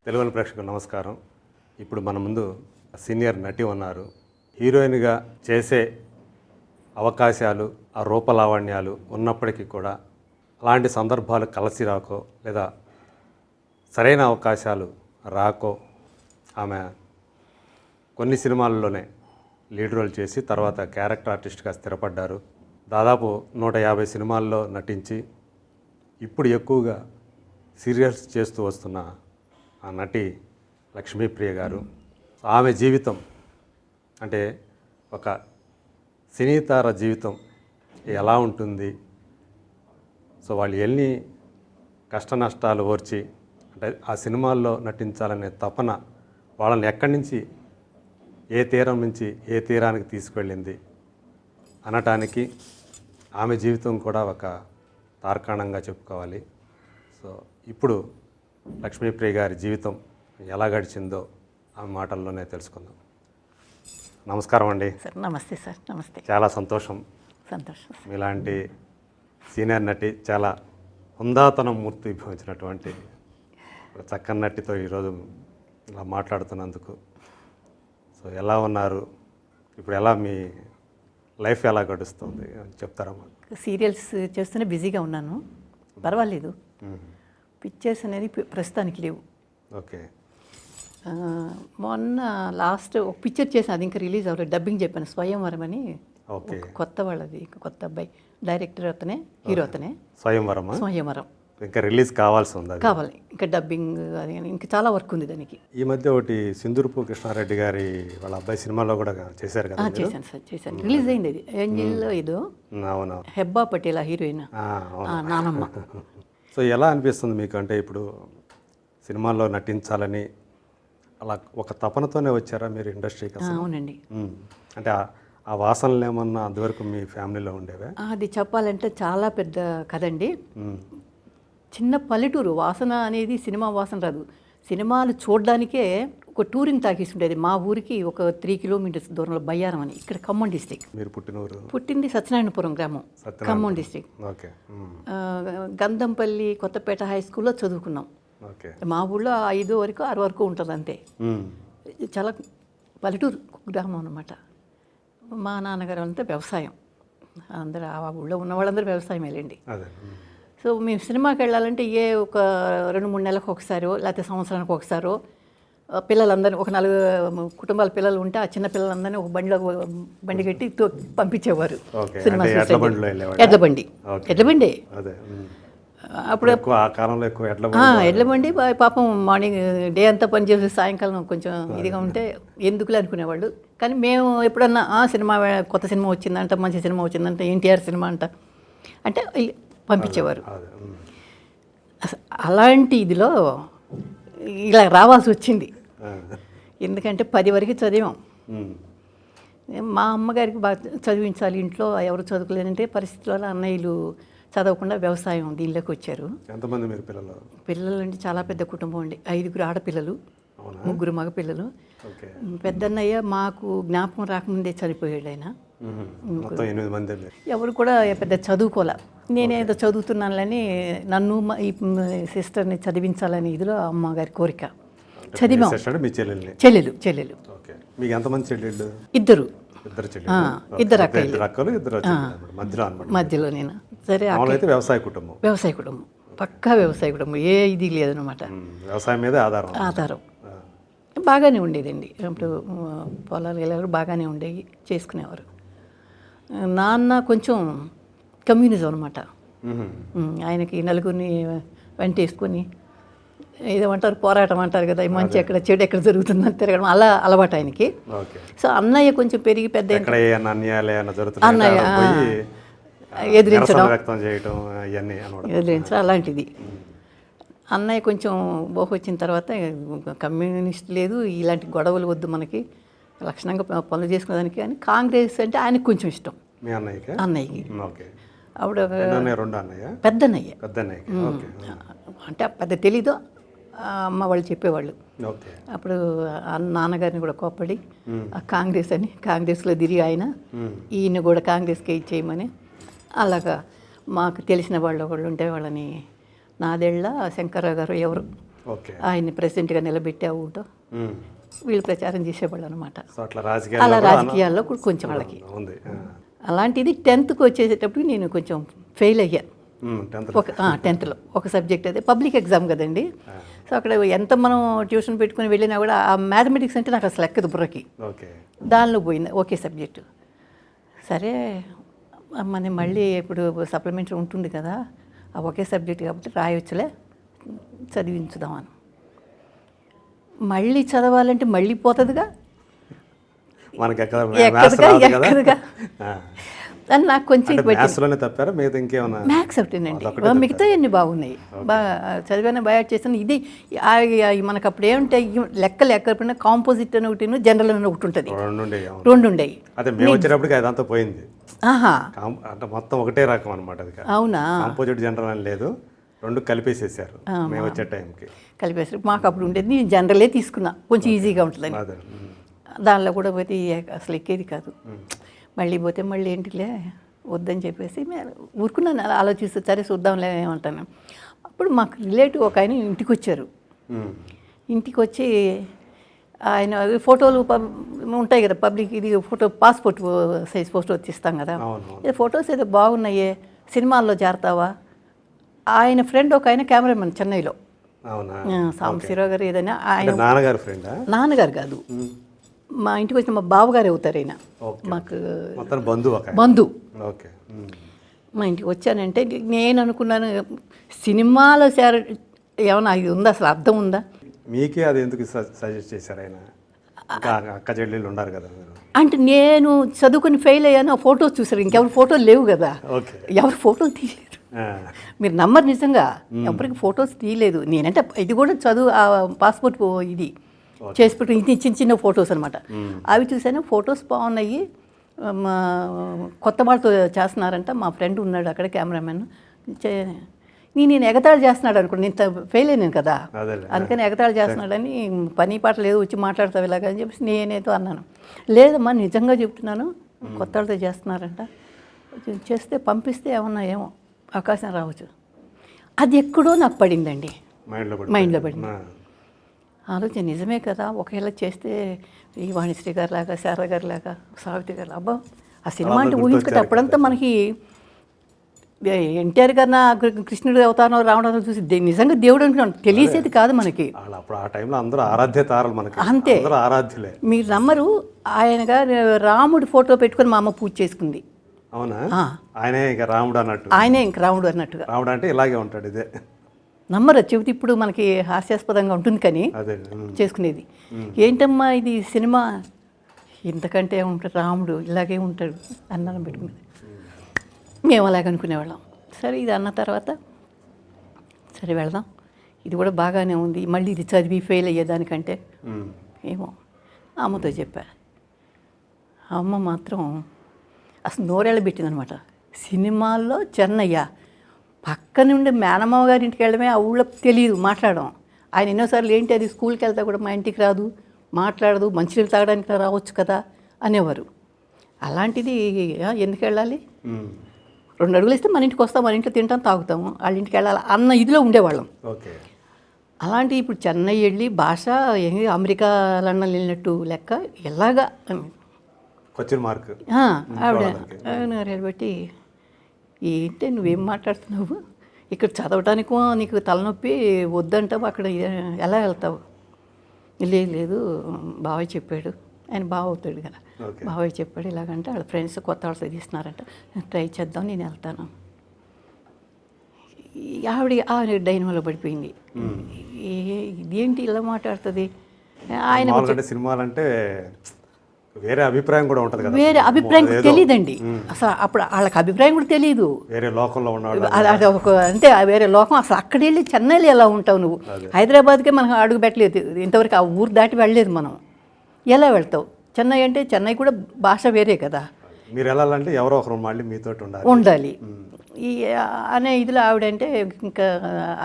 తెలుగు ప్రేక్షకులకు నమస్కారం. ఇప్పుడు మన ముందు సీనియర్ నటి ఉన్నారు. హీరోయిన్గా చేసే అవకాశాలు, ఆ రూపలావణ్యాలు ఉన్నప్పటికీ కూడా అలాంటి సందర్భాలు కలిసి రాకో లేదా సరైన అవకాశాలు రాకో ఆమె కొన్ని సినిమాల్లోనే లీడ్ రోల్ చేసి తర్వాత క్యారెక్టర్ ఆర్టిస్ట్గా స్థిరపడ్డారు. దాదాపు 150 సినిమాల్లో నటించి ఇప్పుడు ఎక్కువగా సీరియల్స్ చేస్తూ వస్తున్న ఆ నటి లక్ష్మీప్రియ గారు. ఆమె జీవితం అంటే ఒక సినీతార జీవితం ఎలా ఉంటుంది, సో వాళ్ళు ఎన్ని కష్ట నష్టాలు ఓర్చి అంటే ఆ సినిమాల్లో నటించాలనే తపన వాళ్ళని ఎక్కడి నుంచి ఏ తీరం నుంచి ఏ తీరానికి తీసుకువెళ్ళింది అనటానికి ఆమె జీవితం కూడా ఒక తార్కాణంగా చెప్పుకోవాలి. సో ఇప్పుడు లక్ష్మీప్రియ గారి జీవితం ఎలా గడిచిందో ఆమె మాటల్లోనే తెలుసుకుందాం. నమస్కారం అండి. సార్ నమస్తే సార్. నమస్తే. చాలా సంతోషం. సంతోషం. మీలాంటి సీనియర్ నటి, చాలా హుందాతనం మూర్తి భవించినటువంటి ఒక చక్కని నటితో ఈరోజు ఇలా మాట్లాడుతున్నందుకు సో ఎలా ఉన్నారు, ఇప్పుడు ఎలా మీ లైఫ్ ఎలా గడుస్తుంది చెప్తారా? సీరియల్స్ చేస్తూనే బిజీగా ఉన్నాను, పర్వాలేదు. పిక్చర్స్ అనేది ప్రస్తుతానికి లేవు. ఓకే. మొన్న లాస్ట్ ఒక పిక్చర్ చేసాను, అది ఇంకా రిలీజ్ అవ్వలేదు. డబ్బింగ్ చెప్పాను, స్వయంవరం అని. ఓకే. కొత్త వాళ్ళది, కొత్త అబ్బాయి, డైరెక్టర్ అతనే, హీరో అతనే. స్వయంవరం. స్వయంవరం ఇంకా రిలీజ్ కావాల్సి ఉంది, కావాలి. ఇంకా డబ్బింగ్ అది ఇంకా చాలా వర్క్ ఉంది దానికి. ఈ మధ్య ఒకటి సింధూరపు కృష్ణారెడ్డి గారి వాళ్ళ అబ్బాయి సినిమాలో కూడా చేశారు కదా? చేశాను సార్, చేశాను. రిలీజ్ అయింది అది. ఏంజిల్లో ఏదో. అవును. హెబ్బా పటేల్ హీరోయిన్, నానమ్మ. సో ఎలా అనిపిస్తుంది మీకు? అంటే ఇప్పుడు సినిమాల్లో నటించాలని అలా ఒక తపనతోనే వచ్చారా మీరు ఇండస్ట్రీకి? అవునండి. అంటే ఆ వాసనలు ఏమన్నా అంతవరకు మీ ఫ్యామిలీలో ఉండేవా? అది చెప్పాలంటే చాలా పెద్ద కథండి. చిన్న పల్లెటూరు వాసన అనేది సినిమా వాసన రాదు. సినిమాలు చూడడానికే ఒక టూరింగ్ టాకీస్ ఉండేది మా ఊరికి ఒక 3 కిలోమీటర్స్ దూరంలో బయ్యారం అని. ఇక్కడ ఖమ్మం డిస్టిక్. మీరు పుట్టింది సత్యనారాయణపురం గ్రామం, Khammam district. Okay. Gandhampalli Kothapeta high స్కూల్లో చదువుకున్నాం. ఓకే. మా ఊళ్ళో 5 వరకు 6 వరకు ఉంటుంది అంతే. చాలా పల్లెటూరు గ్రామం అన్నమాట. మా నాన్నగారు అంతా వ్యవసాయం, అందరూ ఆ ఊళ్ళో ఉన్న వాళ్ళందరూ వ్యవసాయం వెళ్ళండి. సో మేము సినిమాకి వెళ్ళాలంటే ఒక 2-3 నెలలకు ఒకసారో లేకపోతే సంవత్సరానికి ఒకసారో పిల్లలందరినీ, ఒక 4 కుటుంబాల పిల్లలు ఉంటే ఆ చిన్న పిల్లలందరినీ ఒక బండి కట్టి పంపించేవారు సినిమా. ఎడ్లబండి. అప్పుడు ఎడ్లబండి పాపం మార్నింగ్ డే అంతా పనిచేసి సాయంకాలం కొంచెం ఇదిగా ఉంటే ఎందుకులే అనుకునేవాళ్ళు. కానీ మేము ఎప్పుడన్నా సినిమా, కొత్త సినిమా వచ్చిందంట, మంచి సినిమా వచ్చిందంట, ఎన్టీఆర్ సినిమా అంట అంటే పంపించేవారు. అలాంటి ఇదిలో ఇలా రావాల్సి వచ్చింది. ఎందుకంటే 10 వరకు చదివాం. మా అమ్మగారికి బాగా చదివించాలి, ఇంట్లో ఎవరు చదువుకోలేదంటే పరిస్థితుల అన్నయ్యలు చదవకుండా వ్యవసాయం దీనిలోకి వచ్చారు. ఎంతమంది మీరు పిల్లలు? పిల్లలు అంటే చాలా పెద్ద కుటుంబం అండి. 5 ఆడపిల్లలు, 3 మగ పిల్లలు. పెద్దన్నయ్య మాకు జ్ఞాపకం రాకముందే చనిపోయాడు. ఆయన ఎవరు కూడా పెద్ద చదువుకోలే. నేనేదో చదువుతున్నానని నన్ను ఈ సిస్టర్ని చదివించాలని ఇదిలో అమ్మగారి కోరిక. చదివాం. చెల్లెలు. ఇద్దరు అక్కలు. మధ్యలో నేను. సరే, వ్యవసాయ కుటుంబం, పక్కా వ్యవసాయ కుటుంబం, ఏ ఇది లేదనమాట. వ్యవసాయం మీద ఆధారం. బాగానే ఉండేదండి. అప్పుడు పొలాలు వెళ్ళారు, బాగానే ఉండేవి, చేసుకునేవారు. నాన్న కొంచెం కమ్యూనిజం అనమాట. ఆయనకి నలుగురిని వెంటేసుకొని ఏదేమంటారు, పోరాటం అంటారు కదా, మంచి ఎక్కడ చెడు ఎక్కడ జరుగుతుందని తిరగడం, అలా అలవాటు ఆయనకి. సో అన్నయ్య కొంచెం పెరిగి పెద్ద అన్నయ్య ఎదిరించడం అలాంటిది. అన్నయ్య కొంచెం వచ్చిన తర్వాత కమ్యూనిస్ట్ లేదు, ఇలాంటి గొడవలు వద్దు మనకి, లక్షణంగా పనులు చేసుకునేదానికి అని కాంగ్రెస్ అంటే ఆయనకు కొంచెం ఇష్టం. అన్నయ్యకి. అప్పుడు పెద్దన్నయ్య అంటే పెద్ద తెలీదు, అమ్మ వాళ్ళు చెప్పేవాళ్ళు. అప్పుడు నాన్నగారిని కూడా కోప్పడి కాంగ్రెస్ అని కాంగ్రెస్లో తిరిగి ఆయన ఈయన కూడా కాంగ్రెస్కే ఇచ్చేయమని అలాగా మాకు తెలిసిన వాళ్ళు ఒకళ్ళు ఉంటే వాళ్ళని నాదెళ్ళ శంకర్రావు గారు ఎవరు ఓకే. ఆయన్ని ప్రెసిడెంట్గా నిలబెట్టి ఆ ఊటో వీళ్ళు ప్రచారం చేసేవాళ్ళు అనమాట. సో అట్లా అలా రాజకీయాల్లో కూడా కొంచెం వాళ్ళకి ఉంది. అలాంటిది 10th వచ్చేటప్పుడు నేను కొంచెం ఫెయిల్ అయ్యాను. 10th ఒక సబ్జెక్ట్ అదే పబ్లిక్ ఎగ్జామ్ కదండి. సో అక్కడ ఎంత మనం ట్యూషన్ పెట్టుకుని వెళ్ళినా కూడా ఆ మ్యాథమెటిక్స్ అంటే నాకు అసలు ఎక్కదు బుర్రకి. దానిలో పోయింది ఒకే సబ్జెక్టు. సరే మనం మళ్ళీ ఇప్పుడు సప్లిమెంటరీ ఉంటుంది కదా, ఆ ఒకే సబ్జెక్ట్ కాబట్టి రాయొచ్చులే, చదివించుదామని. మళ్ళీ చదవాలంటే మళ్ళీ పోతుందిగా, మనకి ఎక్కదుగా అని నాకు కొంచెం తప్పారా మిగతా ఇంకేమన్నా? మ్యాథ్స్ ఒకటేనండి, మిగతా అన్నీ బాగున్నాయి. బాగా చదివానే బాగా చేస్తాను. ఇది మనకు అప్పుడు ఏముంటాయి లెక్కలు ఎక్కడ కాంపోజిట్ అని ఒకటి, జనరల్ అని ఒకటి ఉంటుంది, రెండు ఉండేవి. అదంతా పోయింది. అంటే మొత్తం ఒకటే రకం అనమాట. అది అవునా? కాంపోజిట్ జనరల్ అని లేదు, రెండు కలిపేసేసారు మేము వచ్చే టైంకి. కలిపేసారు. మాకు అప్పుడు ఉండేది నేను జనరలే తీసుకున్నా, కొంచెం ఈజీగా ఉంటుందని. దానిలో కూడా పోతే అసలు ఎక్కేది కాదు. మళ్ళీ పోతే మళ్ళీ ఏంటిలే వద్దని చెప్పేసి ఊరుకున్నాను. అలా ఆలోచిస్తే సరే చూద్దాంలే ఏమంటాను. అప్పుడు మాకు రిలేటివ్ ఒక ఆయన ఇంటికి వచ్చారు. ఇంటికి వచ్చి ఆయన ఫోటోలు ఉంటాయి కదా పబ్లిక్, ఇది ఫోటో పాస్పోర్ట్ సైజ్ ఫోటో తీస్తాం కదా, ఇది ఫొటోస్ ఏదో బాగున్నాయే, సినిమాల్లో చేరతావా? ఆయన ఫ్రెండ్ ఒక ఆయన కెమెరామెన్ చెన్నైలో, సాంబశివరావు గారు ఏదైనా, ఆయన నాన్నగారు కాదు, మా ఇంటికి వచ్చిన మా బావగారు అవుతారు ఆయన, మాకు బంధువు. మా ఇంటికి వచ్చానంటే నేను అనుకున్నాను సినిమాలో ఏమన్నా ఇది ఉందా, అసలు అర్థం ఉందా? మీకే అది ఎందుకు సజెస్ట్ చేశారు ఆయన? అక్క చెల్లెళ్ళు ఉన్నారు కదా అంటే నేను చదువుకుని ఫెయిల్ అయ్యాను. ఆ ఫొటోస్ చూసారు, ఇంకెవరు ఫోటోలు లేవు కదా, ఎవరు ఫోటోలు తీయలేదు. మీరు నమ్మరు, నిజంగా ఎవరికి ఫొటోస్ తీయలేదు. నేనంటే ఇది కూడా చదువు పాస్పోర్ట్ ఇది చేసి పెట్టి ఇది చిన్న చిన్న ఫొటోస్ అనమాట. అవి చూసాను, ఫొటోస్ బాగున్నాయి, మా కొత్త వాళ్ళతో చేస్తున్నారంట. మా ఫ్రెండ్ ఉన్నాడు అక్కడ కెమెరామెన్, నేను ఎగతాళి చేస్తున్నాడు అనుకోండి, నేను ఫెయిల్ అయినాను కదా, అందుకని ఎగతాళి చేస్తున్నాడని, పని పాట లేదు వచ్చి మాట్లాడతావు ఇలాగ అని చెప్పేసి నేనేదో అన్నాను. లేదమ్మా నిజంగా చెప్తున్నాను, కొత్త వాళ్ళతో చేస్తున్నారంట, చేస్తే పంపిస్తే ఏమో అవకాశం రావచ్చు. అది ఎక్కడో నాకు పడిందండి, మైండ్లో పడింది. ఆలోచన నిజమే కదా, ఒకవేళ చేస్తే ఈ వాణిశ్రీ గారి లాగా, శారద గారి లాగా, సావిత్రి గారు, అబ్బా ఆ సినిమా అంటే ఊహించుకుంటే అప్పుడంతా మనకి ఎన్టీఆర్ గారిన కృష్ణుడు అవతారం రావడం చూసి నిజంగా దేవుడు అనుకున్నాను, తెలిసేది కాదు మనకి. అంతే, మీరు నమ్మరు, ఆయనగా రాముడి ఫోటో పెట్టుకొని మా అమ్మ పూజ చేసుకుంది. ఆయనే ఇంకా రాముడు అన్నట్టుగా. రాముడు అంటే ఇలాగే ఉంటాడు, ఇదే నమ్మరు. చెబితే ఇప్పుడు మనకి హాస్యాస్పదంగా ఉంటుంది కానీ చేసుకునేది. ఏంటమ్మా ఇది సినిమా, ఇంతకంటే ఉంటాడు రాముడు, ఇలాగే ఉంటాడు అన్నం పెట్టుకునేది. మేము అలాగే అనుకునేవాళ్ళం. సరే ఇది అన్న తర్వాత సరే వెళదాం, ఇది కూడా బాగానే ఉంది, మళ్ళీ ఇది చదివి ఫెయిల్ అయ్యేదానికంటే ఏమో అమ్మతో చెప్పా. అమ్మ మాత్రం అసలు నోరేళ్ళ పెట్టిందనమాట. సినిమాల్లో చెన్నయ్య పక్క నుండి మేనమావ గారి ఇంటికి వెళ్ళడమే, ఆ ఊళ్ళో తెలియదు మాట్లాడడం. ఆయన ఎన్నోసార్లు ఏంటి అది స్కూల్కి వెళ్తా కూడా మా ఇంటికి రాదు, మాట్లాడదు, మంచినీళ్ళు తాగడానికి రావచ్చు కదా అనేవారు. అలాంటిది ఎందుకు వెళ్ళాలి, 2 అడుగులు ఇస్తే మన ఇంటికి వస్తాం, మన ఇంట్లో తింటాం తాగుతాము, వాళ్ళ ఇంటికి వెళ్ళాలి అన్న ఇదిలో ఉండేవాళ్ళం. అలాంటి ఇప్పుడు చెన్నై వెళ్ళి భాష అమెరికా లండన్ వెళ్ళినట్టు లెక్క ఎలాగా ఆవిడ బట్టి ఏంటి నువ్వేం మాట్లాడుతున్నావు, ఇక్కడ చదవటానికో నీకు తలనొప్పి వద్దంటావు, అక్కడ ఎలా వెళ్తావు? లేదు బావయ్య చెప్పాడు, ఆయన బావ అవుతాడు కదా, బావయ్య చెప్పాడు ఇలాగంటే వాళ్ళ ఫ్రెండ్స్ కొత్త వాళ్ళు చదివిస్తున్నారంట, ట్రై చేద్దాం నేను వెళ్తాను. ఆవిడ డైనమాలో పడిపోయింది. ఇదేంటి ఇలా మాట్లాడుతుంది? ఆయన సినిమాలంటే వేరే అభిప్రాయం కూడా ఉంటుంది కదా, వేరే అభిప్రాయం తెలియదండి అసలు. అప్పుడు వాళ్ళకి అభిప్రాయం కూడా తెలియదు, వేరే లోకంలో ఉన్నాడు అది ఒక అంటే వేరే లోకం. అసలు అక్కడ వెళ్ళి చెన్నైలో ఎలా ఉంటావు నువ్వు? హైదరాబాద్కే మనం అడుగు పెట్టలేదు ఇంతవరకు, ఆ ఊరు దాటి వెళ్ళలేదు మనం, ఎలా వెళ్తావు? చెన్నై అంటే చెన్నై కూడా భాష వేరే కదా. మీరు వెళ్ళాలంటే ఎవరో ఒకరు మళ్ళీ మీతో ఉండాలి ఈ అనే ఇదిలో ఆవిడంటే ఇంకా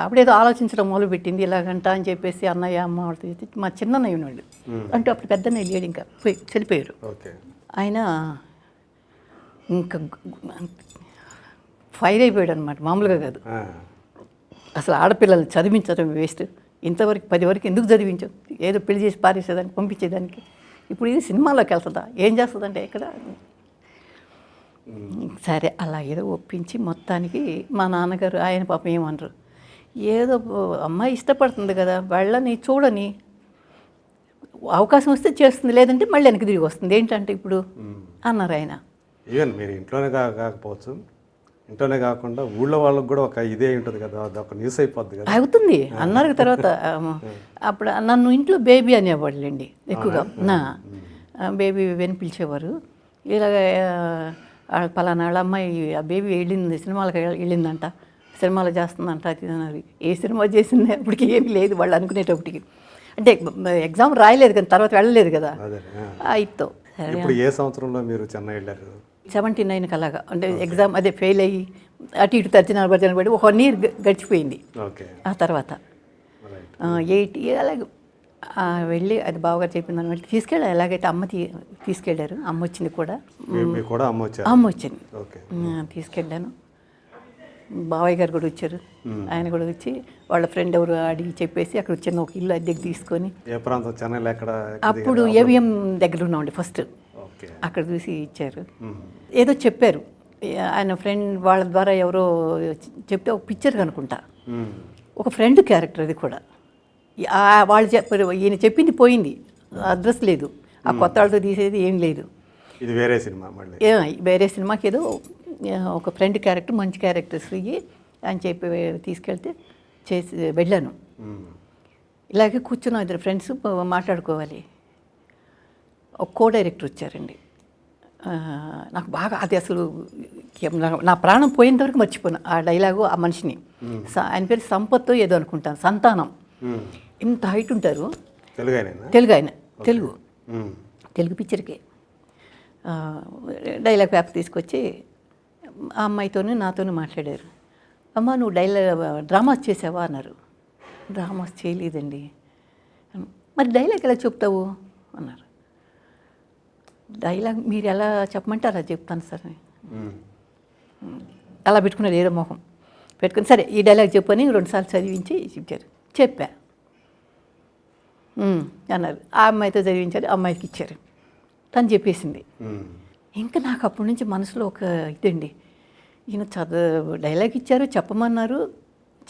ఆవిడేదో ఆలోచించడం మొదలుపెట్టింది ఇలాగంట అని చెప్పేసి. అన్నయ్య అమ్మ వాళ్ళతో మా చిన్నయ్య ఉన్నాడు అంటే అప్పుడు పెద్దన్నయ్య లేడు, ఇంకా చనిపోయారు ఆయన. ఇంకా ఫైర్ అయిపోయాడు అనమాట, మామూలుగా కాదు. అసలు ఆడపిల్లల్ని చదివించడం వేస్ట్, ఇంతవరకు 10 వరకు ఎందుకు చదివించావు, ఏదో పెళ్లి చేసి పారేసేదానికి పంపించేదానికి, ఇప్పుడు ఇది సినిమాలోకి వెళ్తుందా, ఏం చేస్తుందంటే ఇక్కడ. సరే అలా ఏదో ఒప్పించి మొత్తానికి మా నాన్నగారు ఆయన పాపం ఏమనరు, ఏదో అమ్మాయి ఇష్టపడుతుంది కదా వెళ్ళని చూడని, అవకాశం వస్తే చేస్తుంది, లేదంటే మళ్ళీ వెనక్కి తిరిగి వస్తుంది, ఏంటంటే ఇప్పుడు అన్నారు ఆయన. ఈవెన్ మీరు ఇంట్లోనే కాకపోవచ్చు, ఇంట్లోనే కాకుండా ఊళ్ళో వాళ్ళకి కూడా ఒక ఇదే ఉంటుంది కదా, అది ఒక న్యూస్ అయిపోద్ది కదా. అవుతుంది అన్నారు. తర్వాత అప్పుడు నన్ను ఇంట్లో బేబీ అనేవాళ్ళండి ఎక్కువగా, నా బేబీ అని పిలిచేవారు. ఇలాగ పలానా వాళ్ళ అమ్మాయి ఆ బేబీ వెళ్ళింది, సినిమాలకు వెళ్ళిందంట, సినిమాలు చేస్తుందంట, అది అన్నారు. ఏ సినిమా చేసింది అప్పటికి ఏమీ లేదు వాళ్ళు అనుకునేటప్పటికి, అంటే ఎగ్జామ్ రాయలేదు కానీ తర్వాత వెళ్ళలేదు కదా. అయితో ఇప్పుడు ఏ సంవత్సరంలో మీరు చెన్నై వెళ్ళారు? 79కి అలాగా, అంటే ఎగ్జామ్ అదే ఫెయిల్ అయ్యి అటు ఇటు తర్జన భర్జన పడి 1 year గడిచిపోయింది. ఆ తర్వాత 8 అలాగే వెళ్ళి అది బావగారు చెప్పింది అనమాట, తీసుకెళ్ళారు. ఎలాగైతే అమ్మ తీసుకెళ్ళారు, అమ్మ వచ్చింది కూడా, అమ్మ వచ్చింది, తీసుకెళ్ళాను. బావయ్య గారు కూడా వచ్చారు, ఆయన కూడా వచ్చి వాళ్ళ ఫ్రెండ్ ఎవరు అడిగి చెప్పేసి అక్కడ చిన్న ఒక ఇల్లు అద్దెకి తీసుకొని, అప్పుడు ఏవిఎం దగ్గర ఉన్నామండి ఫస్ట్, అక్కడ చూసి ఇచ్చారు. ఏదో చెప్పారు ఆయన ఫ్రెండ్ వాళ్ళ ద్వారా, ఎవరో చెప్తే ఒక పిక్చర్ కనుకుంటా, ఒక ఫ్రెండ్ క్యారెక్టర్ అది కూడా. వాళ్ళు చెప్పారు, ఈయన చెప్పింది పోయింది, అడ్రస్ లేదు, ఆ కొత్త వాళ్ళతో తీసేది ఏం లేదు. ఇది వేరే సినిమా, వేరే సినిమాకి ఏదో ఒక ఫ్రెండ్ క్యారెక్టర్, మంచి క్యారెక్టర్స్ ఇవి అని చెప్పి తీసుకెళ్తే చేసి వెళ్ళాను. ఇలాగే కూర్చున్నాం, ఇద్దరు ఫ్రెండ్స్ మాట్లాడుకోవాలి. ఒక కో డైరెక్టర్ వచ్చారండి, నాకు బాగా అది అసలు నా ప్రాణం పోయేంత వరకు మర్చిపోయాను ఆ డైలాగు, ఆ మనిషిని. ఆయన పేరు సంపత్తు ఏదో అనుకుంటాను, సంతానం. ఇంత హైట్ ఉంటారు, తెలుగు ఆయన, తెలుగు పిక్చర్కే. డైలాగ్ పేపర్ తీసుకొచ్చి ఆ అమ్మాయితోనూ నాతోనూ మాట్లాడారు. అమ్మ నువ్వు డ్రామాస్ చేసావా అన్నారు. డ్రామాస్ చేయలేదండి. మరి డైలాగ్ ఎలా చెప్తావు అన్నారు. డైలాగ్ మీరు ఎలా చెప్పమంటే అలా చెప్తాను సార్. అలా పెట్టుకున్నారు ఏదో మొహం పెట్టుకుని, సరే ఈ డైలాగ్ చెప్పని 2 సార్లు చదివించి ఇచ్చారు. చెప్పా అన్నారు. ఆ అమ్మాయితో చదివించారు, అమ్మాయికి ఇచ్చారు, తను చెప్పేసింది. ఇంకా నాకు అప్పటి నుంచి మనసులో ఒక ఇదండి, ఈయన డైలాగ్ ఇచ్చారు, చెప్పమన్నారు,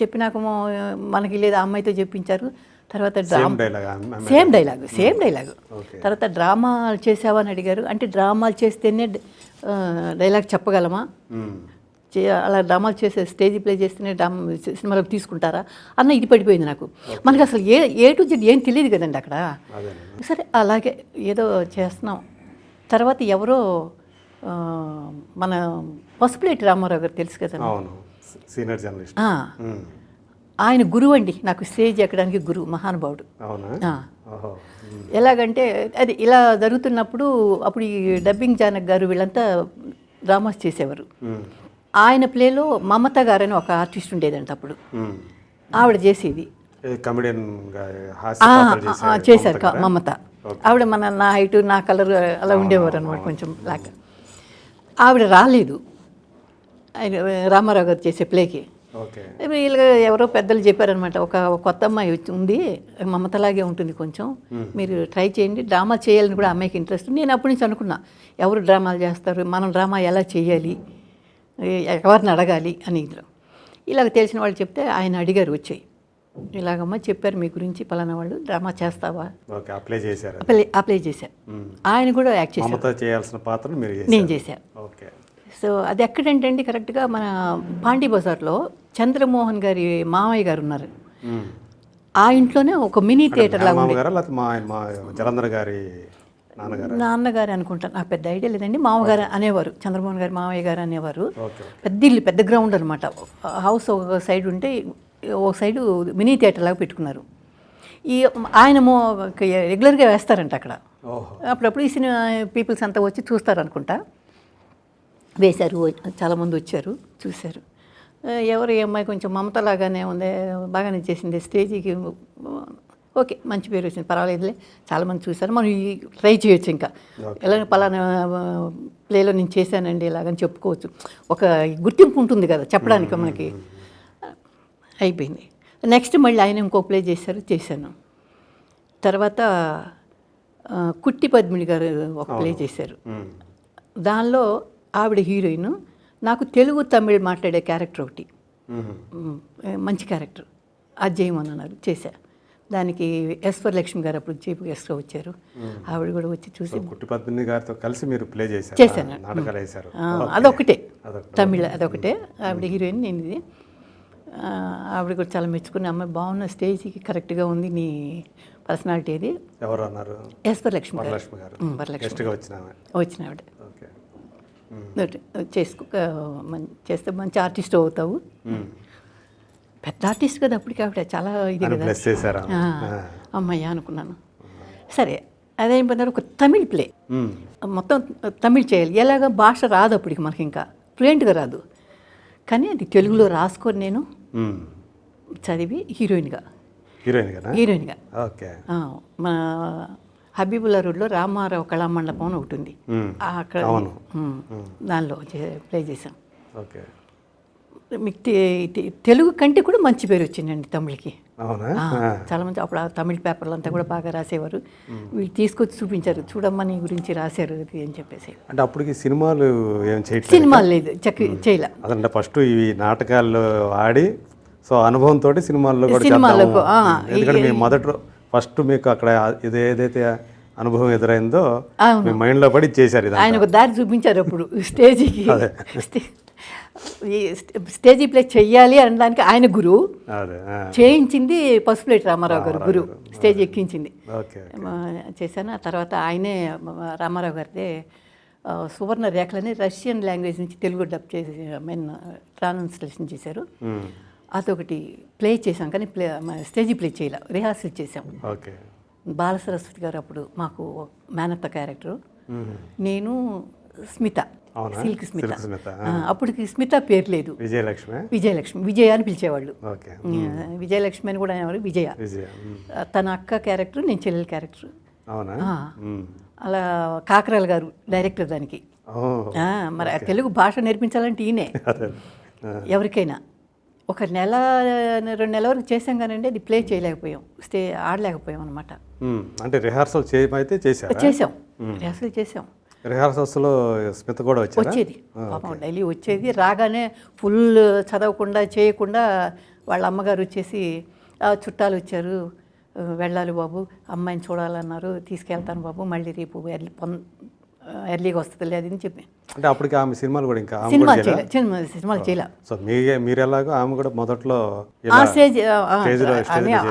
చెప్పినాక మనకి లేదు, ఆ అమ్మాయితో చెప్పించారు. తర్వాత సేమ్ డైలాగు. తర్వాత డ్రామాలు చేసావని అడిగారు. అంటే డ్రామాలు చేస్తేనే డైలాగ్ చెప్పగలమా, అలా డ్రామాలు చేసే స్టేజ్ ప్లే చేస్తేనే సినిమాలోకి తీసుకుంటారా అన్న ఇది పడిపోయింది నాకు. మనకి అసలు ఏ టు జెడ్ ఏం తెలియదు కదండి అక్కడ. సరే అలాగే ఏదో చేస్తున్నాం. తర్వాత ఎవరో మన పసుపులేటి రామారావు గారు తెలుసు కదా, సీనియర్ జర్నలిస్ట్, ఆయన గురువు అండి నాకు, స్టేజ్ ఎక్కడానికి గురువు, మహానుభావుడు. ఎలాగంటే అది ఇలా జరుగుతున్నప్పుడు అప్పుడు ఈ డబ్బింగ్ జానక్ గారు వీళ్ళంతా డ్రామాస్ చేసేవారు. ఆయన ప్లేలో మమత గారు అని ఒక ఆర్టిస్ట్ ఉండేదంట అప్పుడు, ఆవిడ చేసేది, చేశారు మమత. ఆవిడ నా హైటు నా కలర్ అలా ఉండేవారు అనమాట, కొంచెం బ్లాక్. ఆవిడ రాలేదు రామారావు గారు చేసే ప్లేకి. వీళ్ళగా ఎవరో పెద్దలు చెప్పారనమాట, ఒక కొత్త అమ్మాయి ఉంది, మమతలాగే ఉంటుంది కొంచెం, మీరు ట్రై చేయండి, డ్రామా చేయాలని కూడా అమ్మాయికి ఇంట్రెస్ట్. నేను అప్పటి నుంచి అనుకున్నా, ఎవరు డ్రామాలు చేస్తారు, మనం డ్రామా ఎలా చేయాలి, ఎవరిని అడగాలి అని. ఇలాగ తెలిసిన వాళ్ళు చెప్తే ఆయన అడిగారు వచ్చాయి, ఇలాగమ్మా చెప్పారు మీ గురించి పలానా వాళ్ళు, డ్రామా చేస్తావా, అప్లై చేశాను. ఆయన కూడా యాక్ట్ చేశారు, నేను చేశాను. సో అది ఎక్కడంటే కరెక్ట్గా మన పాండీ బజార్లో చంద్రమోహన్ గారి మామయ్య గారు ఉన్నారు, ఆ ఇంట్లోనే ఒక మినీ థియేటర్ లాగా ఉంది. నాన్నగారు అనుకుంటాను, నాకు పెద్ద ఐడియా లేదండి. మామగారు అనేవారు, చంద్రమోహన్ గారు మామయ్య గారు అనేవారు. పెద్ద ఇల్లు, పెద్ద గ్రౌండ్ అనమాట. హౌస్ ఒక సైడ్ ఉంటే ఒక సైడు మినీ థియేటర్ లాగా పెట్టుకున్నారు. ఈ ఆయన రెగ్యులర్గా వేస్తారంట అక్కడ, అప్పుడప్పుడు ఈ సినిమా పీపుల్స్ అంతా వచ్చి చూస్తారనుకుంటా. వేశారు, చాలామంది వచ్చారు చూశారు. ఎవరు ఈ అమ్మాయి కొంచెం మమతలాగానే ఉంది, బాగానే చేసింది, స్టేజీకి ఓకే మంచి పేరు వచ్చింది, పర్వాలేదులే, చాలామంది చూశారు, మనం ట్రై చేయొచ్చు. ఇంకా ఎలా పలానా ప్లేలో నేను చేశానండి ఇలాగని చెప్పుకోవచ్చు, ఒక గుర్తింపు ఉంటుంది కదా చెప్పడానికి మనకి. అయిపోయింది. నెక్స్ట్ మళ్ళీ ఆయన ఇంకో ప్లే చేశాను. తర్వాత కుట్టి పద్మిని గారు ఒక ప్లే చేశారు. దానిలో ఆవిడ హీరోయిన్, నాకు తెలుగు తమిళ్ మాట్లాడే క్యారెక్టర్ ఒకటి, మంచి క్యారెక్టర్, అది చేయమన్నారు, చేశా. దానికి ఎస్వర్ లక్ష్మి గారు అప్పుడు చీఫ్ గెస్ట్గా వచ్చారు. ఆవిడ కూడా వచ్చి చూసి కుట్టి పద్మిని గారితో కలిసి మీరు ప్లే చేశాను. నాటకాలు వేశారు. అదొకటే తమిళ, అదొకటే ఆవిడ హీరోయిన్, నేను ఇది. ఆవిడ కూడా చాలా మెచ్చుకుని, అమ్మాయి బాగున్న, స్టేజ్కి కరెక్ట్గా ఉంది నీ పర్సనాలిటీ అది. ఎవరు అన్నారు? ఎస్వర్ లక్ష్మి గారు. వరలక్ష్మి వచ్చిన ఆవిడ. చేసుకో, చేస్తే మంచి ఆర్టిస్ట్ అవుతావు. పెద్ద ఆర్టిస్ట్ కదా అప్పటికి, ఆవిడ చాలా ఇది కదా. అమ్మాయి అనుకున్నాను. సరే, అదేమైపోయినారు, ఒక తమిళ్ ప్లే, మొత్తం తమిళ్ చేయాలి. ఎలాగ భాష రాదు అప్పటికి మనకి, ఇంకా ఫ్లూయెంట్గా రాదు. కానీ అది తెలుగులో రాసుకొని నేను చదివి హీరోయిన్గా మన హబీబుల్లా రోడ్లో రామారావు కళామండపం అని ఒకటి ఉంది, అక్కడ దానిలో ప్లే చేశాం. మీకు తెలుగు కంటే కూడా మంచి పేరు వచ్చిందండి తమిళకి. చాలా మంది అప్పుడు తమిళ పేపర్లు అంతా కూడా బాగా రాసేవారు. వీళ్ళు తీసుకొచ్చి చూపించారు, చూడమ్మా నీ గురించి రాశారు అది అని చెప్పేసి. అంటే అప్పటికి సినిమాలు ఏం చేయట్లేదు? సినిమాలు లేదు, చేయలే. అదంటే ఫస్ట్ ఇవి నాటకాల్లో ఆడి, సో అనుభవంతో సినిమాల్లో కూడా, ఎందుకంటే మీ ఫస్ట్ మీకు అక్కడ ఏదైతే అనుభవం ఎదురైందో మీ మైండ్లో పడి చేశారు. ఆయన ఒక దారి చూపించారు అప్పుడు స్టేజీకి. స్టేజీ ప్లే చెయ్యాలి అనడానికి ఆయన గురువు, చేయించింది పసుపులేటి రామారావు గారు గురువు, స్టేజ్ ఎక్కించింది. చేశాను. ఆ తర్వాత ఆయనే రామారావు గారిదే సువర్ణ రేఖలని రష్యన్ లాంగ్వేజ్ నుంచి తెలుగు డబ్ చేసి ట్రాన్స్లేషన్ చేశారు. అదొకటి ప్లే చేసాం, కానీ స్టేజీ ప్లే చేయలే, రిహార్సల్ చేసాం. బాల సరస్వతి గారు అప్పుడు మాకు మేనత్త క్యారెక్టరు, నేను స్మిత, సిల్క్ స్మిత. అప్పటికి స్మిత పేరు లేదు, విజయలక్ష్మి, విజయ అని పిలిచేవాళ్ళు. విజయలక్ష్మి అని కూడా అనేవారు, విజయ. తన అక్క క్యారెక్టర్, నేను చెల్లెల క్యారెక్టర్. అలా కాకరాల గారు డైరెక్టర్ దానికి. మరి తెలుగు భాష నేర్పించాలంటే ఈయనే ఎవరికైనా. ఒక నెల 2 నెలల వరకు చేసాం కానండి, అది ప్లే చేయలేకపోయాం, ఆడలేకపోయాం అనమాట. అంటే రిహార్సల్ చేసాం. రిహార్సల్స్లో స్మిత కూడా వచ్చేది, పాపం డైలీ వచ్చేది. రాగానే ఫుల్ చదవకుండా చేయకుండా వాళ్ళ అమ్మగారు వచ్చేసి, చుట్టాలు వచ్చారు, వెళ్ళాలి బాబు, అమ్మాయిని చూడాలన్నారు, తీసుకెళ్తాను బాబు, మళ్ళీ రేపు ఎర్లీగా వస్తుంది అది అని చెప్పి. అంటే అప్పటికి ఆమె సినిమాలు కూడా ఇంకా సినిమాలు చేయలే. సో మీరు ఎలాగో ఆమె కూడా మొదట్లో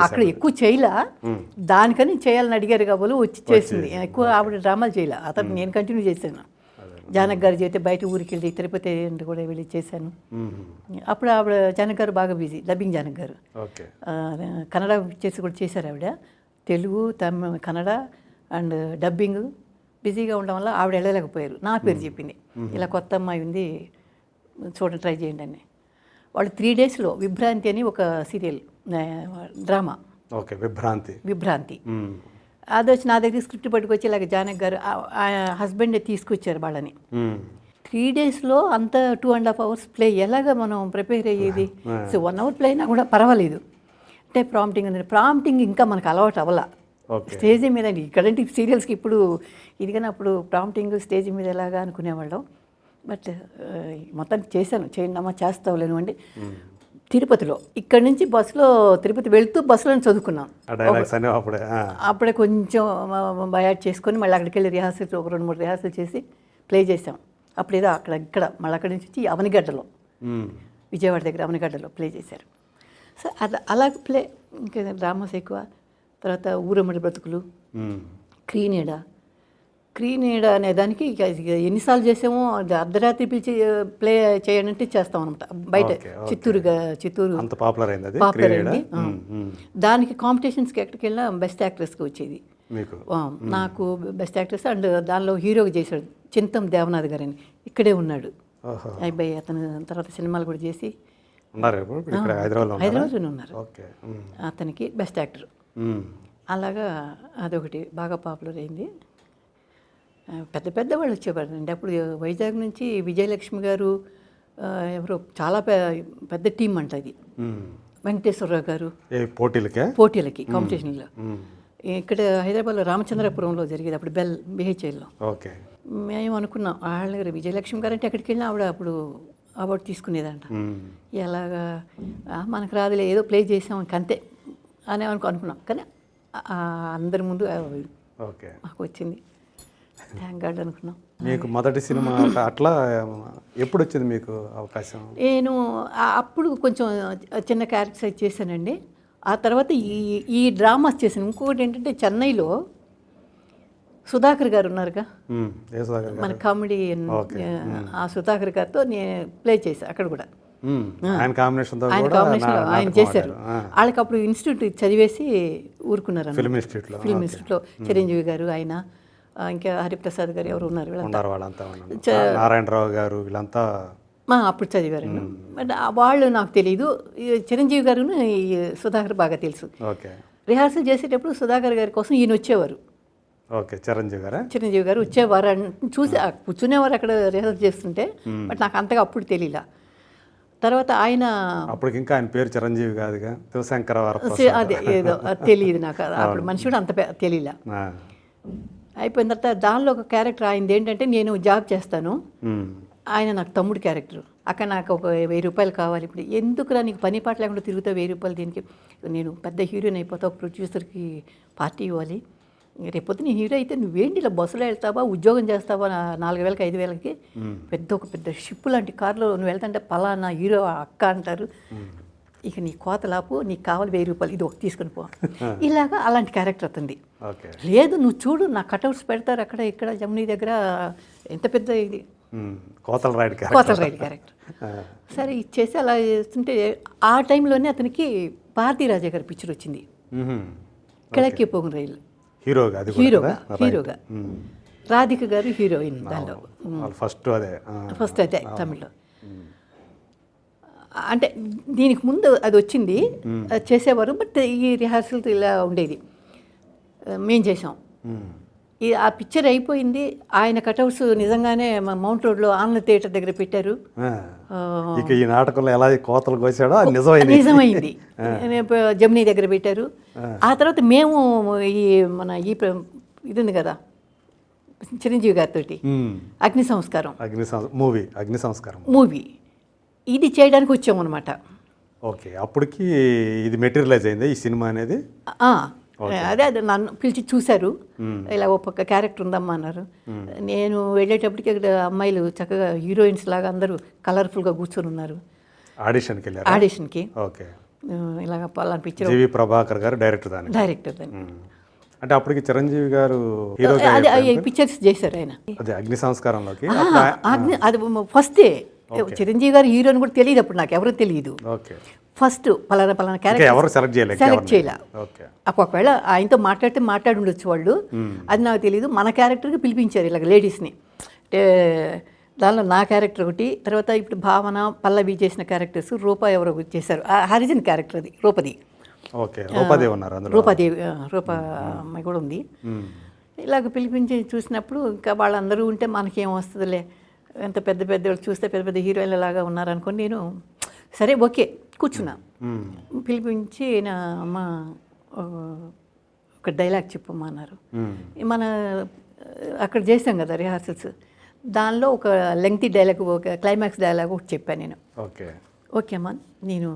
అక్కడ ఎక్కువ చేయలే, దానికని చేయాలని అడిగారు కాబట్టి వచ్చి చేసింది. ఎక్కువ ఆవిడ డ్రామాలు చేయలే, అతను నేను కంటిన్యూ చేశాను. జానక్ గారు చేస్తే బయట ఊరికి వెళ్ళి తిరుపతి కూడా వెళ్ళి చేశాను. అప్పుడు ఆవిడ జానక్ గారు బాగా బిజీ, డబ్బింగ్ జానక్ గారు. కన్నడ చేసి కూడా చేశారు ఆవిడ, తెలుగు, తమిళ, కన్నడ అండ్ డబ్బింగ్ బిజీగా ఉండడం వల్ల ఆవిడ వెళ్ళలేకపోయారు. నా పేరు చెప్పింది, ఇలా కొత్త అమ్మాయి ఉంది చూడండి, ట్రై చేయండి అని. వాళ్ళు 3 డేస్లో విభ్రాంతి అని ఒక సీరియల్ డ్రామా, విభ్రాంతి, అది వచ్చి నా దగ్గర స్క్రిప్ట్ పట్టుకొచ్చి ఇలాగ జానక్ గారు హస్బెండ్ తీసుకొచ్చారు వాళ్ళని. 3 డేస్లో అంత 2.5 hours ప్లే ఎలాగ మనం ప్రిపేర్ అయ్యేది? సో 1 hour ప్లే అయినా కూడా పర్వాలేదు. అంటే ప్రాంప్టింగ్ ఇంకా మనకు అలవాటు అవ్వాల. స్టేజ్ మీద ఇక్కడంటే సీరియల్స్కి ఇప్పుడు ఇది, కానీ అప్పుడు ప్రాంప్టింగ్ స్టేజ్ మీద ఎలాగా అనుకునేవాళ్ళం. బట్ మొత్తానికి చేశాను. చేయండి అమ్మా, చేస్తావులేను అండి. తిరుపతిలో ఇక్కడి నుంచి బస్సులో తిరుపతి వెళ్తూ బస్సులో చదువుకున్నాం. అప్పుడే కొంచెం బయాడ్ చేసుకొని మళ్ళీ అక్కడికి వెళ్ళి రిహార్సల్, ఒక 2-3 రిహార్సల్ చేసి ప్లే చేసాం. అప్పుడేదో ఇక్కడ మళ్ళీ అక్కడి నుంచి వచ్చి అవనిగడ్డలో, విజయవాడ దగ్గర అవనిగడ్డలో ప్లే చేశారు. సో అలా ప్లే, ఇంకా డ్రామాస్ ఎక్కువ. తర్వాత ఊరమ్మడి బ్రతుకులు, క్రీనీడ అనే దానికి ఎన్నిసార్లు చేసామో, అర్ధరాత్రి పిలిచి ప్లే చేయాలంటే చేస్తాం అనమాట. బయట చిత్తూరు పాపులర్ అయింది. దానికి కాంపిటీషన్స్కి ఎక్కడికి వెళ్ళినా బెస్ట్ యాక్ట్రెస్గా వచ్చేది నాకు. బెస్ట్ యాక్ట్రెస్ అండ్ దానిలో హీరోగా చేశాడు చింతం దేవనాథ్ గారు అని, ఇక్కడే ఉన్నాడు అబ్బాయి. అతను తర్వాత సినిమాలు కూడా చేసి హైదరాబాద్లోనే ఉన్నారు. అతనికి బెస్ట్ యాక్టర్. అలాగా అదొకటి బాగా పాపులర్ అయింది. పెద్ద వాళ్ళు వచ్చేవారండి అప్పుడు. వైజాగ్ నుంచి విజయలక్ష్మి గారు ఎవరో, చాలా పెద్ద టీం అంట అది. వెంకటేశ్వరరావు గారు ఏ పోటీలకే? పోటీలకి కాంపిటీషన్లో ఇక్కడ హైదరాబాద్లో రామచంద్రపురంలో జరిగేది అప్పుడు బిహెచ్ఎల్లో. ఓకే. మేము అనుకున్నాం వాళ్ళ విజయలక్ష్మి గారు అంటే ఎక్కడికి వెళ్ళినా ఆవిడ అప్పుడు అవార్డు తీసుకునేదంట. ఎలాగా మనకు రాదులే ఏదో ప్లే చేసాం అంతే అని అనుకున్నాం. కానీ అందరి ముందు ఓకే మాకు వచ్చింది. థ్యాంక్ గాడ్ అనుకున్నాం. మీకు మొదటి సినిమా అట్లా ఎప్పుడు వచ్చింది మీకు అవకాశం? నేను అప్పుడు కొంచెం చిన్న క్యారెక్టర్ చేశానండి. ఆ తర్వాత ఈ డ్రామాస్ చేశాను. ఇంకొకటి ఏంటంటే చెన్నైలో సుధాకర్ గారు ఉన్నారుగా, మన కామెడీ, ఆ సుధాకర్ గారితో నేను ప్లే చేశాను అక్కడ కూడా. ఆయన కాంబినేషన్లో ఆయన చేశారు. వాళ్ళకి అప్పుడు ఇన్స్టిట్యూట్ చదివేసి ఊరుకున్నారు. ఫిల్మ్ ఇన్స్టిట్యూట్లో చిరంజీవి గారు, ఆయన ఇంకా హరిప్రసాద్ గారు ఎవరు ఉన్నారు, నారాయణరావు గారు వీళ్ళంతా అప్పుడు చదివారండి. బట్ వాళ్ళు నాకు తెలియదు. చిరంజీవి గారు సుధాకర్ బాగా తెలుసు. రిహార్సల్ చేసేటప్పుడు సుధాకర్ గారి కోసం ఈయన వచ్చేవారు. ఓకే. చిరంజీవి గారు వచ్చేవారు చూసి కూర్చునేవారు అక్కడ రిహార్సల్ చేస్తుంటే. బట్ నాకు అంతగా అప్పుడు తెలియలా. తర్వాత ఆయన అప్పటికి ఇంకా ఆయన పేరు చిరంజీవి కాదుగా, శివశంకర అదే ఏదో తెలియదు నాకు అప్పుడు. మనిషి కూడా అంత తెలియలా. అయిపోయిన తర్వాత దానిలో ఒక క్యారెక్టర్ ఆయనది ఏంటంటే, నేను జాబ్ చేస్తాను, ఆయన నాకు తమ్ముడు క్యారెక్టర్. అక్కడ నాకు ఒక 1000 రూపాయలు కావాలి. ఇప్పుడు ఎందుకురా నీకు పని పాట లేకుండా తిరుగుతా 1000 రూపాయలు దీనికి, నేను పెద్ద హీరోయిన్ అయిపోతా, ఒక ప్రొడ్యూసర్కి పార్టీ ఇవ్వాలి, రేపొద్దు నీ హీరో అయితే నువ్వేంటి ఇలా బస్సులో వెళ్తావా, ఉద్యోగం చేస్తావా, 4000కి 5000కి ఒక పెద్ద షిప్ లాంటి కారులో నువ్వు వెళ్తుంటే పలానా హీరో అక్క అంటారు, ఇక నీ కోతలాపు, నీకు కావాలి 1000 రూపాయలు, ఇది తీసుకొని పో. ఇలాగా అలాంటి క్యారెక్టర్ అవుతుంది. లేదు నువ్వు చూడు నా కటౌట్స్ పెడతారు అక్కడ ఇక్కడ జమునీ దగ్గర, ఎంత పెద్ద ఇది కోతల రైడ్ క్యారెక్టర్. సరే ఇచ్చేసి అలా చేస్తుంటే ఆ టైంలోనే అతనికి భారతీరాజా గారి పిక్చర్ వచ్చింది, కిళక్కి పోగున రైలు. హీరోగా రాధిక గారు హీరోయిన్ దానిలో. ఫస్ట్ అదే తమిళ్లో. అంటే దీనికి ముందు అది వచ్చింది, చేసేవారు. బట్ ఈ రిహార్సల్ ఇలా ఉండేది, మేము చేసాం. ఆ పిక్చర్ అయిపోయింది. ఆయన కటౌట్స్ నిజంగానే మౌంట్ రోడ్లో ఆనంద థియేటర్ దగ్గర పెట్టారు. ఈ నాటకంలో ఎలా కోతలు కోసాడో నిజమైంది. జమినీ దగ్గర పెట్టారు. ఆ తర్వాత మేము ఈ ఇది ఉంది కదా చిరంజీవి గారితో అగ్ని సంస్కారం మూవీ ఇది చేయడానికి వచ్చాము అనమాట. ఓకే. అప్పటికి ఇది మెటీరియలైజ్ అయింది ఈ సినిమా అనేది. అదే నన్ను పిలిచి చూశారు, ఇలా ఒక క్యారెక్టర్ ఉందమ్మా అన్నారు. నేను వెళ్ళేటప్పటికి ఇక్కడ అమ్మాయిలు చక్కగా హీరోయిన్స్ లాగా అందరూ కలర్ఫుల్గా కూర్చొని ఉన్నారు. ఆడిషన్కి ఇలాగ పలానా పిక్చర్. జీవి ప్రభాకర్ గారు డైరెక్టర్ దాన్ని. అంటే అప్పటికి చిరంజీవి గారు పిక్చర్స్ చేశారు ఆయన. అదే అగ్ని సంస్కారంలోకి అది ఫస్టే. చిరంజీవి గారు హీరోని కూడా తెలియదు అప్పుడు, నాకు ఎవరు తెలియదు. ఫస్ట్ పలానా క్యారెక్టర్ సెలెక్ట్ చేయలే. ఒకవేళ ఆయనతో మాట్లాడి ఉండొచ్చు వాళ్ళు, అది నాకు తెలియదు. మన క్యారెక్టర్కి పిలిపించారు ఇలాగ లేడీస్ని. అంటే దానిలో నా క్యారెక్టర్ ఒకటి, తర్వాత ఇప్పుడు భావన పల్లవి చేసిన క్యారెక్టర్స్, రూప ఎవరో చేశారు, హరిజన్ క్యారెక్టర్ అది రూపది. రూప అమ్మాయి కూడా ఉంది. ఇలాగ పిలిపించి చూసినప్పుడు ఇంకా వాళ్ళందరూ ఉంటే మనకేం వస్తుందిలే, ఎంత పెద్ద వాళ్ళు చూస్తే పెద్ద పెద్ద హీరోయిన్ల లాగా ఉన్నారనుకోని నేను సరే ఓకే కూర్చున్నా. పిలిపించి నా అమ్మ ఒక డైలాగ్ చెప్పమ్మా అన్నారు. మన అక్కడ చేసాం కదా రిహార్సల్స్, దానిలో ఒక లెంగ్తీ డైలాగ్, ఒక క్లైమాక్స్ డైలాగ్ ఒకటి చెప్పాను నేను. ఓకే అమ్మా నేను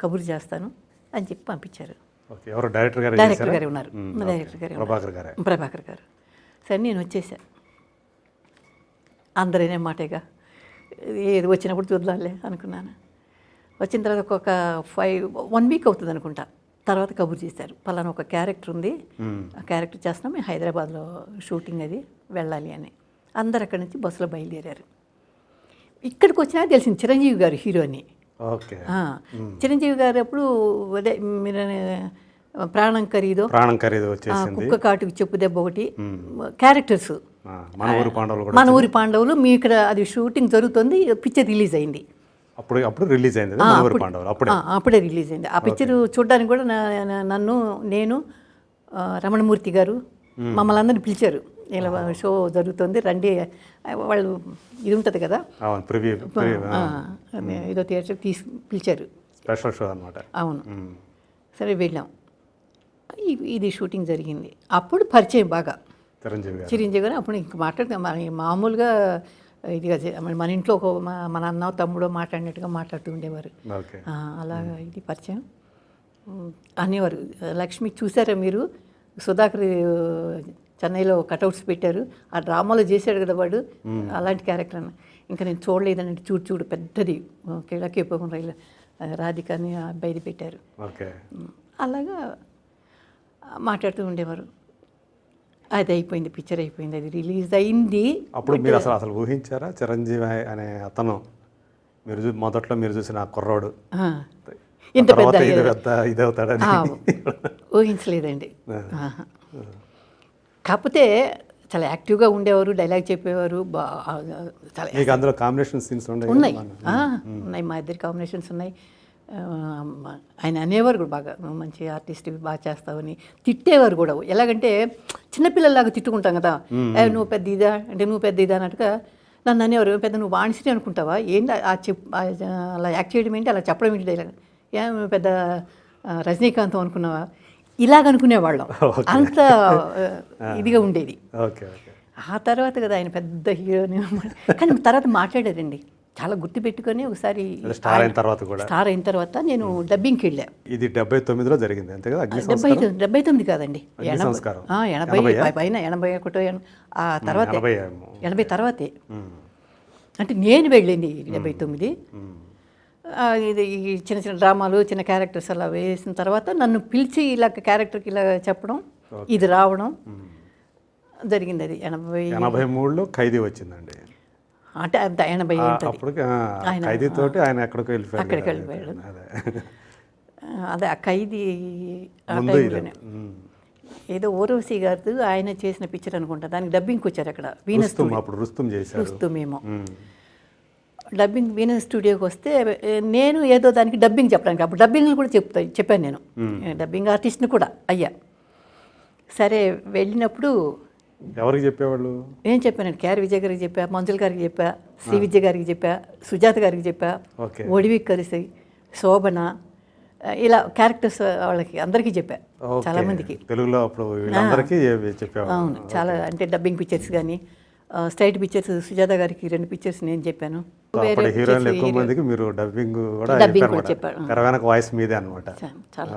కబురు చేస్తాను అని చెప్పి పంపించారు. డైరెక్టర్ గారు ఉన్నారు, ప్రభాకర్ గారు. సరే నేను వచ్చేసాను. అందరేనే మాటేగా, ఏది వచ్చినప్పుడు చూద్దాంలే అనుకున్నాను. వచ్చిన తర్వాత ఒక 1 వీక్ అవుతుంది అనుకుంటా. తర్వాత కబుర్ చేశారు, పలానా ఒక క్యారెక్టర్ ఉంది, ఆ క్యారెక్టర్ చేస్తున్నాం, మేము హైదరాబాద్లో షూటింగ్ అది వెళ్ళాలి అని. అందరు అక్కడి నుంచి బస్సులో బయలుదేరారు. ఇక్కడికి వచ్చినా తెలిసింది చిరంజీవి గారు హీరో అని. చిరంజీవి గారు అప్పుడు అదే మీరు ప్రాణం ఖరీదో కుక్క కాటుకు చెప్పు దెబ్బ ఒకటి క్యారెక్టర్స్, మన ఊరి పాండవులు. మీ ఇక్కడ అది షూటింగ్ జరుగుతుంది, పిక్చర్ రిలీజ్ అయింది. అప్పుడే రిలీజ్ అయింది. ఆ పిక్చర్ చూడడానికి కూడా నేను రమణమూర్తి గారు మమ్మల్ని అందరిని పిలిచారు. ఇలా షో జరుగుతుంది రండి, వాళ్ళు ఇది ఉంటుంది కదా ఏదో థియేటర్ పిలిచారు. స్పెషల్ షో అనమాట. అవును. సరే వెళ్ళాం. ఇది షూటింగ్ జరిగింది. అప్పుడు పరిచయం బాగా చిరంజీవి గారు. అప్పుడు ఇంక మాట్లాడుతాం మామూలుగా ఇదిగా మన ఇంట్లో ఒక మన అన్న తమ్ముడో మాట్లాడినట్టుగా మాట్లాడుతూ ఉండేవారు. అలాగా ఇది పరిచయం అనేవారు. లక్ష్మి చూసారా మీరు, సుధాకర్ చెన్నైలో కటౌట్స్ పెట్టారు, ఆ డ్రామాలో చేశాడు కదా వాడు, అలాంటి క్యారెక్టర్ అన్న. ఇంకా నేను చూడలేదంటే చూడు పెద్దది కిഴക്കേపోకం రైలు రాధికని ఆ అబ్బాయిది పెట్టారు. అలాగా మాట్లాడుతూ ఉండేవారు. అది అయిపోయింది, పిక్చర్ అయిపోయింది, అది రిలీజ్ అయింది. అప్పుడు మీరు అసలు ఊహించారా చిరంజీవి అనే అతను మొదట్లో మీరు చూసిన ఆ కుర్రోడు ఇంత పెద్ద ఇదవుతాడని ఊహించలేదండి. కాకపోతే చాలా యాక్టివ్గా ఉండేవారు, డైలాగ్ చెప్పేవారు. చాలా అందులో కాంబినేషన్ సీన్స్ ఉన్నాయి. మా ఇద్దరి కాంబినేషన్స్ ఉన్నాయి. ఆయన అనేవారు కూడా బాగా మంచి ఆర్టిస్ట్, బాగా చేస్తావని తిట్టేవారు కూడా. ఎలాగంటే చిన్నపిల్లల్లాగా తిట్టుకుంటాం కదా, నువ్వు పెద్ద ఇదా అంటే నువ్వు పెద్ద ఇదా అన్నట్టుగా నన్ను అనేవారు. పెద్ద నువ్వు వాణిశ్రీ అనుకుంటావా ఏంటి అలా యాక్ట్ చేయడం ఏంటి, అలా చెప్పడం ఏంటి, డైలాగ్ నువ్వు పెద్ద రజనీకాంతం అనుకున్నావా, ఇలాగనుకునేవాళ్ళం. అంత ఇదిగా ఉండేది. ఆ తర్వాత కదా ఆయన పెద్ద హీరోని. కానీ తర్వాత మాట్లాడారండి, చాలా గుర్తుపెట్టుకొని. ఒకసారి స్టార్ అయిన తర్వాత నేను డబ్బింగ్కి వెళ్ళా. ఇది 79లో జరిగింది అంతే కదా? 79 కాదండి, 80 పైన, 81 ఆ తర్వాత 80 తర్వాతే. అంటే నేను వెళ్ళింది 79. ఇది చిన్న చిన్న డ్రామాలు, చిన్న క్యారెక్టర్స్ అలా వేసిన తర్వాత నన్ను పిలిచి ఇలా క్యారెక్టర్కి ఇలా చెప్పడం, ఇది రావడం జరిగింది. అది 83లో ఖైదీ వచ్చిందండి. అంటే అంత 80 ఖైదీతోటి ఆయన అక్కడికి వెళ్ళిపోయాడు. అదే ఆ ఖైదీ ఆ టైంలోనే ఏదో ఓరవసి గారు ఆయన చేసిన పిక్చర్ అనుకుంటా, దానికి డబ్బింగ్కి వచ్చారు అక్కడ వీనస్. అప్పుడు రుస్తుం మేము డబ్బింగ్ వీనస్ స్టూడియోకి వస్తే నేను ఏదో దానికి డబ్బింగ్ చెప్పడానికి, అప్పుడు డబ్బింగ్లు కూడా చెప్పాను నేను, డబ్బింగ్ ఆర్టిస్ట్ని కూడా అయ్యా. సరే వెళ్ళినప్పుడు ఎవరికి చెప్పేవాళ్ళు? నేను చెప్పానండి, కేఆర్ విజయ్ గారికి చెప్పా, మంజుల గారికి చెప్పా, శ్రీ విద్య గారికి చెప్పా, సుజాత గారికి చెప్పా, ఒడివి కలిసి, శోభన, ఇలా క్యారెక్టర్స్ వాళ్ళకి అందరికీ చెప్పా, చాలా మందికి తెలుగులో. అప్పుడు అవును, చాలా అంటే డబ్బింగ్ పిక్చర్స్ కానీ స్ట్రైట్ పిక్చర్స్ సుజాత గారికి 2 పిక్చర్స్ నేను చెప్పాను. డబ్బింగ్ కూడా చెప్పాను. చాలా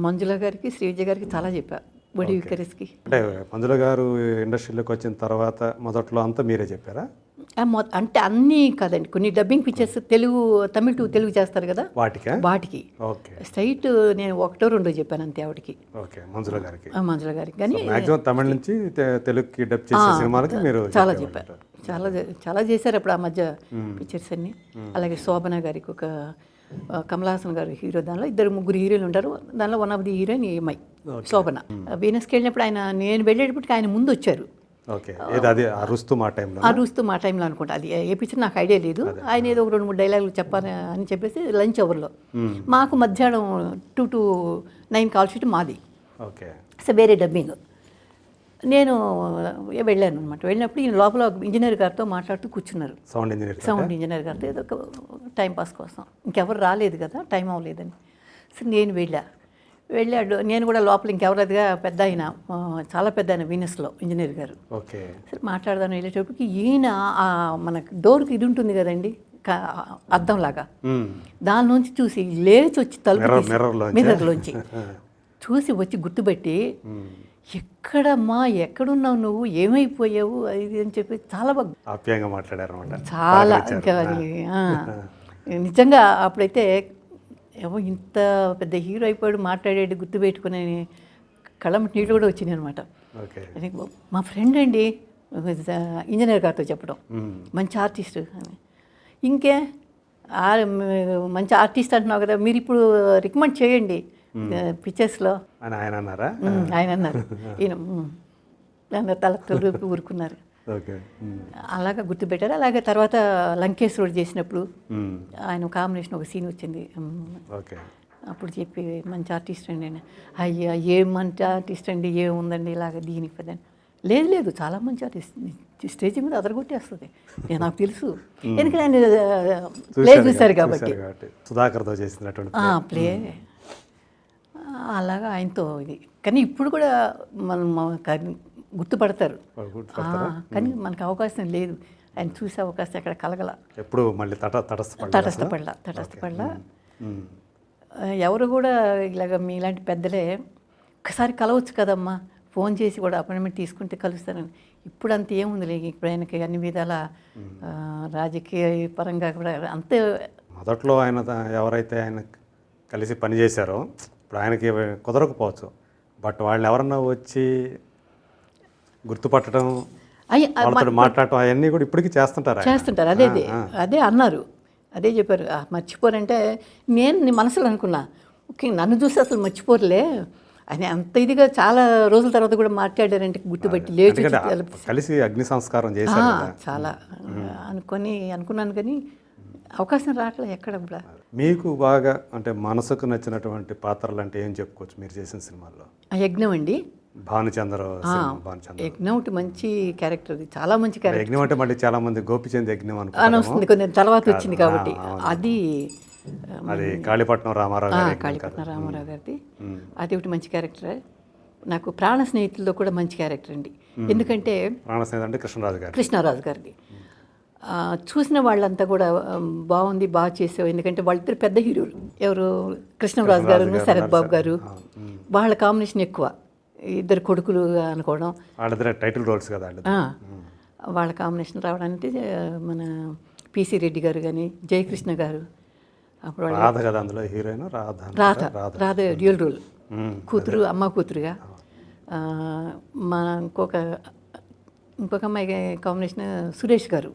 మంజుల గారికి, శ్రీ విద్య గారికి చాలా చెప్పా, బొడి వికరిస్కి. అంటే మంజుల గారు ఇండస్ట్రీలోకి వచ్చిన తర్వాత మొదట్లో అంతా మీరే చెప్పారా? అంటే అన్నీ కాదండి, కొన్ని dubbing pictures Telugu, Tamil to Telugu చేస్తారు కదా, వాటికి స్ట్రైట్ నేను 1-2 చెప్పాను అంతే ఆవిడకి, మంజుల గారికి. కానీ తమిళ నుంచి తెలుగుకి డబ్ చేసే సినిమాలకి మీరు చాలా చెప్పారు, చాలా చేశారు అప్పుడు ఆ మధ్య పిక్చర్స్ అన్ని. అలాగే శోభన గారికి, ఒక కమల్ హాసన్ గారు హీరో, దానిలో 2-3 హీరోలు ఉంటారు, దానిలో వన్ ఆఫ్ ది హీరోయిన్ ఈఎంఐ శోభన. వీనస్కి వెళ్ళినప్పుడు ఆయన, నేను వెళ్ళేటప్పటికి ఆయన ముందు వచ్చారు. రుస్తుం ఆ టైంలో అనుకుంటా, అది ఏ పిక్చర్ నాకు ఐడియా లేదు. ఆయన ఏదో 2-3 డైలాగులు చెప్పాలి అని చెప్పేసి లంచ్ అవర్లో, మాకు మధ్యాహ్నం 2 to 9 కాల్ షీట్ మాది. సో వేరే డబ్బింగ్. నేను వెళ్ళాను అనమాట. వెళ్ళినప్పుడు ఈయన లోపల ఇంజనీర్ గారితో మాట్లాడుతూ కూర్చున్నారు, సౌండ్ ఇంజనీర్ గారితో, ఏదో ఒక టైంపాస్ కోసం, ఇంకెవరు రాలేదు కదా, టైం అవ్వలేదని. సో నేను వెళ్ళాడు. నేను కూడా లోపల ఇంకెవరదిగా పెద్ద ఆయన, చాలా పెద్ద ఆయన వీనస్లో ఇంజనీర్ గారు. సరే మాట్లాడదాను. వెళ్ళేటప్పటికి ఈయన మనకు డోర్కి ఇది ఉంటుంది కదండి, అద్దంలాగా, దాని నుంచి చూసి లేచి వచ్చి తలుపు మిర్రర్లోంచి చూసి వచ్చి గుర్తుపెట్టి, ఎక్కడమ్మా, ఎక్కడున్నావు నువ్వు, ఏమైపోయావు అది అని చెప్పి చాలా బాగా ఆప్యాయంగా మాట్లాడారు. చాలా ఇంకా నిజంగా అప్పుడైతే ఏమో ఇంత పెద్ద హీరో అయిపోయాడు, మాట్లాడేది గుర్తుపెట్టుకునే కళ్ళ నీళ్ళు కూడా వచ్చినాయి అనమాట. మా ఫ్రెండ్ అండి ఇంజనీర్ గారితో చెప్పడం, మంచి ఆర్టిస్ట్ అని. ఇంకే మంచి ఆర్టిస్ట్ అంటున్నావు కదా, మీరు ఇప్పుడు రికమెండ్ చేయండి పిక్చర్స్లో ఆయన అన్నారు. ఈయన తల తొలిపి ఊరుకున్నారు. అలాగా గుర్తుపెట్టారు. అలాగే తర్వాత లంకేశ్వరుడు చేసినప్పుడు ఆయన కాంబినేషన్ ఒక సీన్ వచ్చింది. అప్పుడు చెప్పి మంచి ఆర్టిస్ట్ అండి ఆయన. అయ్యా ఏం మంచి ఆర్టిస్ట్ అండి, ఏముందండి ఇలాగ దీనికి పెద్ద లేదు లేదు చాలా మంచి ఆర్టిస్ట్. స్టేజ్ మీద అదరగొట్టేస్తుంది. నాకు తెలుసు, ఎందుకంటే ఆయన ప్లే చూశారు కాబట్టి. సుధాకర్తో చేసినటువంటి ప్లే అలాగా ఆయనతో ఇది. కానీ ఇప్పుడు కూడా మనం గుర్తుపడతారు, కానీ మనకు అవకాశం లేదు. ఆయన చూసే అవకాశం ఎక్కడ కలగల. ఎప్పుడు మళ్ళీ తటస్థపడలా. ఎవరు కూడా ఇలాగ మీలాంటి పెద్దలే ఒకసారి కలవచ్చు కదమ్మా, ఫోన్ చేసి కూడా అపాయింట్మెంట్ తీసుకుంటే కలుస్తానని. ఇప్పుడు అంత ఏముంది, ఇప్పుడు ఆయనకి అన్ని విధాల రాజకీయ పరంగా కూడా అంతే. మొదట్లో ఆయన ఎవరైతే ఆయన కలిసి పనిచేశారో ఇప్పుడు ఆయనకి కుదరకపోవచ్చు, బట్ వాళ్ళు ఎవరన్నా వచ్చి గుర్తుపట్టడం, వాళ్ళతో మాట్లాడటం అవన్నీ కూడా ఇప్పటికీ చేస్తుంటారు. అదే అన్నారు, అదే చెప్పారు. మర్చిపోరంటే నేను నీ మనసులో అనుకున్నా, ఓకే నన్ను చూసి అసలు మర్చిపోరులే అని. అంత ఇదిగా చాలా రోజుల తర్వాత కూడా మాట్లాడారంటే గుర్తుపట్టి లేచి కలిసి అగ్ని సంస్కారం చేశారు చాలా అనుకున్నాను, కానీ అవకాశం రావట్లేదు ఎక్కడ కూడా. మీకు బాగా అంటే మనసుకు నచ్చినటువంటి పాత్రలు అంటే ఏం చెప్పుకోవచ్చు మీరు చేసిన సినిమాల్లో? యజ్ఞం అండి, భానుచంద్ర. యజ్ఞం ఒకటి మంచి క్యారెక్టర్, అది చాలా మంచి క్యారెక్టర్. యజ్ఞం అంటే మళ్ళీ చాలా మంది గోపిచంద్ యజ్ఞం అని వస్తుంది, కొంచెం తర్వాత వచ్చింది కాబట్టి. అది కాళీపట్నం రామారావు గారిది. అది ఒకటి మంచి క్యారెక్టర్. నాకు ప్రాణ స్నేహితుల్లో కూడా మంచి క్యారెక్టర్ అండి. ఎందుకంటే ప్రాణ స్నేహితులు అంటే కృష్ణరాజు గారిది. చూసిన వాళ్ళంతా కూడా బాగుంది, బాగా చేసావు. ఎందుకంటే వాళ్ళిద్దరు పెద్ద హీరోలు, ఎవరు కృష్ణరాజు గారు, శరత్ బాబు గారు. వాళ్ళ కాంబినేషన్ ఎక్కువ, ఇద్దరు కొడుకులు అనుకోవడం, టైటిల్ రోల్స్ కదా వాళ్ళ కాంబినేషన్ రావడానికి. మన పిసి రెడ్డి గారు కానీ, జయకృష్ణ గారు, అప్పుడు అందులో హీరోయిన్ రాధ డ్యూయల్ రోల్, కూతురు అమ్మ కూతురుగా. మా ఇంకొక అమ్మాయి కాంబినేషన్ సురేష్ గారు,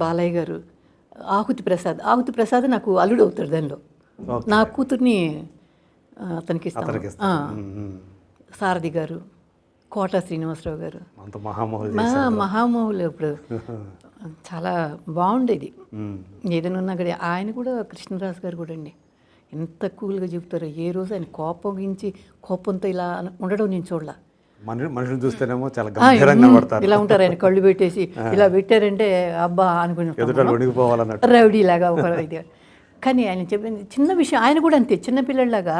బాలయ్య గారు, ఆహుతి ప్రసాద్ నాకు అల్లుడు అవుతాడు దానిలో. నా కూతుర్ని అతనికి ఇస్తాను. సారథి గారు, కోట శ్రీనివాసరావు గారు, మహామహులు. ఇప్పుడు చాలా బాగుండేది ఏదైనా ఉన్నా కూడా. ఆయన కూడా కృష్ణరాజు గారు కూడా అండి, ఎంత కూల్గా చెబుతారో. ఏ రోజు ఆయన కోపంతో ఇలా ఉండడం నేను చూడలా. మనుషులు చూస్తేనేమో చాలా గంభీరంగా పడతారు, ఇలా ఉంటారు. ఆయన కళ్ళు పెట్టేసి ఇలా పెట్టారంటే అబ్బా అనుకుని రౌడీ లాగా ఒక ఇది. కానీ ఆయన చెప్పింది చిన్న విషయం, ఆయన కూడా అంతే చిన్నపిల్లలాగా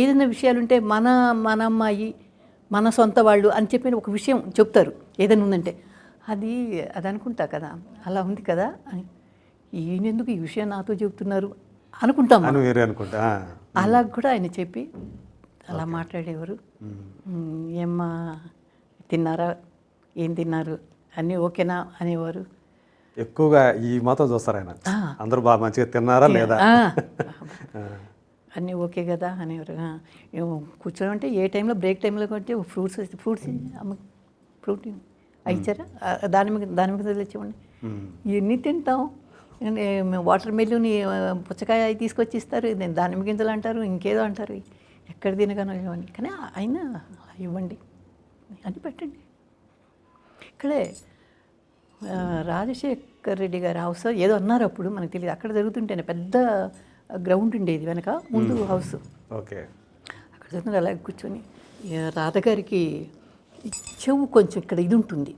ఏదైనా విషయాలుంటే మన అమ్మాయి, మన సొంత వాళ్ళు అని చెప్పిన ఒక విషయం చెప్తారు. ఏదైనా ఉందంటే అది అనుకుంటా కదా, అలా ఉంది కదా అని. ఈయనెందుకు ఈ విషయం నాతో చెబుతున్నారు అనుకుంటాం, అలా కూడా ఆయన చెప్పి అలా మాట్లాడేవారు. ఏమ్మా తిన్నారా, ఏం తిన్నారు, అన్నీ ఓకేనా అనేవారు. ఎక్కువగా ఈ మాత్రం చూస్తారు ఆయన, అందరూ బాగా మంచిగా తిన్నారా లేదా, అన్నీ ఓకే కదా అనేవారు. కూర్చోమంటే ఏ టైంలో బ్రేక్ టైంలో కొంటే ఫ్రూట్స్ అమ్మ ఫ్రూట్ ఇచ్చారా, దాని మీద తెచ్చేవాడిని. ఎన్ని తింటాం, వాటర్ మెలూన్ పుచ్చకాయ తీసుకొచ్చి ఇస్తారు, దానిమ్మ గింజలు అంటారు, ఇంకేదో అంటారు, ఎక్కడ తినగానో ఇవ్వండి. కానీ అయినా ఇవ్వండి అని పెట్టండి. ఇక్కడే రాజశేఖర్ రెడ్డి గారి హౌస్ ఏదో అన్నారు అప్పుడు, మనకు తెలియదు. అక్కడ జరుగుతుంటేనే పెద్ద గ్రౌండ్ ఉండేది వెనక, ముందు హౌస్. ఓకే, అక్కడ జరుగుతుంది. అలాగే కూర్చొని రాధగారికి చెవు కొంచెం ఇక్కడ ఇది ఉంటుంది,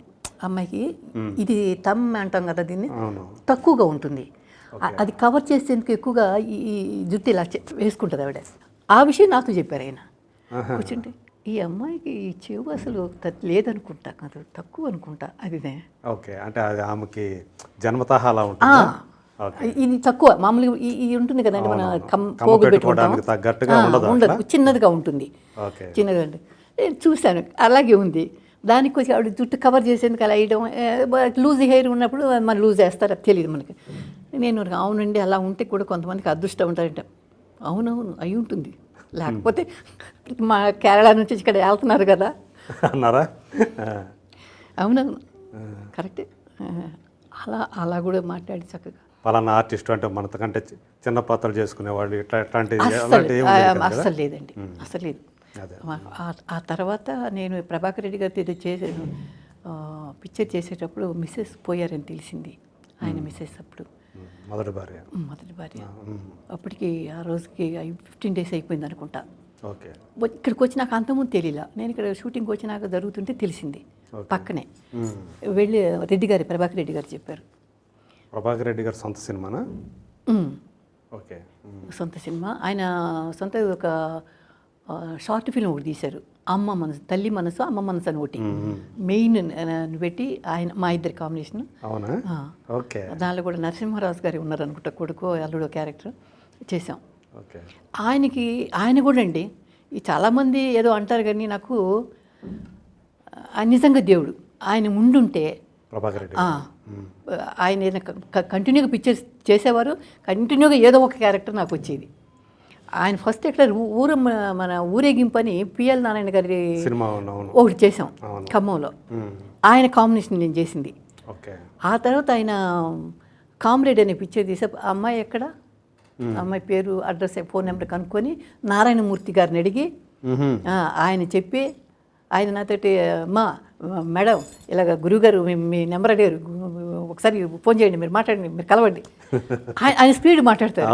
అమ్మాయికి ఇది తమ్ అంటాం కదా, దీన్ని తక్కువగా ఉంటుంది. అది కవర్ చేసేందుకు ఎక్కువగా ఈ జుట్టు ఇలా వేసుకుంటుంది ఆవిడ. ఆ విషయం నాతో చెప్పారు ఆయన కూర్చుంటే. ఈ అమ్మాయికి ఈ చెవు అసలు లేదనుకుంటా, కాదు తక్కువ అనుకుంటా. అదిదే ఓకే, అంటే అది ఆమెకి జన్మతః అలా ఉంటుంది. ఇది తక్కువ మామూలుగా ఇది ఉంటుంది కదండి, మన పోగు పెట్టుకుంటాం, ఉండదు, చిన్నదిగా ఉంటుంది, చిన్నగా ఉంటుంది. నేను చూశాను అలాగే ఉంది. దానికి వచ్చి ఆవిడ జుట్టు కవర్ చేసేందుకు అలా వేయడం, లూజ్ హెయిర్ ఉన్నప్పుడు మనం లూజ్ వేస్తారో తెలియదు మనకి. నేను అవునండి అలా ఉంటే కూడా కొంతమందికి అదృష్టం ఉంటారంట. అవునవును అయి ఉంటుంది, లేకపోతే మా కేరళ నుంచి ఇక్కడ వెళ్తున్నారు కదా అన్నారా. అవునవును కరెక్టే. అలా కూడా మాట్లాడి చక్కగా పలానా ఆర్టిస్ట్ అంటే మనకంటే చిన్న పాత్రలు చేసుకునేవాళ్ళు ఇట్లాంటి అస్సలు లేదండి, అసలు లేదు. ఆ తర్వాత నేను ప్రభాకర్ రెడ్డి గారితో చేసాను పిక్చర్ చేసేటప్పుడు మిస్సెస్ పోయారని తెలిసింది. ఆయన మిస్సెస్ అప్పుడు మొదటి భార్య. అప్పటికి ఆ రోజుకి 15 days అయిపోయింది అనుకుంటా. ఓకే. ఇక్కడికి వచ్చి నాకు అంతకుముందు తెలియలా. నేను ఇక్కడ షూటింగ్కి వచ్చినాక జరుగుతుంటే తెలిసింది. పక్కనే వెళ్ళి రెడ్డి గారు, ప్రభాకర్ రెడ్డి గారు చెప్పారు. ప్రభాకర్ రెడ్డి గారు సొంత సినిమానా? ఉమ్. ఓకే. సొంత సినిమా. ఆయన సొంత ఒక షార్ట్ ఫిల్మ్ ఒకటి తీశారు, అమ్మ మనసు, తల్లి మనసు అమ్మ మనసు అని ఒకటి మెయిన్ పెట్టి ఆయన మా ఇద్దరి కాంబినేషన్. అవునా? ఓకే. దానిలో కూడా నరసింహరాజు గారు ఉన్నారు అనుకుంటా, కొడుకు అల్లుడు క్యారెక్టర్ చేసాం. ఓకే. ఆయన కూడా అండి, ఈ చాలామంది ఏదో అంటారు కానీ నాకు నిజంగా దేవుడు ఆయన ఉండుంటే. ప్రభాకర్ రెడ్డి ఆయన కంటిన్యూగా పిక్చర్స్ చేసేవారు, కంటిన్యూగా ఏదో ఒక క్యారెక్టర్ నాకు వచ్చేది. ఆయన ఫస్ట్ ఎట్లా మన ఊరేగింపు అని పిఎల్ నారాయణ గారి సినిమా ఒకటి చేసాం ఖమ్మంలో. ఆయన కాంబినేషన్ నేను చేసింది. ఆ తర్వాత ఆయన కామ్రేడ్ అనే పిక్చర్ తీసే, అమ్మాయి ఎక్కడ, అమ్మాయి పేరు అడ్రస్ ఫోన్ నెంబర్ కనుక్కొని నారాయణమూర్తి గారిని అడిగి ఆయన చెప్పి, ఆయన నాతోటి అమ్మా మేడం ఇలాగ గురువుగారు మీ నెంబర్ అడిగారు, ఒకసారి ఫోన్ చేయండి, మీరు మాట్లాడండి, మీరు కలవండి. ఆయన స్పీడ్ మాట్లాడతారు.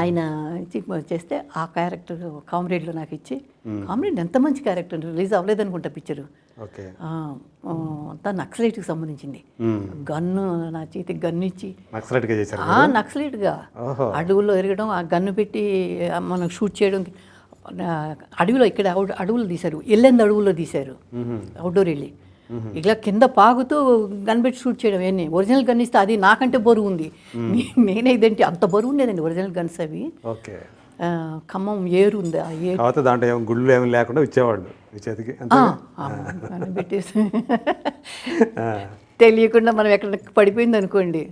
ఆయన చేస్తే ఆ క్యారెక్టర్ కామ్రేడ్లో నాకు ఇచ్చి, కామ్రేడ్ ఎంత మంచి క్యారెక్టర్, రిలీజ్ అవ్వలేదనుకుంటా పిక్చరు. అంతా నక్సలైట్కి సంబంధించింది. గన్ను నా చేతికి గన్ను ఇచ్చి నక్సలైట్గా అడవుల్లో ఎరగడం, ఆ గన్ను పెట్టి మనం షూట్ చేయడం. అడవిలో ఇక్కడ అడవులు తీశారు, ఎల్లెంది అడవుల్లో తీశారు, అవుట్డోర్ వెళ్ళి ఇలా కింద పాగుతూ గన్ పెట్టి షూట్ చేయడం. ఏంటి ఒరిజినల్ గన్ ఇస్తే అది నాకంటే బరువు ఉంది, నేనే ఇదేంటి అంత బరువు ఉండేదండి ఒరిజినల్ గన్స్ అవి. ఖమ్మం ఏరు ఉంది, ఆ ఏరు దాంట్లో గుళ్ళు ఏమి లేకుండా ఇచ్చేవాళ్ళు చేతికి పెట్టేసి తెలియకుండా మనం ఎక్కడ పడిపోయింది అనుకోండి.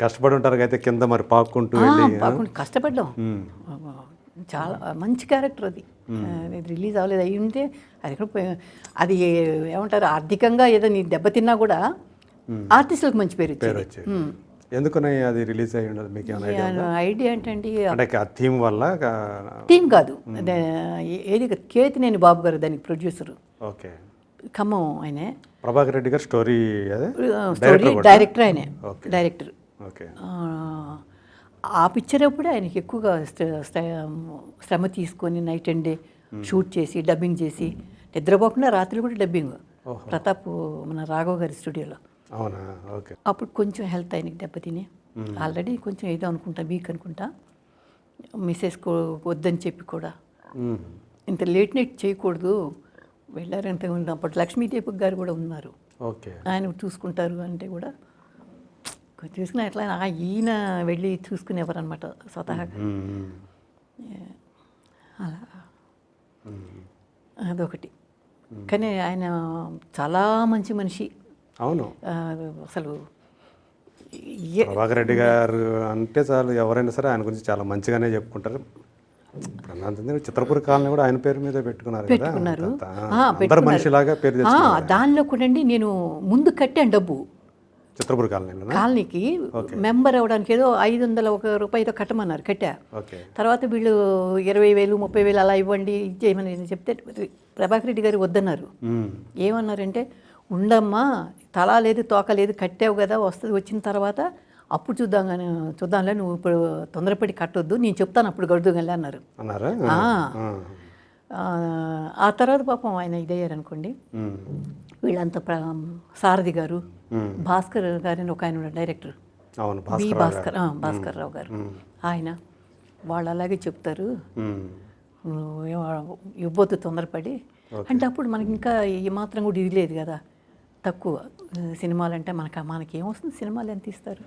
కష్టపడి ఉంటారు అయితే కింద మరి పాక్కుంటూ కష్టపడ్డాం. చాలా మంచి క్యారెక్టర్ అది. రిలీజ్ అవ్వలేదు, అయ్యి ఉంటే అది ఎక్కడ అది ఏమంటారు, ఆర్థికంగా ఏదో నీ దెబ్బతిన్నా కూడా ఆర్టిస్టులకు మంచి పేరు వచ్చేది. ఎందుకని అది రిలీజ్ అయ్యి ఉండదు మీకు ఐడియా ఏంటండి? థీమ్ వల్ల? థీమ్ కాదు, ఏది కేతినేని బాబు గారు దానికి ప్రొడ్యూసరు. ఓకే. ఖమ్మం ఆయనే. ప్రభాకర్ రెడ్డి గారు స్టోరీ డైరెక్టర్, ఆయనే డైరెక్టర్. ఓకే. ఆ పిక్చర్ అప్పుడు ఆయనకి ఎక్కువగా శ్రమ తీసుకొని నైట్ అండ్ డే షూట్ చేసి డబ్బింగ్ చేసి నిద్రపోకుండా రాత్రి కూడా డబ్బింగ్ ప్రతాప్ మన రాఘవ్ గారి స్టూడియోలో. అవునా? ఓకే. అప్పుడు కొంచెం హెల్త్ ఆయనకి దెబ్బతిని ఆల్రెడీ కొంచెం ఏదో అనుకుంటా, వీక్ అనుకుంటా. మిస్సెస్ వద్దని చెప్పి కూడా ఇంత లేట్ నైట్ చేయకూడదు వెళ్ళారు. అంత అప్పుడు లక్ష్మీదేవి గారు కూడా ఉన్నారు, ఆయన చూసుకుంటారు అంటే కూడా చూసుకుని ఎట్లా ఈయన వెళ్ళి చూసుకునేవారు అనమాట స్వతహాగా. అలా అదొకటి. కానీ ఆయన చాలా మంచి మనిషి. అవును, అసలు ప్రభాకర్ రెడ్డి గారు అంటే చాలు ఎవరైనా సరే ఆయన గురించి చాలా మంచిగానే చెప్పుకుంటారు. చిత్రపురి కాలనీ కూడా ఆయన పేరు మీద పెట్టుకున్నారు. మనిషిలాగా పేరు దానిలో కూడా అండి నేను ముందు కట్టాను డబ్బు చిత్రపురి కాలనీకి. మెంబర్ అవ్వడానికి ఏదో 500 రూపాయలు ఏదో కట్టమన్నారు, కట్టా. తర్వాత వీళ్ళు 20,000 30,000 అలా ఇవ్వండి ఇచ్చేయమని చెప్తే ప్రభాకర్ రెడ్డి గారు వద్దన్నారు. ఏమన్నారంటే, ఉండమ్మా తలా లేదు తోక లేదు, కట్టావు కదా వస్తుంది, వచ్చిన తర్వాత అప్పుడు చూద్దాంలే, నువ్వు ఇప్పుడు తొందరపడి కట్టొద్దు, నేను చెప్తాను అప్పుడు గడుదుగలే అన్నారు. ఆ తర్వాత పాపం ఆయన ఇదయ్యారు అనుకోండి. వీళ్ళంతా సారథి గారు, భాస్కర్ గారిని ఒక ఆయన డైరెక్టర్, భాస్కర్ రావు గారు, ఆయన వాళ్ళు అలాగే చెప్తారు, ఇవ్వద్దు తొందరపడి అంటే. అప్పుడు మనకి ఇంకా ఈ మాత్రం కూడా ఇది లేదు కదా, తక్కువ సినిమాలు అంటే మనకి ఏమొస్తుంది, సినిమాలు ఎంత ఇస్తారు,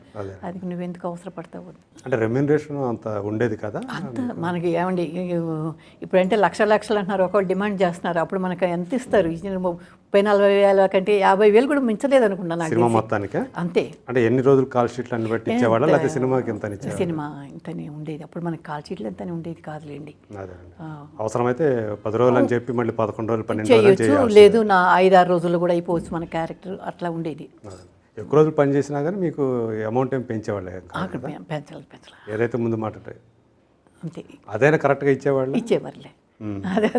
అది నువ్వెందుకు అవసరపడతావు అంటే రెమ్యూనరేషన్ అంత ఉండేది కదా అంత మనకి. ఏమండి ఇప్పుడంటే లక్షలు అంటున్నారు, ఒకళ్ళు డిమాండ్ చేస్తున్నారు, అప్పుడు మనకి ఎంత ఇస్తారు? 30,000-40,000 కంటే 50,000 కూడా మించలేదు అనుకున్నా నాకు మొత్తానికి. అంతే. అంటే ఎన్ని రోజులు కాల్ షీట్లు అన్ని బట్టి ఇచ్చేవాళ్ళ, లేకపోతే సినిమాకి ఎంత ఇచ్చేవాళ్ళ? సినిమా ఇంతనే ఉండేది అప్పుడు, మనకి కాల్ షీట్లు ఎంతనే ఉండేది కాదులేండి. అవసరమైతే 10 రోజులు అని చెప్పి మళ్ళీ 11 రోజులు 12 చేయొచ్చు, లేదు నా 5-6 రోజులు కూడా అయిపోవచ్చు మన క్యారెక్టర్, అట్లా ఉండేది. ఎక్కువ రోజులు పని చేసినా కానీ మీకు అమౌంట్ ఏం పెంచేవాళ్ళే? పెంచాలి ఏదైతే ముందు మాట అంతే, అదైనా కరెక్ట్గా ఇచ్చేవారులే. అదే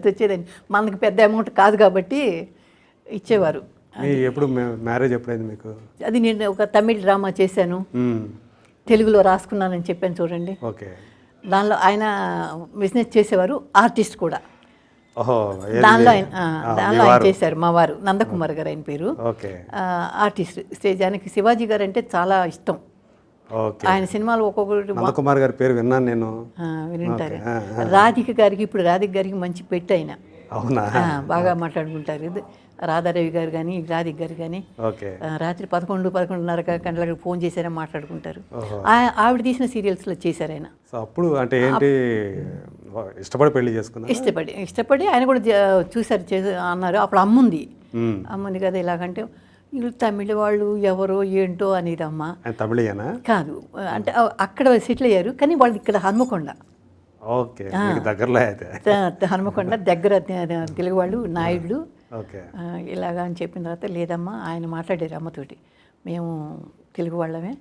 వచ్చేదండి, మనకి పెద్ద అమౌంట్ కాదు కాబట్టి ఇచ్చేవారు. ఎప్పుడు మ్యారేజ్ ఎప్పుడైంది మీకు? అది నేను ఒక తమిళ్ డ్రామా చేశాను, తెలుగులో రాసుకున్నానని చెప్పాను చూడండి. ఓకే. దానిలో ఆయన బిజినెస్ చేసేవారు, ఆర్టిస్ట్ కూడా. ఓహో దానిలో ఆయన చేశారు, మా వారు నందకుమార్ గారు ఆయన పేరు. Okay artist. ఆయనకి శివాజీ గారు అంటే చాలా ఇష్టం. ఓకే ఆయన సినిమాలు ఒక్కొక్కటి నందకుమార్ గారి పేరు విన్నాను నేను. వింటారు. రాధిక గారికి, ఇప్పుడు రాధిక గారికి మంచి పెట్టి ఆయన. అవునా? బాగా మాట్లాడుకుంటారు. రాధారవి గారు కానీ, రాధిక గారు కానీ ఓకే రాత్రి 11-11:30 గంటలకు ఫోన్ చేశారని మాట్లాడుకుంటారు. ఆవిడ తీసిన సీరియల్స్లో చేశారు ఆయన. సో అప్పుడు అంటే ఏంటి, ఇష్టపడి పెళ్లి చేసుకున్నా? ఇష్టపడి ఆయన కూడా చూశారు, అన్నారు. అప్పుడు అమ్ముంది కదా ఇలాగంటే, వీళ్ళు తమిళ వాళ్ళు ఎవరో ఏంటో అనేది అమ్మ. తమిళియనా? కాదు, అంటే అక్కడ సెటిల్ అయ్యారు, కానీ వాళ్ళు ఇక్కడ హన్మకొండ. ఓకే దగ్గరలో అయితే హన్మకొండ దగ్గర తెలుగు వాళ్ళు, నాయుడు. ఓకే ఇలాగా అని చెప్పిన తర్వాత, లేదమ్మా ఆయన మాట్లాడారు అమ్మతోటి, మేము తెలుగు వాళ్ళమే,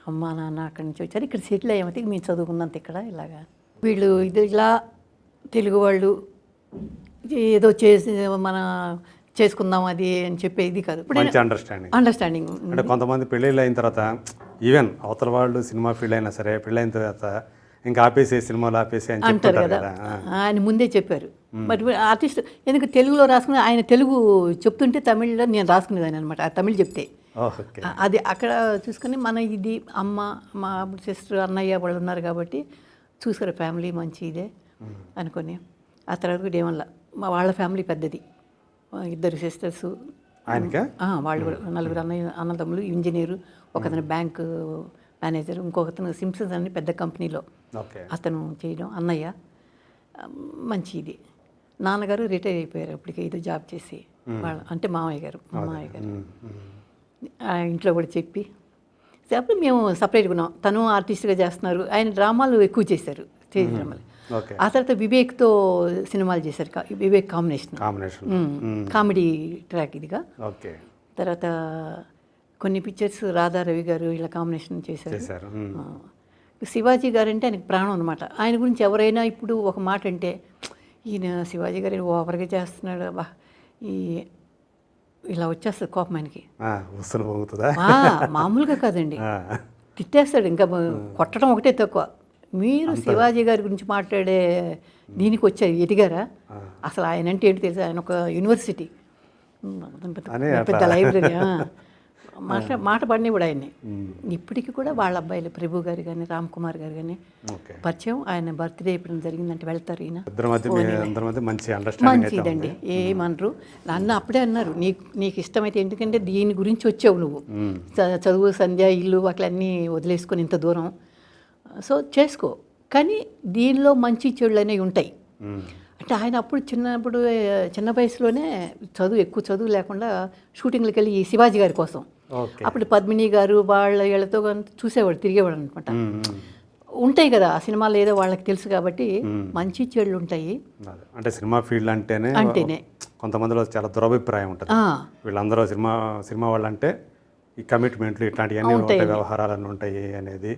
అమ్మ నాన్న అక్కడి నుంచి వచ్చారు, ఇక్కడ సెటిల్ అయ్యామైతే మేము చదువుకున్నంత ఇక్కడ ఇలాగా. వీళ్ళు ఇలా తెలుగు వాళ్ళు ఏదో చేసి మన చేసుకుందాం అది అని చెప్పే ఇది కాదు. మంచి అండర్స్టాండింగ్. అంటే కొంతమంది పెళ్ళిళ్ళు అయిన తర్వాత, ఈవెన్ అవతల వాళ్ళు సినిమా ఫీల్డ్ అయినా సరే, పెళ్ళైన తర్వాత ఇంకా ఆపేసే, సినిమాలు ఆపేసి అని అంటారు కదా. ఆయన ముందే చెప్పారు. బట్ ఆర్టిస్ట్ ఎందుకు తెలుగులో రాసుకుని, ఆయన తెలుగు చెప్తుంటే తమిళ్లో నేను రాసుకునేదాన్ని అనమాట. ఆ తమిళ్ చెప్తే అది అక్కడ చూసుకొని, మన ఇది అమ్మ, మా సిస్టర్, అన్నయ్య వాళ్ళు ఉన్నారు కాబట్టి చూసారు, ఫ్యామిలీ మంచి ఇదే అనుకొని. ఆ తర్వాత కూడా ఏమన్నా వాళ్ళ ఫ్యామిలీ పెద్దది, 2 సిస్టర్స్ వాళ్ళు కూడా, 4 అన్నదమ్ములు, ఇంజనీరు, ఒకతను బ్యాంక్ మేనేజర్, ఇంకొకతను సింప్సన్స్ అని పెద్ద కంపెనీలో అతను చేయడం, అన్నయ్య మంచి ఇది. నాన్నగారు రిటైర్ అయిపోయారు అప్పటికి, ఏదో జాబ్ చేసి. వాళ్ళ అంటే మామయ్య గారు ఇంట్లో కూడా చెప్పి, అప్పుడు మేము సపరేట్గా ఉన్నాం. తను ఆర్టిస్ట్గా చేస్తున్నారు, ఆయన డ్రామాలు ఎక్కువ చేశారు, స్టేజ్ డ్రామాలు. ఆ తర్వాత వివేక్తో సినిమాలు చేశారు, వివేక్ కాంబినేషన్ కామెడీ ట్రాక్ ఇదిగా. తర్వాత కొన్ని పిక్చర్స్ రాధారవి గారు ఇలా కాంబినేషన్ చేశారు. శివాజీ గారు అంటే ఆయనకు ప్రాణం అనమాట. ఆయన గురించి ఎవరైనా ఇప్పుడు ఒక మాట అంటే, ఈయన శివాజీ గారు ఓవర్గా చేస్తున్నాడు, బా ఇలా వచ్చేస్తుంది కోపం ఆయనకి. మామూలుగా కాదండి, తిట్టేస్తాడు. ఇంకా కొట్టడం ఒకటే తక్కువ. మీరు శివాజీ గారి గురించి మాట్లాడే దీనికి వచ్చారు, ఎదిగారా? అసలు ఆయన అంటే ఏంటి తెలుసా, ఆయన ఒక యూనివర్సిటీ, పెద్ద లైబ్రరీ. మాట పడిని కూడా ఆయన్ని. ఇప్పటికి కూడా వాళ్ళ అబ్బాయిలు ప్రభు గారు కానీ, రామ్ కుమార్ గారు కానీ పరిచయం. ఆయన బర్త్డే ఎప్పుడైనా జరిగిందంటే వెళ్తారు. ఈయన మంచిదండి, ఏమనరు. నన్ను అప్పుడే అన్నారు, నీకు ఇష్టమైతే, ఎందుకంటే దీని గురించి వచ్చావు నువ్వు, చదువు, సంధ్య, ఇల్లు అట్లన్నీ వదిలేసుకొని ఇంత దూరం, సో చేసుకో, కానీ దీనిలో మంచి చెడులు అనేవి ఉంటాయి. అంటే ఆయన అప్పుడు చిన్న వయసులోనే ఎక్కువ చదువు లేకుండా షూటింగ్లకు వెళ్ళి ఈ శివాజీ గారి కోసం, అప్పుడు పద్మిని గారు వీళ్ళతో చూసేవాడు, తిరిగేవాడు అనమాట. ఉంటాయి కదా ఆ సినిమాలు, ఏదో వాళ్ళకి తెలుసు కాబట్టి మంచి చెడులు ఉంటాయి. అంటే సినిమా ఫీల్డ్ అంటేనే కొంతమందిలో చాలా దురభిప్రాయం ఉంటుంది. వీళ్ళందరూ సినిమా వాళ్ళు అంటే ఈ కమిట్మెంట్లు ఇట్లాంటివన్నీ ఉంటాయి, వ్యవహారాలన్నీ ఉంటాయి అనేది,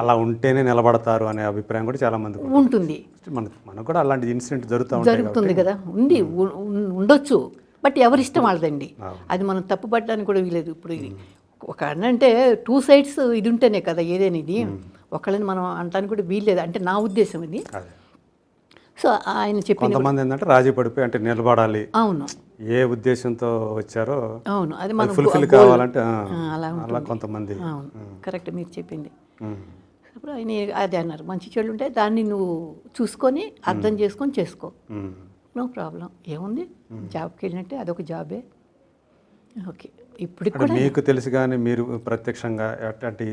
అలా ఉంటేనే నిలబడతారు అనే అభిప్రాయం కూడా చాలా మంది ఉంటుంది. మనకు కూడా అలాంటి ఇన్సిడెంట్ జరుగుతుంది కదా, ఉండొచ్చు. బట్ ఎవరిష్టం వాళ్ళదండి, అది మనం తప్పుపట్టడానికి కూడా వీలేదు. ఇప్పుడు ఒక అంటే 2 సైడ్స్ ఇది ఉంటేనే కదా ఏదైనా. ఇది ఒకళ్ళని మనం అనడానికి కూడా వీల్లేదు, అంటే నా ఉద్దేశం ఇది. సో ఆయన చెప్పి కొంతమంది ఏంటంటే రాజీ పడిపోయి, అంటే నిలబడాలి, అవును, ఏ ఉద్దేశంతో వచ్చారో, అవును, అది మనం ఫుల్ఫిల్ కావాలంటే అలా కొంతమంది. అవును, కరెక్ట్ మీరు చెప్పింది. అప్పుడు ఆయన అదే అన్నారు, మంచి చెడు ఉంటే దాన్ని నువ్వు చూసుకొని అర్థం చేసుకొని చేసుకో, నో ప్రాబ్లం, ఏముంది, జాబ్కి వెళ్ళినట్టే అదొక జాబే. ఓకే, ఇప్పుడు కూడా మీకు తెలుసు, కానీ మీరు ప్రత్యక్షంగా అట్లాంటి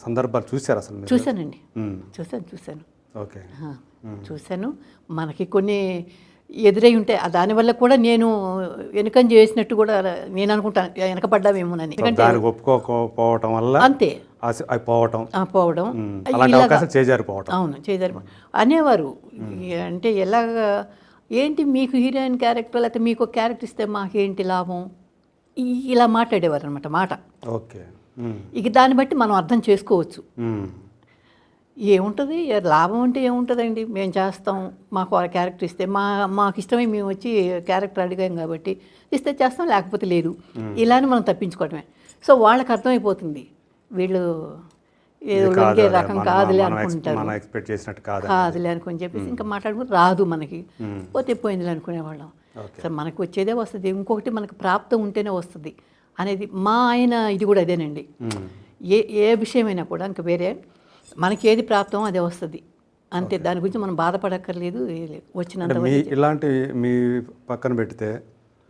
సందర్భాలు చూశారు అసలు? చూశానండి, చూశాను. ఓకే, చూశాను. మనకి కొన్ని ఎదురై ఉంటాయి, దానివల్ల కూడా నేను వెనుకంజ చేసినట్టు కూడా నేను అనుకుంటాను, వెనకపడ్డామేమోనని. ఒప్పుకోకపోవటం వల్ల అంతే పోవటం, అవును, చేజారిపోవడం అనేవారు. అంటే ఎలాగా, ఏంటి మీకు హీరోయిన్ క్యారెక్టర్, లేకపోతే మీకు ఒక క్యారెక్టర్ ఇస్తే మాకేంటి లాభం, ఇలా మాట్లాడేవారు అనమాట మాట. ఓకే, ఇక దాన్ని బట్టి మనం అర్థం చేసుకోవచ్చు. ఏముంటుంది, లాభం అంటే ఏముంటుందండి, మేము చేస్తాం, మాకు ఆ క్యారెక్టర్ ఇస్తే, మాకు ఇష్టమై మేము వచ్చి క్యారెక్టర్ అడిగాం కాబట్టి ఇస్తే చేస్తాం, లేకపోతే లేదు, ఇలానే మనం తప్పించుకోవడమే. సో వాళ్ళకి అర్థమైపోతుంది, వీళ్ళు ఏదో ఇది కాదు, లొంగే అదే రకం కాదులే మనం అనుకుంటారు. ఎక్స్పెక్ట్ చేసినట్టు కాదు. కాదులే అనుకుని చెప్పేసి ఇంకా మాట్లాడుకుని రాదు మనకి, పోతే పోయిందిలే అనుకునేవాళ్ళం. సరే మనకు వచ్చేదే వస్తుంది, ఇంకొకటి మనకు ప్రాప్తం ఉంటేనే వస్తుంది అనేది మా ఆయన ఇది కూడా అదేనండి. ఏ విషయమైనా కూడా ఇంకా వేరే మనకి ఏది ప్రాప్తం అదే వస్తుంది అంతే, దాని గురించి మనం బాధపడక్కర్లేదు. వచ్చినంత ఇలాంటి మీ పక్కన పెడితే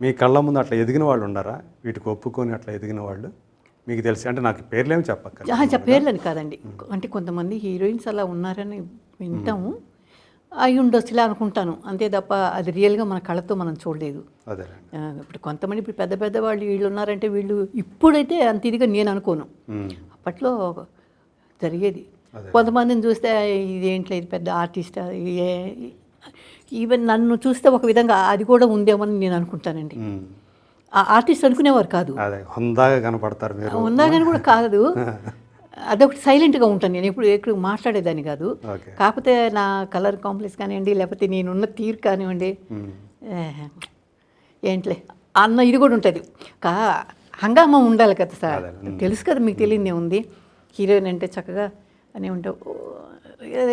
మీ కళ్ళ ముందు అట్లా ఎదిగిన వాళ్ళు ఉన్నారా, వీటికి ఒప్పుకొని అట్లా ఎదిగిన వాళ్ళు మీకు తెలిసి? అంటే నాకు పేర్లేమి చెప్పక్కర్లేదు. పేర్లని కాదండి, అంటే కొంతమంది హీరోయిన్స్ అలా ఉన్నారని వింటాము, అయి ఉండొచ్చులే అనుకుంటాను అంతే తప్ప అది రియల్గా మన కళ్ళతో మనం చూడలేదు. అదే ఇప్పుడు కొంతమంది ఇప్పుడు పెద్ద పెద్ద వాళ్ళు వీళ్ళు ఉన్నారంటే వీళ్ళు ఇప్పుడైతే అంత ఇదిగా నేను అనుకోను, అప్పట్లో జరిగేది. కొంతమందిని చూస్తే ఇదేంట్లో ఇది పెద్ద ఆర్టిస్ట్, ఈవెన్ నన్ను చూస్తే ఒక విధంగా అది కూడా ఉందేమని నేను అనుకుంటానండి. ఆర్టిస్ట్ అనుకునేవారు కాదు, హుందాగా కనపడతారు మీరు. హుందాగాని కూడా కాదు, అదొకటి సైలెంట్గా ఉంటాను నేను, ఎప్పుడు మాట్లాడేదాన్ని కాదు. కాకపోతే నా కలర్ కాంప్లెక్స్ కానివ్వండి, లేకపోతే నేనున్న తీరు కానివ్వండి, ఏంట్లే అన్న ఇది కూడా ఉంటుంది. హంగామా ఉండాలి కదా సార్, తెలుసు కదా మీకు తెలియదే ఉంది. హీరోయిన్ అంటే చక్కగా అని ఉంటే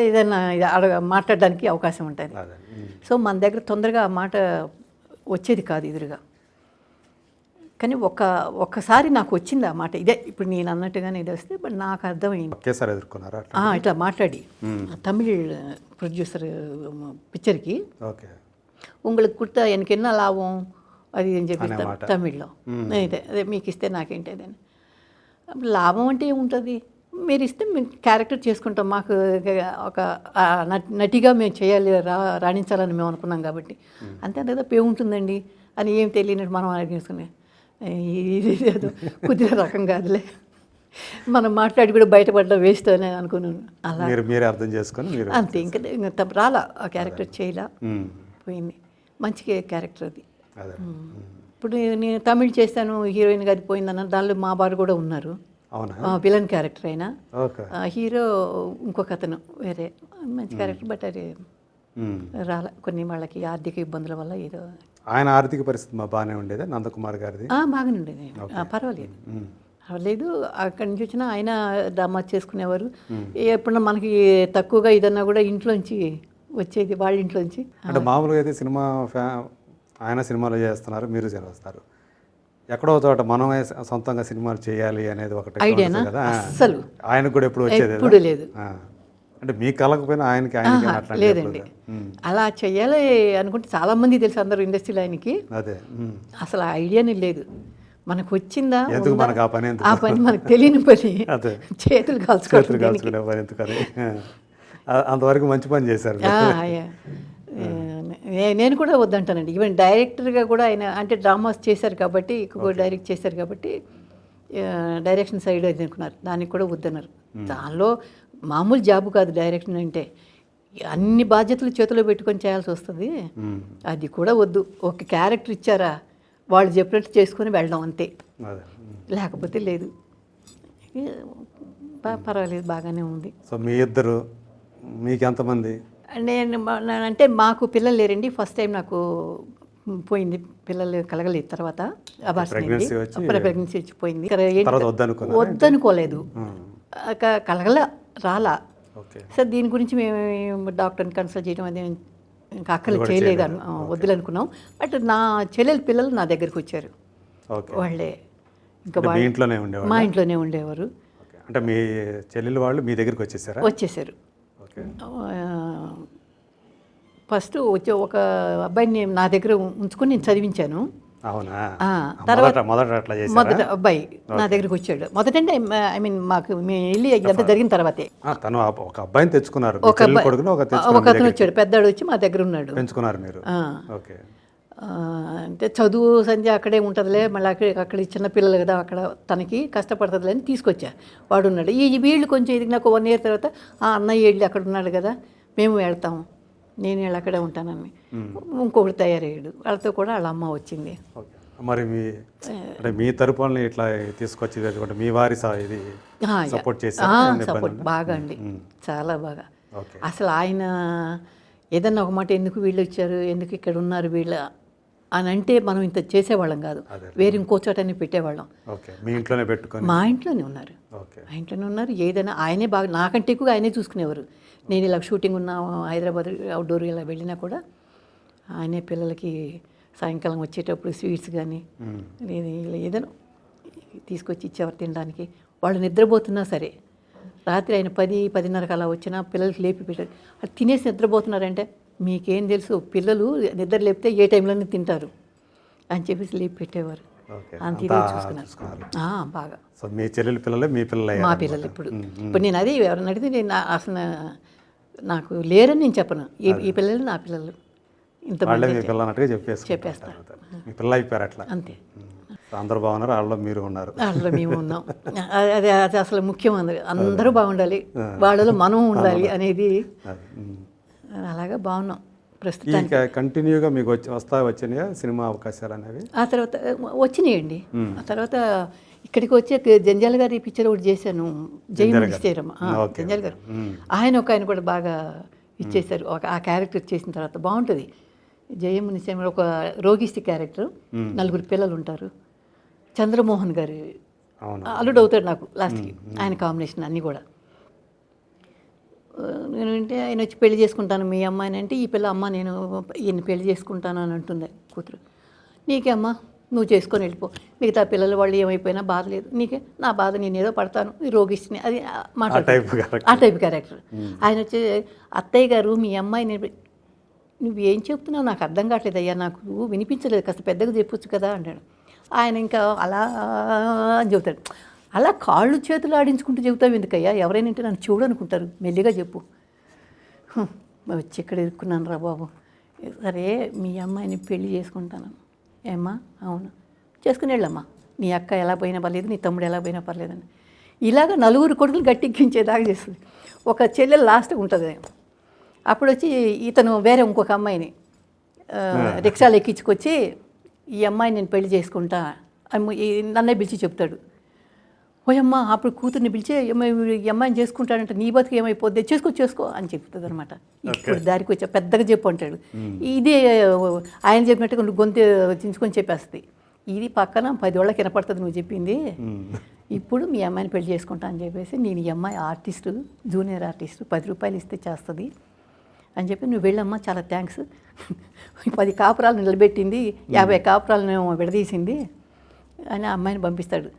ఏదైనా మాట్లాడడానికి అవకాశం ఉంటుంది. సో మన దగ్గర తొందరగా ఆ మాట వచ్చేది కాదు ఎదురుగా. కానీ ఒక్కసారి నాకు వచ్చింది ఆ మాట, ఇదే ఇప్పుడు నేను అన్నట్టుగానే ఇది వస్తే, బట్ నాకు అర్థమైంది. ఒకేసారి ఎదుర్కొన్నారా ఇట్లా మాట్లాడి తమిళ్ ప్రొడ్యూసర్ పిక్చర్కి உங்களுக்கு கொடுத்தா எனக்கு என்ன లాభం అది అని చెప్పి తమిళ్లో, అదే మీకు ఇస్తే నాకేంటి అదని. లాభం అంటే ఏముంటుంది, మీరు ఇస్తే మేము క్యారెక్టర్ చేసుకుంటాం, మాకు ఒక నటిగా మేము చేయాలి, రాణించాలని మేము అనుకున్నాం కాబట్టి అంతే కదా, పే ఉంటుందండి అని ఏం తెలియనట్టు మనం అడిగేసుకునే ఇది ఏదో కుదిరే రకం కాదులే, మనం మాట్లాడి కూడా బయటపడడం వేస్ట్ అని అనుకున్నాను. అలా మీరే అర్థం చేసుకొని అంతే, ఇంకా రాలా ఆ క్యారెక్టర్ చేయలా, పోయింది. మంచి క్యారెక్టర్ అది. ఇప్పుడు నేను తమిళ్ చేశాను, హీరోయిన్గా అది పోయిందన్న, దానిలో మా వారు కూడా ఉన్నారు, విలన్ క్యారెక్టర్ అయినా. హీరో ఇంకొక అతను వేరే మంచి క్యారెక్టర్, బట్ అది రాలా కొన్ని వాళ్ళకి ఆర్థిక ఇబ్బందుల వల్ల. ఏదో ఆయన ఆర్థిక పరిస్థితి బాగానే ఉండేది, నందకుమార్ గారిది బాగానే ఉండేది, పర్వాలేదు పర్వాలేదు. అక్కడి నుంచి వచ్చినా ఆయన డ్రామా చేసుకునేవారు. ఎప్పుడన్నా మనకి తక్కువగా ఇదన్నా కూడా ఇంట్లోంచి వచ్చేది, వాళ్ళ ఇంట్లోంచి. అంటే మామూలుగా అయితే సినిమా ఆయన సినిమాలు చేస్తున్నారు, మీరు చేస్తారు, ఎక్కడో చోట మనమే సొంతంగా సినిమాలు చేయాలి అనేది ఒకటి ఐడియానా అసలు ఆయనకు కూడా ఎప్పుడు వచ్చేది? ఎప్పుడు లేదు. అంటే మీ కలకపోయినా ఆయనకి లేదండి, అలా చెయ్యాలి అనుకుంటే చాలా మంది తెలుసు, అందరూ ఇండస్ట్రీలో ఆయనకి. అదే అసలు ఐడియానే లేదు, మనకు వచ్చిందా ఆ పని మనకు తెలియని పని, చేతులు కాల్చుకునే పని ఎందుకని అంతవరకు మంచి పని చేశారు. నేను కూడా వద్దంటానండి, ఈవెన్ డైరెక్టర్గా కూడా ఆయన అంటే డ్రామాస్ చేశారు కాబట్టి, ఎక్కువ డైరెక్ట్ చేశారు కాబట్టి డైరెక్షన్ సైడ్ అది అనుకున్నారు, దానికి కూడా వద్దన్నారు. దానిలో మామూలు జాబు కాదు డైరెక్షన్ అంటే, అన్ని బాధ్యతలు చేతిలో పెట్టుకొని చేయాల్సి వస్తుంది. అది కూడా వద్దు, ఒక క్యారెక్టర్ ఇచ్చారా వాళ్ళు చెప్పినట్టు చేసుకొని వెళ్ళడం అంతే, లేకపోతే లేదు. పర్వాలేదు, బాగానే ఉంది. సో మీ ఇద్దరు, మీకు ఎంతమంది? అంటే మాకు పిల్లలు లేరండి, ఫస్ట్ టైం నాకు పోయింది, పిల్లలు కలగలేదు. తర్వాత ప్రెగ్నెన్సీ వచ్చి పోయింది, వద్దనుకోలేదు, కలగల రాలా. సార్ దీని గురించి మేము డాక్టర్ని కన్సల్ట్ చేయడం అది ఇంకా అక్కలు చేయలేదు, వద్దులనుకున్నాం. బట్ నా చెల్లెలు పిల్లలు నా దగ్గరికి వచ్చారు, వాళ్ళే ఇంకా మా ఇంట్లోనే ఉండేవారు. అంటే మీ చెల్లెలు వాళ్ళు మీ దగ్గరికి వచ్చేసారు. ఫస్ట్ వచ్చి ఒక అబ్బాయిని నా దగ్గర ఉంచుకొని నేను చదివించాను. తర్వాత మొదట అబ్బాయి నా దగ్గరికి వచ్చాడు. మొదటంటే ఐ మీన్ మాకు మేము వెళ్ళి ఇదంతా జరిగిన తర్వాతే ఒక అబ్బాయిని తెచ్చుకున్నారు. ఒక అతను వచ్చాడు, పెద్దాడు వచ్చి మా దగ్గర ఉన్నాడు. పెంచుకున్నారు మీరు? అంటే చదువు సంధ్య అక్కడే ఉంటుందిలే, మళ్ళీ అక్కడ చిన్నపిల్లలు కదా, అక్కడ తనకి కష్టపడుతుందిలే అని తీసుకొచ్చా. వాడు ఉన్నాడు. వీళ్ళు కొంచెం ఇది నాకు 1 year తర్వాత అన్నయ్య వెళ్ళి అక్కడ ఉన్నాడు కదా, మేము వెళ్తాము, నేను వెళ్ళి అక్కడే ఉంటానని ఇంకొకటి తయారయ్యాడు. వాళ్ళతో కూడా వాళ్ళ అమ్మ వచ్చింది. మరి మీ తరపున ఇట్లా తీసుకొచ్చి మీ వారి ఇది సపోర్ట్ సపోర్ట్ బాగా అండి, చాలా బాగా. అసలు ఆయన ఏదన్నా ఒక మాట, ఎందుకు వీళ్ళు వచ్చారు, ఎందుకు ఇక్కడ ఉన్నారు వీళ్ళ అని అంటే మనం ఇంత చేసేవాళ్ళం కాదు, అదే. వేరే ఇంకో చోటని పెట్టేవాళ్ళం. ఓకే, మీ ఇంట్లోనే పెట్టుకొని. మా ఇంట్లోనే ఉన్నారు, ఓకే. మా ఇంట్లోనే ఉన్నారు. ఏదైనా ఆయనే బాగా, నాకంటే ఎక్కువగా ఆయనే చూసుకునేవారు. నేను ఇలా షూటింగ్ ఉన్న హైదరాబాద్ అవుట్డోర్ ఇలా వెళ్ళినా కూడా ఆయనే పిల్లలకి సాయంకాలం వచ్చేటప్పుడు స్వీట్స్ కానీ ఏదైనా తీసుకొచ్చి ఇచ్చేవారు తినడానికి. వాళ్ళు నిద్రపోతున్నా సరే, రాత్రి ఆయన 10-10:30 అలా వచ్చినా పిల్లలకి లేపి పెట్టారు. అది తినేసి నిద్రపోతున్నారంటే మీకేం తెలుసు, పిల్లలు నిద్ర లేపితే ఏ టైంలోనే తింటారు అని చెప్పేసి లేపి పెట్టేవారు. ఓకే, అంత అంతా ఇది చూసుకున్నారు బాగా. సో మీ చెల్లెల పిల్లలే మీ పిల్లలు మా అయ్యారు పిల్లలు ఇప్పుడు నేను అది ఎవరైనా అడిగితే నేను అసలు నాకు లేరని నేను చెప్పను. ఈ పిల్లలు నా పిల్లలు, ఇంత వాళ్ళే మీ పిల్లలు అన్నట్టుగా చెప్పేస్తారు. మీ పిల్లలు అయిపోయారు అట్లా. అంతే. సో అందరూ బాగున్నారు, వాళ్ళలో మీరు ఉన్నారు. వాళ్ళలో మేము ఉన్నాం. అది అది అసలు ముఖ్యం. అందరూ బాగుండాలి, వాళ్ళలో మనం ఉండాలి అనేది. అలాగా బాగున్నాం ప్రస్తుతానికి. ఇంకా కంటిన్యూగా మీకు వచ్చినాయా సినిమా అవకాశాలు అనేవి? ఆ తర్వాత వచ్చినాయండి. ఆ తర్వాత ఇక్కడికి వచ్చే జంజాల గారి పిక్చర్ ఒకటి చేశాను, జయమునిశ్చేరమ్మ. జంజాల గారు ఆయన కూడా బాగా ఇచ్చేశారు. ఆ క్యారెక్టర్ చేసిన తర్వాత బాగుంటుంది. జయమునిశ్చేరమ్మ ఒక రోగిష్టి క్యారెక్టర్, 4 పిల్లలు ఉంటారు. చంద్రమోహన్ గారి అల్లుడు అవుతాడు నాకు లాస్ట్కి, ఆయన కాంబినేషన్ అన్నీ కూడా. నేనంటే ఆయన వచ్చి పెళ్లి చేసుకుంటాను మీ అమ్మాయిని అంటే, ఈ పిల్ల అమ్మ నేను ఈయన పెళ్లి చేసుకుంటాను అని అంటుంది కూతురు. నీకే అమ్మ, నువ్వు చేసుకొని వెళ్ళిపో, మిగతా పిల్లలు వాళ్ళు ఏమైపోయినా బాధ లేదు, నీకే నా బాధ నేను ఏదో పడతాను, ఈ రోగిష్టిని అది మాట్లాడు. ఆ టైప్ క్యారెక్టర్. ఆయన వచ్చి అత్తయ్య గారు మీ అమ్మాయిని, నువ్వు ఏం చెప్తున్నావు నాకు అర్థం కావట్లేదు అయ్యా, నాకు వినిపించలేదు, కాస్త పెద్దగా చెప్పొచ్చు కదా అంటాడు. ఆయన ఇంకా అలా అని చెబుతాడు. అలా కాళ్ళు చేతులు ఆడించుకుంటూ చెబుతావు ఎందుకయ్యా, ఎవరైనా అంటే నన్ను చూడనుకుంటారు, మెల్లిగా చెప్పు. వచ్చి ఇక్కడ ఇరుక్కున్నాను రా బాబు. సరే మీ అమ్మాయిని పెళ్లి చేసుకుంటాను. ఏమ్మా, అవును చేసుకుని వెళ్ళమ్మా, నీ అక్క ఎలా పోయినా పర్లేదు, నీ తమ్ముడు ఎలా పోయినా పర్లేదని ఇలాగ 4 కొడుకులు గట్టెక్కించేదాకా చేస్తుంది. ఒక చెల్లెలు లాస్ట్గా ఉంటుంది. అప్పుడు వచ్చి ఇతను వేరే ఇంకొక అమ్మాయిని రిక్షాలు ఎక్కించుకొచ్చి, ఈ అమ్మాయిని నేను పెళ్లి చేసుకుంటా నన్నే పిలిచి చెప్తాడు. ఓయమ్మ, అప్పుడు కూతుర్ని పిలిచి ఈ అమ్మాయిని చేసుకుంటాడంటే నీ బతుకు ఏమైపోద్ది, చేసుకో అని చెప్తుంది అనమాట. ఇప్పుడు దారికి వచ్చా పెద్దగా చెప్పు అంటాడు. ఇది ఆయన చెప్పినట్టుగా నువ్వు గొంతు చించుకొని చెప్పేస్తుంది. ఇది పక్కన 10 ఏళ్ళకి వినపడుతుంది నువ్వు చెప్పింది. ఇప్పుడు మీ అమ్మాయిని పెళ్లి చేసుకుంటా అని చెప్పేసి, నేను ఈ అమ్మాయి ఆర్టిస్టు, జూనియర్ ఆర్టిస్టు, 10 రూపాయలు ఇస్తే చేస్తుంది అని చెప్పి, నువ్వు వెళ్ళమ్మా, చాలా థ్యాంక్స్. 10 కాపురాలు నిలబెట్టింది, 50 కాపురాలను విడదీసింది అని ఆ అమ్మాయిని పంపిస్తాడు.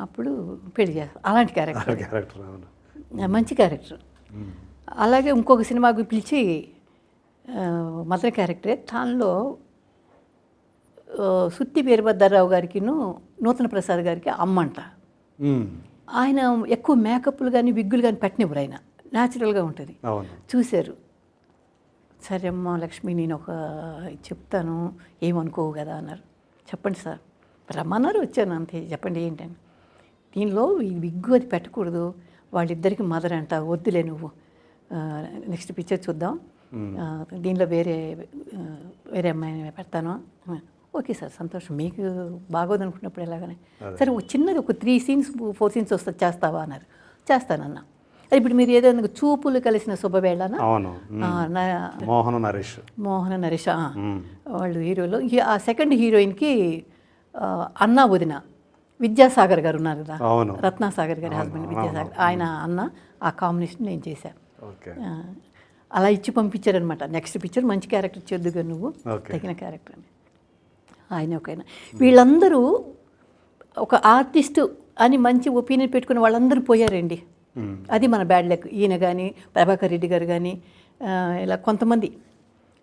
అప్పుడు పెళ్లి చేస్తాడు. అలాంటి క్యారెక్టర్, మంచి క్యారెక్టర్. అలాగే ఇంకొక సినిమాకు పిలిచి మదర్ క్యారెక్టరే, దానిలో సుత్తి వీరభద్రరావు గారికిను నూతన ప్రసాద్ గారికి అమ్మంట. ఆయన ఎక్కువ మేకప్లు కానీ విగ్గులు కానీ పెట్టనివ్వరు, ఆయన న్యాచురల్గా ఉంటుంది. చూశారు, సరే అమ్మ లక్ష్మి నేను ఒక చెప్తాను ఏమనుకోవు కదా అన్నారు. చెప్పండి సార్, రమ్మన్నారు, వచ్చాను అంతే, చెప్పండి ఏంటని. దీనిలో ఈ విగ్గు అది పెట్టకూడదు, వాళ్ళిద్దరికి మదర్ అంట, వద్దులే నువ్వు, నెక్స్ట్ పిక్చర్ చూద్దాం, దీనిలో వేరే అమ్మాయిని పెడతాను. ఓకే సార్, సంతోషం, మీకు బాగోదు అనుకున్నప్పుడు ఎలాగనే, సరే చిన్నది ఒక 3 సీన్స్ 4 సీన్స్ వస్తుంది, చేస్తావా అన్నారు. చేస్తానన్నా. ఇప్పుడు మీరు ఏదైనా చూపులు కలిసిన శుభవేళన, మోహన నరేష్ వాళ్ళు హీరోలో, ఆ సెకండ్ హీరోయిన్కి అన్నా వదిన విద్యాసాగర్ గారు ఉన్నారు కదా, రత్నాసాగర్ గారి హస్బెండ్ విద్యాసాగర్, ఆయన అన్న, ఆ కాంబినేషన్ నేను చేశాను. అలా ఇచ్చి పంపించారనమాట. నెక్స్ట్ పిక్చర్ మంచి క్యారెక్టర్ చేద్దుగా నువ్వు, తగిన క్యారెక్టర్ అని ఆయన ఒకైనా. వీళ్ళందరూ ఒక ఆర్టిస్టు అని మంచి ఒపీనియన్ పెట్టుకుని వాళ్ళందరూ పోయారండి. అది మన బ్యాడ్ లక్. ఈయన కానీ, ప్రభాకర్ రెడ్డి గారు కానీ, ఇలా కొంతమంది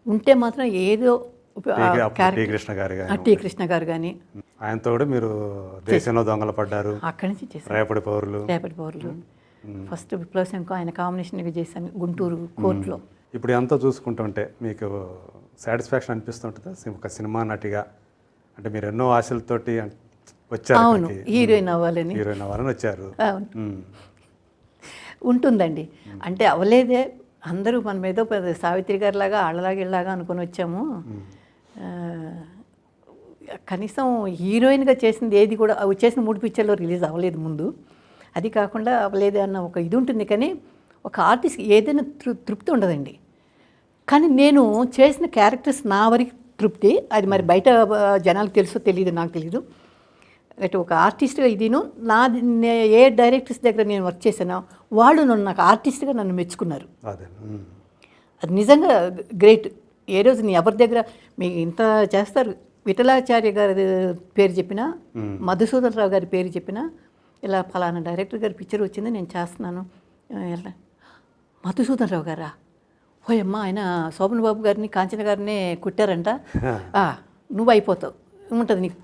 ఉంటే మాత్రం ఏదో టీ కృష్ణ గారు కానీ, ఆయనతో కూడా మీరు దేశంలో దొంగలు పడ్డారు, అక్కడి నుంచి చేశాను. రేపటి పౌరులు ఫస్ట్ విప్లవ శంఖం ఆయన కాంబినేషన్గా చేశాను గుంటూరు కోర్టులో. ఇప్పుడు ఎంతో చూసుకుంటుంటే మీకు సాటిస్ఫాక్షన్ అనిపిస్తుంటుందా ఒక సినిమా నటిగా? అంటే మీరు ఎన్నో ఆశలతోటి వచ్చారు. అవును, హీరోయిన్ అవ్వాలని వచ్చారు. ఉంటుందండి, అంటే అవ్వలేదే, అందరూ మనం ఏదో సావిత్రి గారి లాగా ఆళ్ళలాగా ఇళ్ళలాగా అనుకుని వచ్చాము. కనీసం హీరోయిన్గా చేసింది ఏది కూడా, చేసిన 3 పిక్చర్లో రిలీజ్ అవ్వలేదు ముందు. అది కాకుండా అవ్వలేదు అన్న ఒక ఇది ఉంటుంది, కానీ ఒక ఆర్టిస్ట్ ఏదైనా తృప్తి ఉండదండి. కానీ నేను చేసిన క్యారెక్టర్స్ నా వరకు తృప్తి. అది మరి బయట జనాలకు తెలుసో తెలియదు, నాకు తెలీదు. అంటే ఒక ఆర్టిస్ట్గా ఇదిను ఏ డైరెక్టర్స్ దగ్గర నేను వర్క్ చేశానో వాళ్ళు నాకు ఆర్టిస్ట్గా నన్ను మెచ్చుకున్నారు. అదే అది నిజంగా గ్రేట్. ఏ రోజు నీ ఎవరి దగ్గర మీకు ఇంత చేస్తారు, విఠలాచార్య గారి పేరు చెప్పినా, మధుసూదన్ రావు గారి పేరు చెప్పినా, ఇలా ఫలానా డైరెక్టర్ గారి పిక్చర్ వచ్చింది నేను చేస్తున్నాను, ఎలా మధుసూదన్ రావు గారా, ఓయమ్మ ఆయన శోభన్ బాబు గారిని కాంచన గారిని కుట్టారంట, నువ్వు అయిపోతావు ఉంటుంది నీకు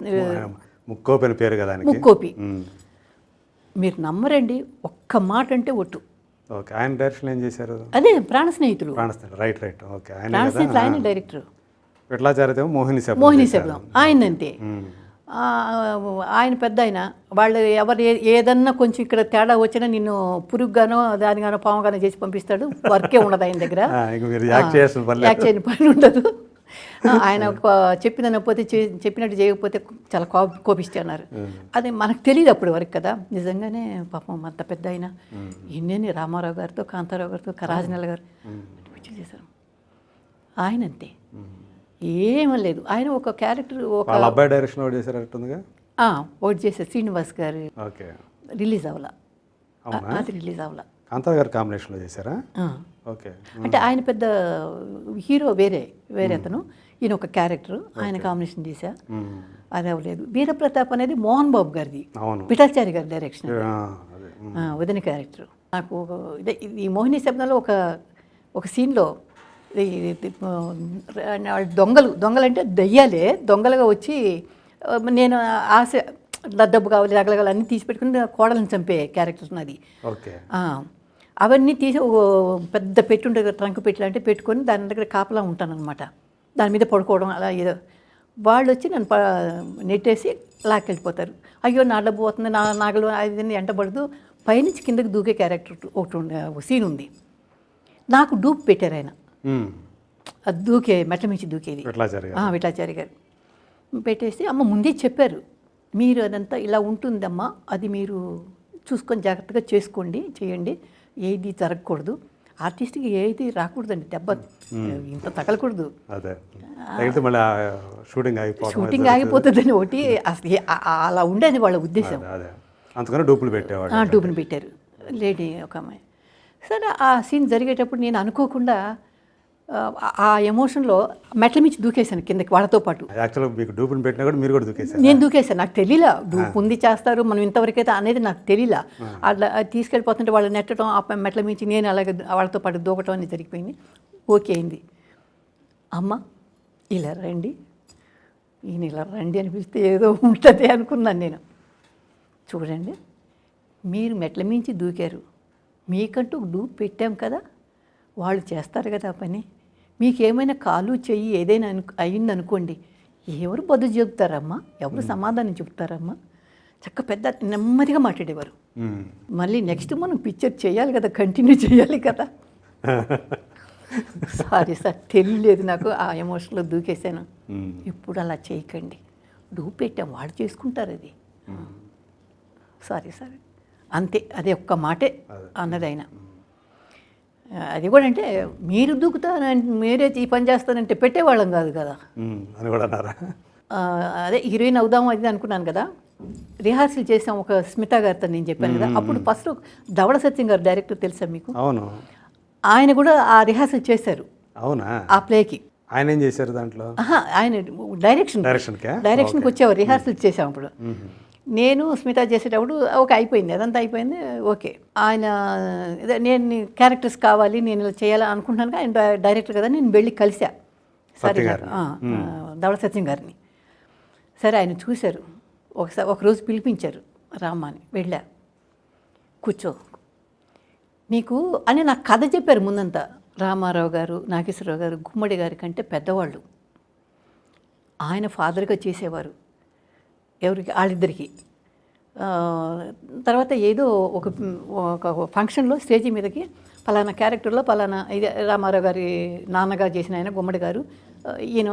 ముక్కోపి అని పేరు కదా. ముక్కోపి. మీరు నమ్మరండి, ఒక్క మాట అంటే ఒట్టు. ఓకే, ఆయన డైరెక్షన్ ఏం చేశారు? అదే ప్రాణ స్నేహితులు. Right right. ఓకే, ప్రాణ స్నేహితులు ఆయన డైరెక్టర్. విఠలాచార్య మోహిని శబ్దం ఆయన అంతే. ఆయన పెద్ద ఆయన. వాళ్ళు ఎవరు ఏదన్నా కొంచెం ఇక్కడ తేడా వచ్చినా నిన్ను పురుగుగానో దానిగానో పాముగానో చేసి పంపిస్తాడు. వర్కే ఉండదు ఆయన దగ్గర, యాక్ట్ చేయని పని ఉండదు. ఆయన చెప్పినపోతే చెప్పినట్టు చేయకపోతే చాలా కోపిస్తే అన్నారు. అది మనకు తెలియదు అప్పుడు వరకు కదా. నిజంగానే పాపం అంత పెద్ద ఆయన ఎన్ని రామారావు గారితో, కాంతారావు గారితో, రాజనల్ గారు పిక్చర్ చేశారు. ఆయన అంతే, ఏమీ లేదు. ఆయన ఒక క్యారెక్టర్, ఒక అబ్బాయి డైరెక్షన్ ఒకటి చేశారట్టుందిగా. ఒకటి చేశారు శ్రీనివాస్ గారు. ఓకే, రిలీజ్ అవ్వాల, అది రిలీజ్ అవ్వాల. కాంతారావు గారు కాంబినేషన్లో చేశారా? ఓకే. అంటే ఆయన పెద్ద హీరో వేరే అతను, ఈయన ఒక క్యారెక్టర్, ఆయన కాంబినేషన్ చేశా, అది అవ్వలేదు. వీరప్రతాప్ అనేది మోహన్ బాబు గారిది, విఠలాచార్య గారి డైరెక్షన్, వదిన క్యారెక్టర్. నాకు ఈ మోహిని శబ్దంలో ఒక సీన్లో దొంగలు అంటే దయ్యాలే దొంగలుగా వచ్చి, నేను ఆశ డబ్బు కావాలి రగలగాలి అన్నీ తీసి పెట్టుకుని కోడలను చంపే క్యారెక్టర్ నాది. అవన్నీ తీసి పెద్ద పెట్టి ఉంటుంది, ట్రంక్ పెట్టి అంటే పెట్టుకొని దాని దగ్గర కాపలా ఉంటానన్నమాట. దాని మీద పడుకోవడం అలా ఏదో. వాళ్ళు వచ్చి నన్ను నెట్టేసి లాక్కెళ్ళిపోతారు. అయ్యో నా డబ్బు పోతుంది, నా నాగలు అది ఎంటబడదు. పైనుంచి కిందకి దూకే క్యారెక్టర్ ఒకటి సీన్ ఉంది. నాకు డూప్ పెట్టారు ఆయన, అది దూకే మెట్ల మించి దూకేది విఠలాచార్య గారు పెట్టేసి, అమ్మ ముందే చెప్పారు మీరు అదంతా ఇలా ఉంటుందమ్మా, అది మీరు చూసుకొని జాగ్రత్తగా చేసుకోండి, చేయండి, ఏది జరగకూడదు, ఆర్టిస్ట్కి ఏది రాకూడదండి, దెబ్బ ఇంత తగలకూడదు, షూటింగ్ ఆగిపోతుందని ఒకటి. అసలు అలా ఉండేది వాళ్ళ ఉద్దేశం. డూపులు పెట్టారు లేడీ ఒక అమ్మాయి. సరే ఆ సీన్ జరిగేటప్పుడు నేను అనుకోకుండా ఆ ఎమోషన్లో మెట్ల మించి దూకేశాను కిందకి వాళ్ళతో పాటు. నేను దూకేశాను, నాకు తెలియలా డూప్ ఉంది చేస్తారు మనం ఇంతవరకైతే అనేది నాకు తెలియలా. అట్లా తీసుకెళ్ళిపోతుంటే వాళ్ళు నెట్టడం, ఆ మెట్ల మించి నేను అలాగే వాళ్ళతో పాటు దూకటం అనేది జరిగిపోయింది. ఓకే అయింది. అమ్మ ఇలా రండి, ఈయన ఇలా రండి అనిపిస్తే ఏదో ఉంటుంది అనుకున్నాను నేను. చూడండి, మీరు మెట్ల మించి దూకారు, మీకంటూ డూప్ పెట్టాం కదా, వాళ్ళు చేస్తారు కదా ఆ పని, మీకేమైనా కాలు చెయ్యి ఏదైనా అయిందనుకోండి, ఎవరు బదులు చెబుతారమ్మా, ఎవరు సమాధానం చెబుతారమ్మా. చక్క పెద్ద నెమ్మదిగా మాట్లాడేవారు. మళ్ళీ నెక్స్ట్ మనం పిక్చర్ చేయాలి కదా, కంటిన్యూ చేయాలి కదా. సారీ సార్, తెలియలేదు నాకు, ఆ ఎమోషన్లో దూకేశాను. ఇప్పుడు అలా చేయకండి, డూప్ పెట్టాం వాళ్ళు చేసుకుంటారు అది. సారీ సార్ అంతే, అదే ఒక్క మాటే అన్నది ఆయన. అది కూడా అంటే మీరు దూకుతానంటే మీరే ఈ పని చేస్తానంటే పెట్టేవాళ్ళం కాదు కదా అని కూడా అన్నారా? అదే హీరోయిన్ అవుదాము అది అనుకున్నాను కదా. రిహార్సల్ చేసాం ఒక స్మిత గారితో, నేను చెప్పాను కదా. అప్పుడు ఫస్ట్ ధవళ సత్యం గారు డైరెక్టర్ తెలుసా మీకు? అవును, ఆయన కూడా ఆ రిహార్సల్ చేశారు. అవునా? ఆ ప్లేకి ఆయన ఏం చేశారు దాంట్లో? ఆయన డైరెక్షన్కి వచ్చేవారు. రిహార్సల్ చేసాం అప్పుడు. నేను స్మిత చేసేటప్పుడు ఓకే అయిపోయింది, అదంతా అయిపోయింది. ఓకే, ఆయన నేను క్యారెక్టర్స్ కావాలి, నేను ఇలా చేయాలని అనుకుంటున్నాను. ఆయన డైరెక్టర్ కదా, నేను వెళ్ళి కలిసా సరే ధవళ సత్యం గారిని. సరే ఆయన చూశారు, ఒకరోజు పిలిపించారు, రామ్మా అని వెళ్ళా. కూర్చో నీకు అని నాకు కథ చెప్పారు ముందంతా. రామారావు గారు, నాగేశ్వరరావు గారు గుమ్మడి గారి కంటే పెద్దవాళ్ళు. ఆయన ఫాదర్గా చేసేవారు ఎవరికి, వాళ్ళిద్దరికి. తర్వాత ఏదో ఒక ఫంక్షన్లో స్టేజీ మీదకి పలానా క్యారెక్టర్లో పలానా ఇది రామారావు గారి నాన్నగా చేసిన ఆయన గుమ్మడి గారు, ఈయన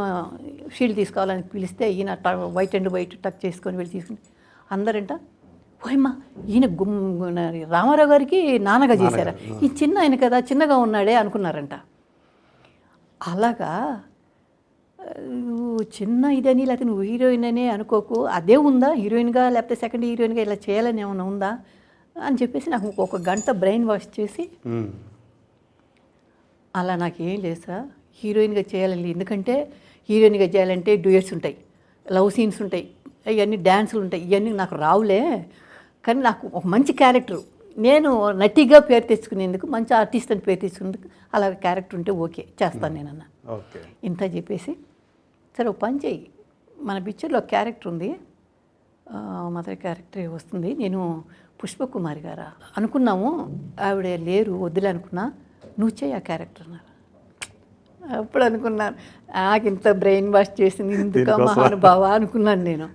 షీల్డ్ తీసుకోవాలని పిలిస్తే ఈయన వైట్ అండ్ వైట్ టక్ చేసుకొని వెళ్ళి తీసుకుని అందరంట పోయమ్మా ఈయన రామారావు గారికి నాన్నగా చేశారా, ఈ చిన్న ఆయన కదా చిన్నగా ఉన్నాడే అనుకున్నారంట. అలాగా చిన్న ఇదని లేకపోతే నువ్వు హీరోయిన్ అనే అనుకోకు, అదే ఉందా హీరోయిన్గా లేకపోతే సెకండ్ హీరోయిన్గా ఇలా చేయాలని ఏమైనా ఉందా అని చెప్పేసి నాకు ఒక గంట బ్రెయిన్ వాష్ చేసి అలా నాకు ఏం లేదు సార్, హీరోయిన్గా చేయాలని. ఎందుకంటే హీరోయిన్గా చేయాలంటే డ్యూయట్స్ ఉంటాయి, లవ్ సీన్స్ ఉంటాయి, ఇవన్నీ డ్యాన్సులు ఉంటాయి, ఇవన్నీ నాకు రావులే. కానీ నాకు ఒక మంచి క్యారెక్టర్, నేను నటిగా పేరు తెచ్చుకునేందుకు, మంచి ఆర్టిస్ట్ అని పేరు తెచ్చుకునేందుకు అలా క్యారెక్టర్ ఉంటే ఓకే చేస్తాను నేనన్నా. ఓకే. ఇంత చెప్పేసి సరే ఒక పని చెయ్యి, మన పిక్చర్లో క్యారెక్టర్ ఉంది, మదర్ క్యారెక్టర్ వస్తుంది, నేను పుష్పకుమారి గారా అనుకున్నాము, ఆవిడ లేరు వద్దులే అనుకున్నా, నువ్వు చేయి ఆ క్యారెక్టర్ అన్నారు. అప్పుడు అనుకున్నాను నాకు ఇంత బ్రెయిన్ వాష్ చేసింది ఇందుక మహానుభావ అనుకున్నాను నేను.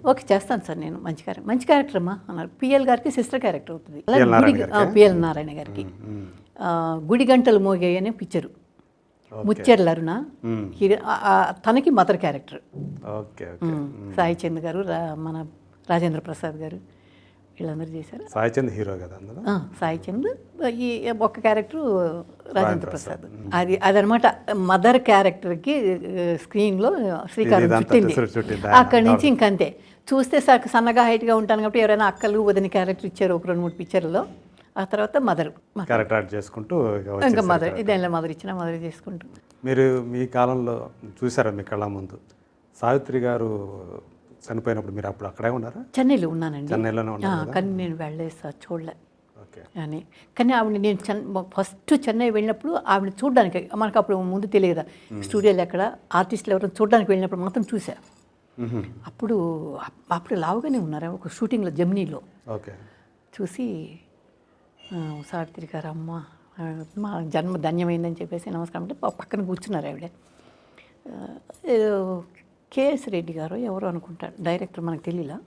ఓకే చేస్తాను సార్ నేను మంచి క్యారెక్టర్ అమ్మా అన్నారు. పిఎల్ గారికి సిస్టర్ క్యారెక్టర్ అవుతుంది, పిఎల్ నారాయణ గారికి గుడి గంటలు మోగే అనే పిక్చరు, ముచ్చెర్ల అరుణ హీరో, తనకి మదర్ క్యారెక్టర్. సాయి చంద్ గారు, మన రాజేంద్ర ప్రసాద్ గారు వీళ్ళందరూ చేశారు. సాయి చంద్ హీరో కదా అందులో. సాయి చంద్, ఈ ఒక్క క్యారెక్టర్ రాజేంద్ర ప్రసాద్. అదనమాట మదర్ క్యారెక్టర్కి స్క్రీన్లో శ్రీకారం చుట్టింది. అక్కడి నుంచి ఇంకంతే చూస్తే సన్నగా హైట్గా ఉంటాను కాబట్టి ఎవరైనా అక్కలు వదిన క్యారెక్టర్ ఇచ్చారు ఒక 2-3 పిక్చర్లో. ఆ తర్వాత మదర్ క్యారెక్టర్ చేసుకుంటూ ఇంకా మదర్ ఇదేలా మదర్ ఇచ్చిన మదర్ చేసుకుంటూ. మీరు మీ కాలంలో చూసారా మీ కళ్ళ ముందు సావిత్రి గారు చనిపోయినప్పుడు మీరు అప్పుడు అక్కడే ఉన్నారా? చెన్నైలో ఉన్నానండి. చెన్నైలోనే ఉన్నారు. కానీ నేను వెళ్ళలేదు సార్, చూడలే ఓకే. అని. కానీ ఆవిడ నేను ఫస్ట్ చెన్నై వెళ్ళినప్పుడు ఆవిడ చూడడానికి, మనకు అప్పుడు ముందు తెలియదా స్టూడియోలు ఎక్కడ ఆర్టిస్టులు ఎవరైనా చూడడానికి వెళ్ళినప్పుడు మాత్రం చూసా. అప్పుడు లావుగానే ఉన్నారు ఒక షూటింగ్లో జెమినీలో. ఓకే. చూసి సావిత్రి గారు అమ్మ మా జన్మ ధన్యమైందని చెప్పేసి నమస్కారం అంటే పక్కన కూర్చున్నారు ఆవిడ. కేఎస్ రెడ్డి గారు ఎవరు అనుకుంటారు డైరెక్టర్, మనకు తెలియలా.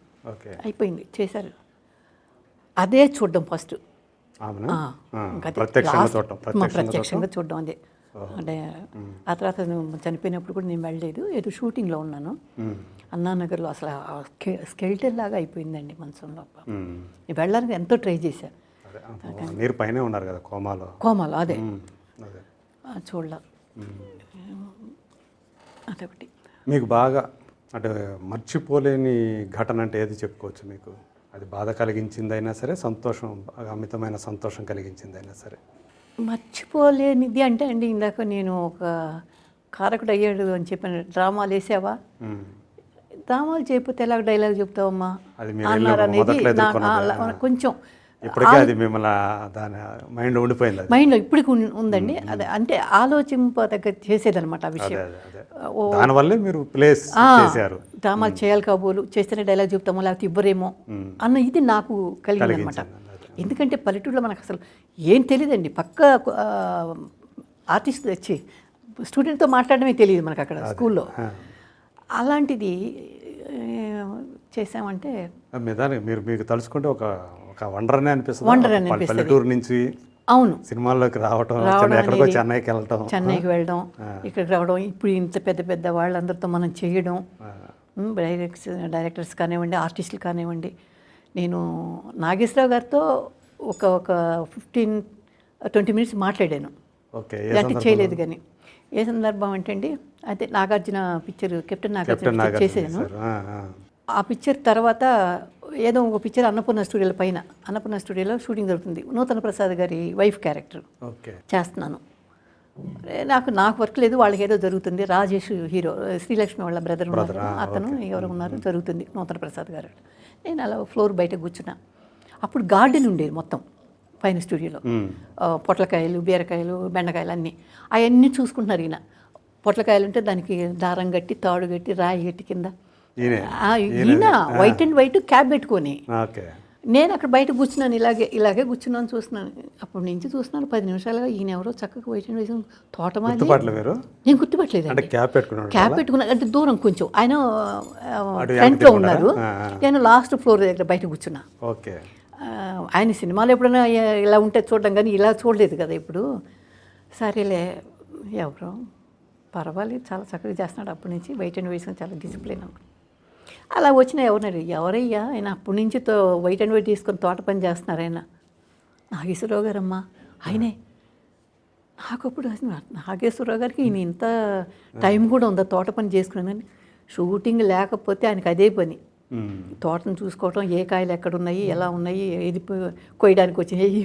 అయిపోయింది చేశారు, అదే చూడడం ఫస్ట్, ప్రత్యక్షంగా చూడడం అదే. అంటే ఆ తర్వాత చనిపోయినప్పుడు కూడా నేను వెళ్ళలేదు, ఏదో షూటింగ్లో ఉన్నాను అన్నానగర్లో. అసలు స్కెల్టన్ లాగా అయిపోయిందండి మనసులో. వెళ్ళడానికి ఎంతో ట్రై చేశాను. మీరు పైన ఉన్నారు కదా కోమాలో అదే చూడాల. అదొకటి. మీకు బాగా అంటే మర్చిపోలేని ఘటన అంటే ఏది చెప్పుకోవచ్చు మీకు? అది బాధ కలిగించిందైనా సరే, సంతోషం అమితమైన సంతోషం కలిగించిందైనా సరే. మర్చిపోలేనిది అంటే అండి, ఇందాక నేను ఒక కారకుడు అయ్యాడు అని చెప్పాను, డ్రామాలు వేసావా, డ్రామాలు చేయకపోతే ఎలాగ డైలాగ్ చెప్తావమ్మా అన్నారు అనేది కొంచెం ఇప్పటికే అది మిమ్మల్ని దాని మైండ్లో ఉండిపోయింది. మైండ్లో ఇప్పటికి ఉందండి. అది అంటే ఆలోచింపదగ్గ చేసేదనమాట ఆ విషయం. దానివల్లే మీరు ప్లేస్ చేశారు. డ్రామాలు చేయాలి కాబోలు, చేస్తేనే డైలాగ్ చెప్తామో లేకపోతే ఇవ్వరేమో అన్న ఇది నాకు కలిగిందనమాట. ఎందుకంటే పల్లెటూరులో మనకు అసలు ఏం తెలియదండి, పక్క ఆర్టిస్ట్ వచ్చి స్టూడెంట్తో మాట్లాడడమే తెలియదు మనకు అక్కడ స్కూల్లో. అలాంటిది చేసామంటే మీరు మీకు తలుచుకుంటే ఒక వండర్ అనే అనిపిస్తుంది. పల్లెటూరు నుంచి అవును సినిమాల్లోకి రావడం, చెన్నైకి వెళ్ళడం, ఇక్కడికి రావడం, ఇప్పుడు ఇంత పెద్ద పెద్ద వాళ్ళందరితో మనం చేయడం, డైరెక్టర్స్ కానివ్వండి, ఆర్టిస్టులు కానివ్వండి. నేను నాగేశ్వరరావు గారితో ఒక 15-20 మినిట్స్ మాట్లాడాను, ఇలాంటి చేయలేదు. కానీ ఏ సందర్భం అంటే అండి, అయితే నాగార్జున పిక్చర్ కెప్టెన్ నాగార్జున చేసాను. ఆ పిక్చర్ తర్వాత ఏదో ఒక పిక్చర్ అన్నపూర్ణ స్టూడియోల పైన, అన్నపూర్ణ స్టూడియోలో షూటింగ్ జరుగుతుంది, నూతన ప్రసాద్ గారి వైఫ్ క్యారెక్టర్ చేస్తున్నాను. నాకు వర్క్ లేదు, వాళ్ళకి ఏదో జరుగుతుంది. రాజేష్ హీరో, శ్రీలక్ష్మి వాళ్ళ బ్రదర్ ఉన్నారు, అతను ఎవరు ఉన్నారు, జరుగుతుంది నూతన ప్రసాద్ గారు. నేను అలా ఫ్లోర్ బయట కూర్చున్నా. అప్పుడు గార్డెన్ ఉండేది మొత్తం పైన స్టూడియోలో, పొట్లకాయలు, బీరకాయలు, బెండకాయలు అన్నీ అవన్నీ చూసుకుంటున్నారు. ఈయన పొట్లకాయలు ఉంటే దానికి దారం కట్టి, తాడు కట్టి, రాయి కట్టి కింద ఈయన వైట్ అండ్ వైట్ క్యాప్ పెట్టుకొని, నేను అక్కడ బయట కూర్చున్నాను, ఇలాగే కూర్చున్నాను, చూస్తున్నాను. అప్పటి నుంచి చూస్తున్నాను 10 నిమిషాలుగా ఈయన ఎవరో చక్కగా వైట్ అండ్ వైట్ తోటమాలి. నేను గుర్తుపట్టలేదు, క్యాప్ పెట్టుకున్నా అంటే దూరం కొంచెం, ఆయన ఫ్రంట్లో ఉన్నారు, నేను లాస్ట్ ఫ్లోర్ దగ్గర బయట కూర్చున్నా. ఆయన సినిమాలో ఎప్పుడైనా ఇలా ఉంటే చూడడం, కానీ ఇలా చూడలేదు కదా ఇప్పుడు. సరేలే ఎవరో పర్వాలేదు, చాలా చక్కగా చేస్తున్నాడు. అప్పటి నుంచి వైట్ అండ్ వైట్ చాలా డిసిప్లిన్ అనుకో. అలా వచ్చిన ఎవరయ్యా ఆయన అప్పటి నుంచి వైట్ అండ్ వైట్ తీసుకొని తోట పని చేస్తున్నారు. ఆయన నాగేశ్వరరావు గారమ్మా, ఆయనే. నాకు అప్పుడు అసలు నాగేశ్వరరావు గారికి ఈయన ఇంత టైం కూడా ఉందా తోట పని చేసుకున్నానని. షూటింగ్ లేకపోతే ఆయనకి అదే పని, తోటను చూసుకోవటం, ఏ కాయలు ఎక్కడ ఉన్నాయి, ఎలా ఉన్నాయి, ఏది కొయ్యడానికి వచ్చినాయి,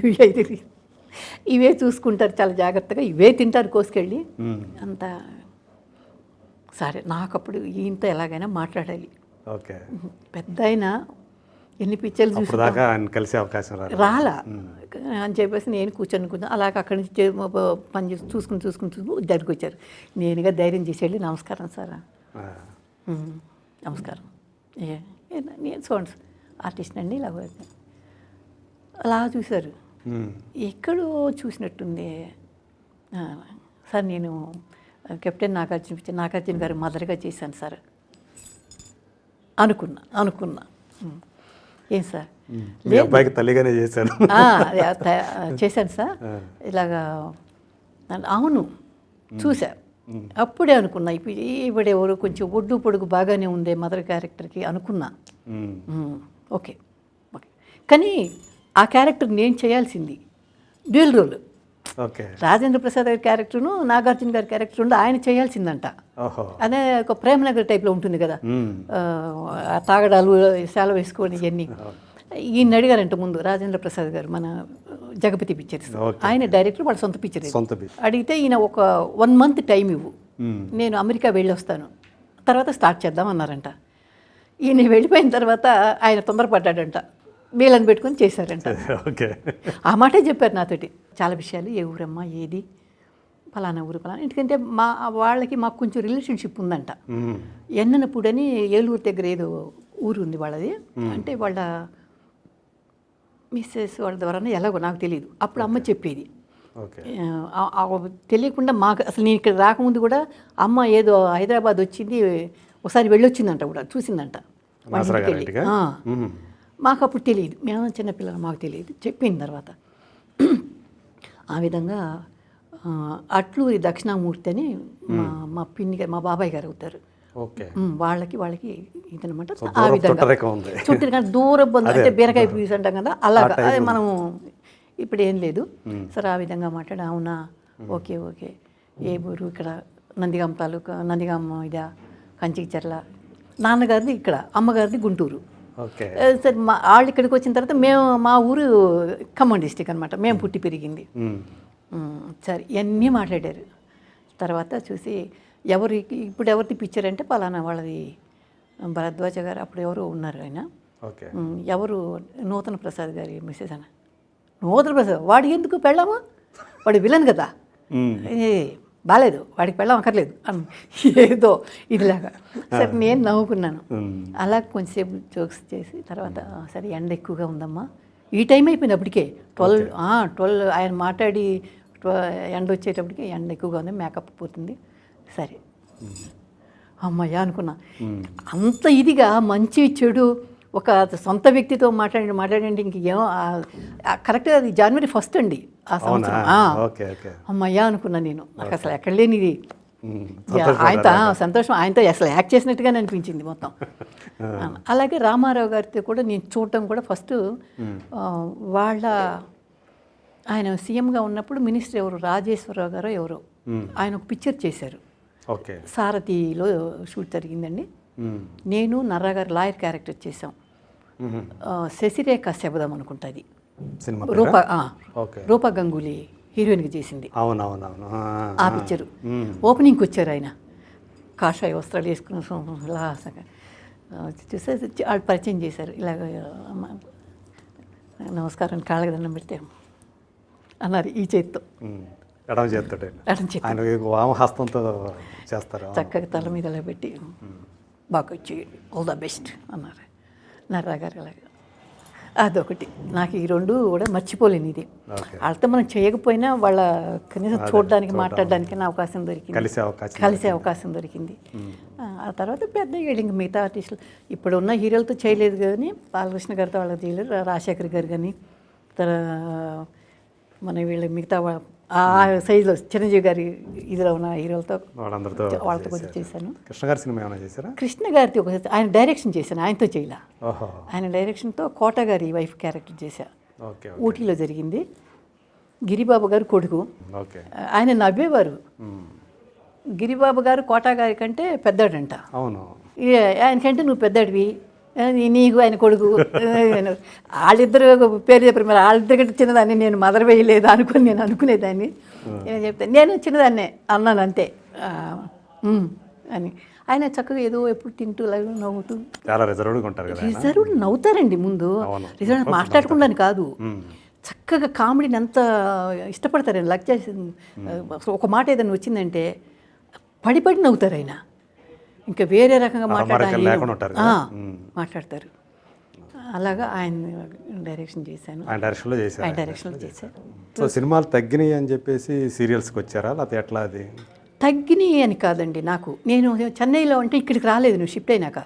ఇవే చూసుకుంటారు చాలా జాగ్రత్తగా, ఇవే తింటారు కోసుకెళ్ళి. అంత సరే నాకు అప్పుడు ఈయనతో ఎలాగైనా మాట్లాడాలి. ఓకే. పెద్ద అయినా ఎన్ని పిక్చర్లు చూసి కలిసే అవకాశం రాలా అని చెప్పేసి నేను కూర్చొని అలాగ అక్కడి నుంచి పని చేసి చూసుకుని దగ్గరికి వచ్చారు. నేనుగా ధైర్యం చేసి వెళ్ళి నమస్కారం సార్, నమస్కారం, నేను చూడండి ఆర్టిస్ట్ అండి ఇలా అలా చూశారు. ఎక్కడో చూసినట్టుంది సార్, నేను కెప్టెన్ నాగార్జున గారు మదర్గా చేశాను సార్ అనుకున్నా. ఏం సార్ అబ్బాయికి తల్లిగానే చేశాను చేశాను సార్ ఇలాగా. అవును చూసా, అప్పుడే అనుకున్నా ఇప్పుడెవరు కొంచెం ఒడ్డు పొడుగు బాగానే ఉందే మదర్ క్యారెక్టర్కి అనుకున్నా. ఓకే ఓకే, కానీ ఆ క్యారెక్టర్ నేను చేయాల్సింది డ్యూయల్ రోల్. రాజేంద్ర ప్రసాద్ గారి క్యారెక్టర్ను నాగార్జున గారి క్యారెక్టర్ ఉండి ఆయన చేయాల్సిందంట. అదే ఒక ప్రేమనగర్ టైప్లో ఉంటుంది కదా, తాగడాలు సేల వేసుకొని ఇవన్నీ. ఈయన అడిగారంట ముందు రాజేంద్ర ప్రసాద్ గారు, మన జగపతి పిక్చర్స్ ఆయన డైరెక్టర్, వాళ్ళ సొంత పిక్చర్ అడిగితే ఈయన ఒక 1 month టైం ఇవ్వు, నేను అమెరికా వెళ్ళి వస్తాను, తర్వాత స్టార్ట్ చేద్దాం అన్నారంట. ఈయన వెళ్ళిపోయిన తర్వాత ఆయన తొందరపడ్డాడంట, వీళ్ళని పెట్టుకొని చేశారంట. ఆ మాటే చెప్పారు నాతోటి. చాలా విషయాలు, ఏ ఊరమ్మా, ఏది, ఫలానా ఊరు ఫలానా, ఎందుకంటే వాళ్ళకి మాకు కొంచెం రిలేషన్షిప్ ఉందంట. ఎన్ననప్పుడు అని ఏలూరు దగ్గర ఏదో ఊరు ఉంది వాళ్ళది, అంటే వాళ్ళ మిస్సెస్ వాళ్ళ ద్వారా ఎలాగో నాకు తెలియదు. అప్పుడు అమ్మ చెప్పేది, తెలియకుండా మాకు అసలు నేను ఇక్కడ రాకముందు కూడా అమ్మ ఏదో హైదరాబాద్ వచ్చింది, ఒకసారి వెళ్ళొచ్చిందంట కూడా, చూసిందంట వాళ్ళ ఇంటికి వెళ్ళి. మాకు అప్పుడు తెలియదు, మేము చిన్నపిల్లలు, మాకు తెలియదు. చెప్పిన తర్వాత ఆ విధంగా అట్లూరి దక్షిణామూర్తి అని మా పిన్ని గారు, మా బాబాయ్ గారు అవుతారు, వాళ్ళకి ఇదనమాట. ఆ విధంగా చుట్టూ దూరం బంధు, అంటే బీరకాయ పీస్ అంటాం కదా, అలాగా మనం ఇప్పుడు ఏం లేదు. సరే ఆ విధంగా మాట్లాడి, అవునా ఓకే ఓకే, ఏ ఊరు, ఇక్కడ నందిగామ తాలూకా, నందిగామ ఇదా, కంచికిచర్ల, నాన్నగారిది ఇక్కడ, అమ్మగారిది గుంటూరు. సరే వాళ్ళు ఇక్కడికి వచ్చిన తర్వాత మా ఊరు ఖమ్మం డిస్టిక్ అనమాట, మేము పుట్టి పెరిగింది. సరే ఇవన్నీ మాట్లాడారు. తర్వాత చూసి ఇప్పుడు ఎవరిది పిక్చర్ అంటే పలానా వాళ్ళది భరద్వాజ గారు, అప్పుడు ఎవరు ఉన్నారు ఆయన, ఎవరు నూతన ప్రసాద్ గారి మిస్సెస్ అన్న. నూతన ప్రసాద్ వాడికి ఎందుకు పెళ్ళామా, వాడు విలన్ కదా, బాగాలేదు వాడికి పెళ్ళం అక్కర్లేదు అని ఏదో ఇదిలాగా. సరే నేను నవ్వుకున్నాను. అలా కొంచెంసేపు జోక్స్ చేసి తర్వాత సరే ఎండ ఎక్కువగా ఉందమ్మా, ఈ టైం అయిపోయింది అప్పటికే 12 ఆయన మాట్లాడి ఎండ వచ్చేటప్పటికి ఎండ ఎక్కువగా ఉంది, మేకప్ పోతుంది. సరే అమ్మయ్య అనుకున్నా. అంత ఇదిగా మంచి చెడు ఒక సొంత వ్యక్తితో మాట్లాడండి ఇంకేమో కరెక్ట్గా అది January 1st అండి ఆ సంవత్సరం. అమ్మయ్య అనుకున్నా నేను, నాకు అసలు ఎక్కడ లేనిది. ఆయనతో సంతోషం, ఆయనతో అసలు యాక్ట్ చేసినట్టుగానే అనిపించింది మొత్తం. అలాగే రామారావు గారితో కూడా నేను చూడటం కూడా ఫస్ట్ ఆయన సీఎంగా ఉన్నప్పుడు మినిస్టర్ ఎవరు, రాజేశ్వరరావు గారు ఎవరో, ఆయన ఒక పిక్చర్ చేశారు, సారథిలో షూట్ జరిగిందండి. నేను నర్రా గారు లాయర్ క్యారెక్టర్ చేశాం. శశిరేఖ శబదం అనుకుంటుంది, రూపా గంగూలీ హీరోయిన్కి చేసింది. ఆ పిక్చరు ఓపెనింగ్కి వచ్చారు ఆయన, కాషాయ వస్త్రాలు వేసుకున్న చూస్తే వాళ్ళు పరిచయం చేశారు. ఇలాగ నమస్కారం, కాళ్ళకి దండం పెడితే అన్నారు ఈ చేతితో, ఎడం చేతితో వామహస్తంతో చేస్తారు. చక్కగా తల మీద ఇలా పెట్టి బాగా వచ్చి ఆల్ ద బెస్ట్ అన్నారు నర్రా గారు. అలాగా అదొకటి నాకు ఈ 2 కూడా మర్చిపోలేను. ఇది వాళ్ళతో మనం చేయకపోయినా వాళ్ళ కనీసం చూడడానికి మాట్లాడడానికైనా అవకాశం దొరికింది, కలిసే అవకాశం దొరికింది. ఆ తర్వాత పెద్ద ఇంక మిగతా ఆర్టిస్టులు ఇప్పుడు ఉన్న హీరోలతో చేయలేదు, కానీ బాలకృష్ణ గారితో వాళ్ళకి చేయలేదు, రాజశేఖర్ గారు కానీ మన వీళ్ళ మిగతా ఆ సైజులో చిరంజీవి గారి ఇదిలో ఉన్న హీరోలతో వాళ్ళతో కొంచెం చేశాను. కృష్ణ గారితో ఒక ఆయన డైరెక్షన్ చేశాను, ఆయనతో చేయలే. ఆయన డైరెక్షన్తో కోట గారి వైఫ్ క్యారెక్టర్ చేశా, ఊటీలో జరిగింది. గిరిబాబు గారు కొడుకు. ఓకే. ఆయన నవ్వేవారు. మ్మ్. గిరిబాబు గారు కోటా గారి కంటే పెద్దాడంట. అవును. ఆయనకంటే నువ్వు పెద్దడివి, నీకు ఆయన కొడుకు. వాళ్ళిద్దరు పేరు చెప్పారు, మరి వాళ్ళిద్దరి కంటే చిన్నదాన్ని నేను మదర్ వేయలేదు అనుకుని నేను అనుకునేదాన్ని. నేను చెప్తాను నేను చిన్నదాన్నే అన్నాను అంతే అని. ఆయన చక్కగా ఏదో ఎప్పుడు తింటూ అలాగే నవ్వుతూ. చాలా రిజర్వ్డ్గా ఉంటారు కదా. రిజర్వ్ నవ్వుతారండి ముందు. రిజర్వ్ మాట్లాడకుండాని కాదు, చక్కగా కామెడీని అంత ఇష్టపడతారండి. లక్ చేసి ఒక మాట ఏదైనా వచ్చిందంటే పడి నవ్వుతారు ఆయన. ఇంకా వేరే రకంగా మాట్లాడతారు. అలాగా ఆయన డైరెక్షన్ చేశాను. ఆయన డైరెక్షన్లో చేశాను. సో సినిమాలు తగ్గినాయి అని చెప్పేసి సీరియల్స్కి వచ్చారా, లేకపోతే ఎట్లా? అది తగ్గినాయి అని కాదండి. నేను చెన్నైలో అంటే ఇక్కడికి రాలేదు, నువ్వు షిఫ్ట్ అయినాక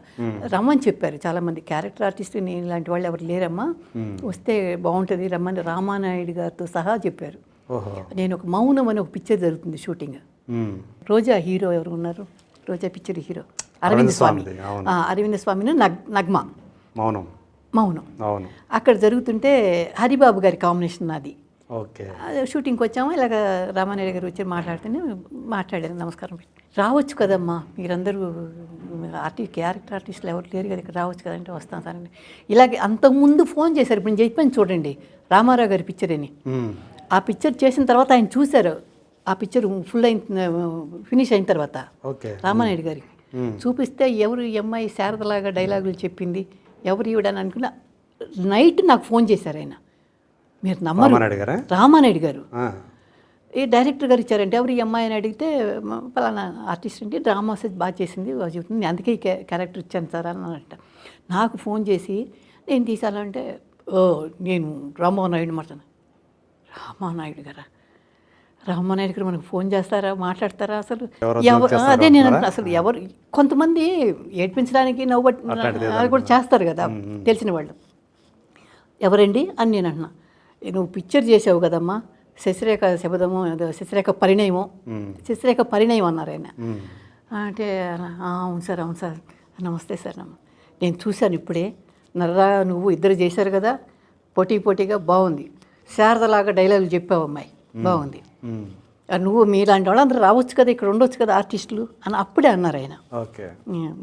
రమ్మని చెప్పారు చాలామంది. క్యారెక్టర్ ఆర్టిస్ట్ నేను ఇలాంటి వాళ్ళు ఎవరు లేరమ్మా, వస్తే బాగుంటుంది రమ్మని రామానాయుడు గారితో సహా చెప్పారు. నేను ఒక మౌనం అని ఒక పిక్చర్ జరుగుతుంది షూటింగ్. రోజా హీరో ఎవరు ఉన్నారు, రోజా పిక్చర్ హీరో అరవింద్ స్వామి. అరవింద్ స్వామిని నగ్మ మౌనం అక్కడ జరుగుతుంటే హరిబాబు గారి కాంబినేషన్ నాది. ఓకే. షూటింగ్కి వచ్చాము, ఇలాగ రామానాయుడు గారు వచ్చి మాట్లాడాను, నమస్కారం పెట్టి రావచ్చు కదమ్మా మీరందరూ క్యారెక్టర్ ఆర్టిస్టులు ఎవరు లేరు కదా ఇక్కడ రావచ్చు కదంటే వస్తాను సార్ అండి. ఇలాగే అంతకుముందు ఫోన్ చేశారు. ఇప్పుడు నేను చెప్పాను చూడండి, రామారావు గారి పిక్చర్ అని. ఆ పిక్చర్ చేసిన తర్వాత ఆయన చూశారు. ఆ పిక్చర్ ఫినిష్ అయిన తర్వాత రామానాయుడు గారికి చూపిస్తే ఎవరు ఈ అమ్మాయి శారదలాగా డైలాగులు చెప్పింది, ఎవరు ఇవ్వడని అనుకున్న నైట్ నాకు ఫోన్ చేశారు ఆయన. మీరు నమ్మరు, రామానాయుడు గారు ఏ డైరెక్టర్ గారు ఇచ్చారంటే ఎవరు ఈ అమ్మాయి అని అడిగితే పలానా ఆర్టిస్ట్ అంటే డ్రామా బాగా చేసింది చెబుతుంది, అందుకే ఈ క్యారెక్టర్ ఇచ్చాను సార్ అని అంట. నాకు ఫోన్ చేసి నేను తీసాలంటే నేను రామానాయుడు మాట్లాడు. రామానాయుడు గారా, రామానాయుడు గారు మనకు ఫోన్ చేస్తారా, మాట్లాడతారా అసలు? అదే నేను అంటున్నా, అసలు ఎవరు కొంతమంది ఏడ్పించడానికి అది కూడా చేస్తారు కదా తెలిసిన వాళ్ళు. ఎవరండి అని నేను అంటున్నా. నువ్వు పిక్చర్ చేసావు కదమ్మా, శశిరేఖ శబదము, శశిరేఖ పరిణయం అన్నారు ఆయన. అంటే అవును సార్ నమస్తే సార్ నేను చూశాను ఇప్పుడే, నర్రా నువ్వు ఇద్దరు చేశారు కదా పోటీగా బాగుంది, శారదలాగా డైలాగులు చెప్పావు అమ్మాయి బాగుంది, నువ్వు మీలాంటి వాళ్ళు అందరూ రావచ్చు కదా ఇక్కడ ఉండొచ్చు కదా ఆర్టిస్టులు అని అప్పుడే అన్నారు ఆయన.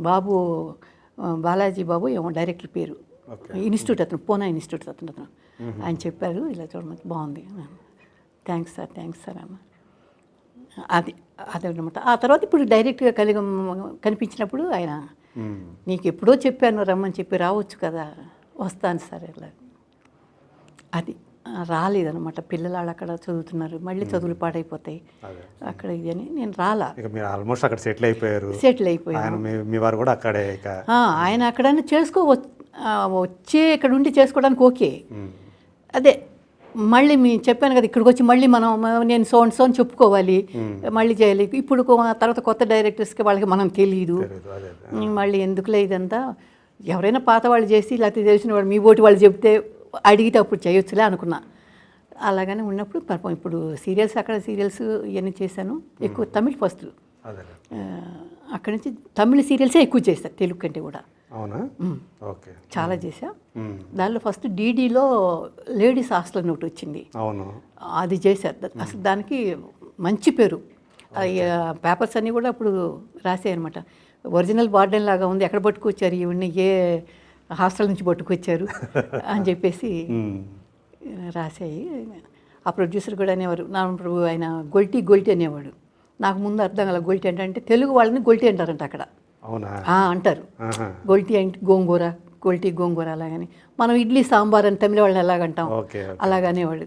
బాబు బాలాజీ బాబు ఏమో డైరెక్టర్ పేరు, ఇన్స్టిట్యూట్ అతను, పూనా ఇన్స్టిట్యూట్ అతను ఆయన చెప్పారు ఇలా చూడమని బాగుంది, థ్యాంక్స్ సార్ అమ్మ. అదనమాట. ఆ తర్వాత ఇప్పుడు డైరెక్ట్గా కనిపించినప్పుడు ఆయన నీకు ఎప్పుడో చెప్పాను రమ్మని చెప్పి రావచ్చు కదా, వస్తాను సార్ ఇలా. అది రాలేదనమాట. పిల్లలు అక్కడ చదువుతున్నారు, మళ్ళీ చదువులు పాడైపోతాయి అక్కడ ఇది అని నేను రాలా. ఆల్మోస్ట్ అక్కడ సెటిల్ అయిపోయారు. మీ వారు కూడా అక్కడే. ఆయన అక్కడైనా వచ్చి ఇక్కడ ఉండి చేసుకోవడానికి ఓకే. అదే మళ్ళీ చెప్పాను కదా ఇక్కడికి వచ్చి మళ్ళీ నేను సోన్ చెప్పుకోవాలి, మళ్ళీ చేయాలి. ఇప్పుడు తర్వాత కొత్త డైరెక్టర్స్కి వాళ్ళకి మనం తెలియదు, మళ్ళీ ఎందుకులే ఇదంతా. ఎవరైనా పాత వాళ్ళు చేసి లేకపోతే తెలిసిన వాళ్ళు మీ ఓటి వాళ్ళు చెప్తే అడిగితే అప్పుడు చేయొచ్చులే అనుకున్నా. అలాగనే ఉన్నప్పుడు పాపం ఇప్పుడు అక్కడ సీరియల్స్ ఇవన్నీ చేశాను. ఎక్కువ తమిళ్ ఫస్ట్, అక్కడి నుంచి తమిళ సీరియల్సే ఎక్కువ చేశాను తెలుగు కంటే కూడా. అవునా? ఓకే. చాలా చేశా. దానిలో ఫస్ట్ డీడీలో లేడీస్ హాస్టల్ అని ఒకటి వచ్చింది, అది చేశారు. అసలు దానికి మంచి పేరు. పేపర్స్ అన్నీ కూడా అప్పుడు రాసాయి అనమాట. ఒరిజినల్ వార్డెన్ లాగా ఉంది, ఎక్కడ పట్టుకొచ్చారు ఈవిడ్ని, ఏ హాస్టల్ నుంచి పట్టుకొచ్చారు అని చెప్పేసి రాసాయి. ఆ ప్రొడ్యూసర్ కూడా అనేవారు నారాయణప్రభు, ఆయన గొల్టీ అనేవాడు. నాకు ముందు అర్థం కాల గొల్టీ అంటే తెలుగు వాళ్ళని గొల్టీ అంటారంట అక్కడ. అంటారు గొల్టీ అంటే గోంగూర అలాగని. మనం ఇడ్లీ సాంబార్ అని తమిళ వాళ్ళని ఎలాగంటాం అలాగనేవాడు.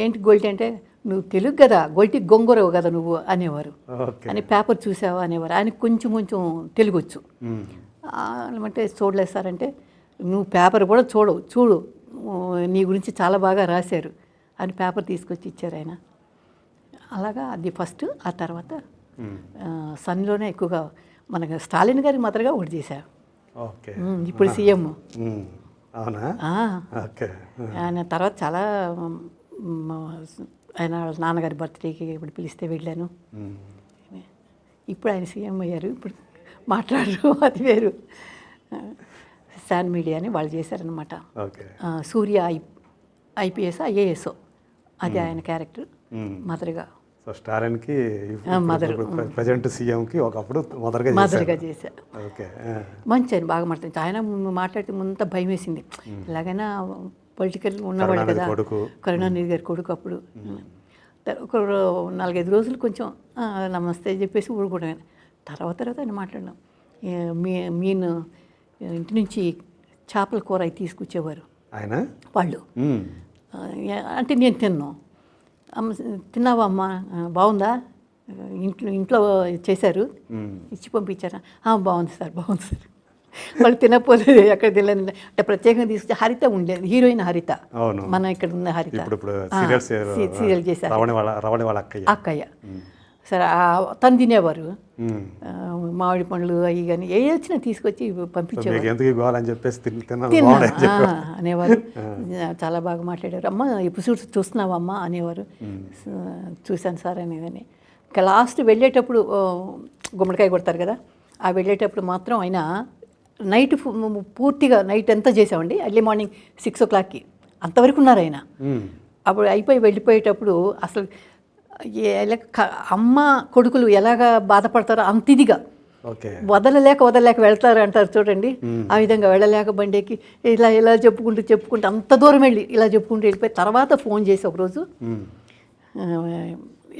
ఏంటి గొల్టీ అంటే నువ్వు తెలుగు కదా, గొల్టీ గోంగూర కదా నువ్వు అనేవారు. అని పేపర్ చూసావా అనేవారు. ఆయనకు కొంచెం తెలుగు వచ్చు. అంటే చూడలేదు సార్ అంటే నువ్వు పేపర్ కూడా చూడు నీ గురించి చాలా బాగా రాశారు అని పేపర్ తీసుకొచ్చి ఇచ్చారు ఆయన. అలాగా అది ఫస్ట్. ఆ తర్వాత సన్లోనే ఎక్కువగా మనకు స్టాలిన్ గారి మదర్గా ఒకటి చేశారు. ఇప్పుడు సీఎం ఆయన. తర్వాత చాలా ఆయన నాన్నగారి బర్త్డేకి ఇప్పుడు పిలిస్తే వెళ్ళాను. ఇప్పుడు ఆయన సీఎం అయ్యారు, ఇప్పుడు మాట్లాడరు, అది వేరు. శాన్ మీడియా అని వాళ్ళు చేశారనమాట. సూర్య IPS IAS అది ఆయన క్యారెక్టర్ మదర్గా. సో స్టాలిన్కి మదర్ ప్రజెంట్ సీఎంకి ఒకప్పుడు మదర్గా మదర్గా చేశా. ఓకే. మంచి ఆయన బాగా మాట్లాడుతుంది. ఆయన మాట్లాడితే ముంత భయం వేసింది. ఎలాగైనా పొలిటికల్ ఉన్నవాళ్ళు కదా, కరుణానిధి గారి కొడుకు అప్పుడు. ఒక 4-5 రోజులు కొంచెం నమస్తే చెప్పేసి ఊరుకోవడమే. తర్వాత ఆయన మాట్లాడినాం. మీను ఇంటి నుంచి చేపల కూర అవి తీసుకొచ్చేవారు ఆయన వాళ్ళు. అంటే నేను తిన్నాను. అమ్మ తిన్నావా అమ్మ, బాగుందా, ఇంట్లో చేశారు ఇచ్చి పంపించారా, బాగుంది సార్ బాగుంది సార్. వాళ్ళు తినకపోతే ఎక్కడ తినలేదు. అంటే ప్రత్యేకంగా తీసుకొచ్చి హరిత ఉండేది, హీరోయిన్ హరిత, మన ఇక్కడ ఉన్న హరిత సీరియల్ చేశారు, అక్కయ్య. సరే తను తినేవారు. మామిడి పండ్లు అవి కానీ ఏ వచ్చినా తీసుకొచ్చి పంపించేవారు అనేవారు. చాలా బాగా మాట్లాడారు. అమ్మ ఎపిసోడ్స్ చూస్తున్నావమ్మా అనేవారు. చూశాను సార్ అనేదని. ఇంకా లాస్ట్ వెళ్ళేటప్పుడు గుమ్మడికాయ కొడతారు కదా, ఆ వెళ్ళేటప్పుడు మాత్రం ఆయన నైట్ పూర్తిగా నైట్ అంతా చేసామండి. ఎర్లీ మార్నింగ్ 6 o'clockకి అంతవరకు ఉన్నారు ఆయన. అప్పుడు అయిపోయి వెళ్ళిపోయేటప్పుడు అసలు అమ్మ కొడుకులు ఎలాగా బాధపడతారో అంత ఇదిగా వదలలేక వెళ్తారు అంటారు చూడండి, ఆ విధంగా వెళ్ళలేక బండికి ఇలా చెప్పుకుంటూ అంత దూరం వెళ్ళి ఇలా చెప్పుకుంటూ వెళ్ళిపోయి తర్వాత ఫోన్ చేసి ఒకరోజు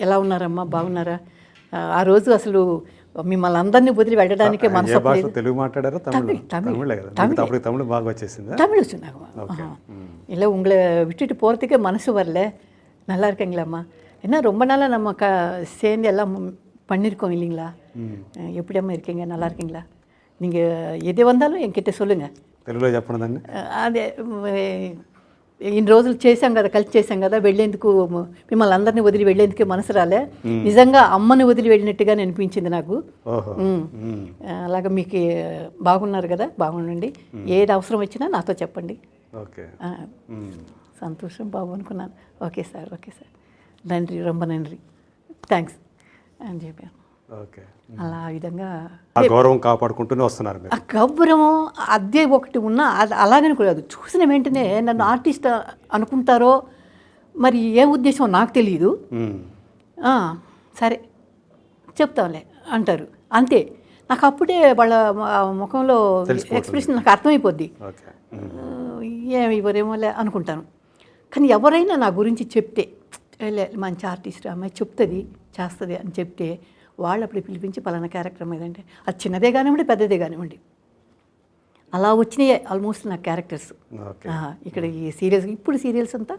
ఎలా ఉన్నారమ్మా బాగున్నారా. ఆ రోజు అసలు మిమ్మల్ని అందరినీ వదిలి వెళ్ళడానికే మనసు. తెలుగు మాట్లాడారా? தமிழ் சொன்னாங்க. இல்லை உங்களை விட்டுட்டு போகிறதுக்கே மனசு வரல, நல்லா இருக்கீங்களாம்மா, என்ன ரொம்ப நாளாக நம்ம சேர்ந்து எல்லாம் பண்ணியிருக்கோம் இல்லைங்களா, எப்படியம்மா இருக்கீங்க, நல்லா இருக்கீங்களா, நீங்கள் எது வந்தாலும் என்கிட்ட சொல்லுங்கள். తెలుగులో చెప్పండి. అదే ఇన్ని రోజులు చేశాం కదా, కలిసి చేశాం కదా, వెళ్ళేందుకు మిమ్మల్ని అందరినీ వదిలి వెళ్ళేందుకే మనసు రాలే, నిజంగా అమ్మని వదిలి వెళ్ళినట్టుగా అనిపించింది నాకు. అలాగే మీకు బాగున్నారు కదా, బాగుండండి, ఏది అవసరం వచ్చినా నాతో చెప్పండి. సంతోషం బాబు అనుకున్నాను. ఓకే సార్ నండి, రొంబ నండి, థ్యాంక్స్ అని చెప్పాను. అలా ఆ విధంగా గౌరవం కాపాడుకుంటూనే వస్తున్నారు. ఆ గౌరవం అదే ఒకటి ఉన్నా అది అలాగని కూడా చూసిన వెంటనే నన్ను ఆర్టిస్ట్ అనుకుంటారో మరి ఏ ఉద్దేశం నాకు తెలియదు. సరే చెప్తాంలే అంటారు అంతే. నాకు అప్పుడే వాళ్ళ ముఖంలో ఎక్స్ప్రెషన్ నాకు అర్థమైపోద్ది. ఏమి ఇవ్వరేమోలే అనుకుంటాను. కానీ ఎవరైనా నా గురించి చెప్తే మంచి ఆర్టిస్ట్ అమ్మాయి చెప్తుంది చేస్తుంది అని చెప్తే వాళ్ళు అప్పుడు పిలిపించి పలానా క్యారెక్టర్ ఏదంటే అది చిన్నదే కానివ్వండి పెద్దదే కానివ్వండి అలా వచ్చినాయి ఆల్మోస్ట్ నా క్యారెక్టర్స్. ఇక్కడ ఈ సీరియల్స్ ఇప్పుడు సీరియల్స్ అంతా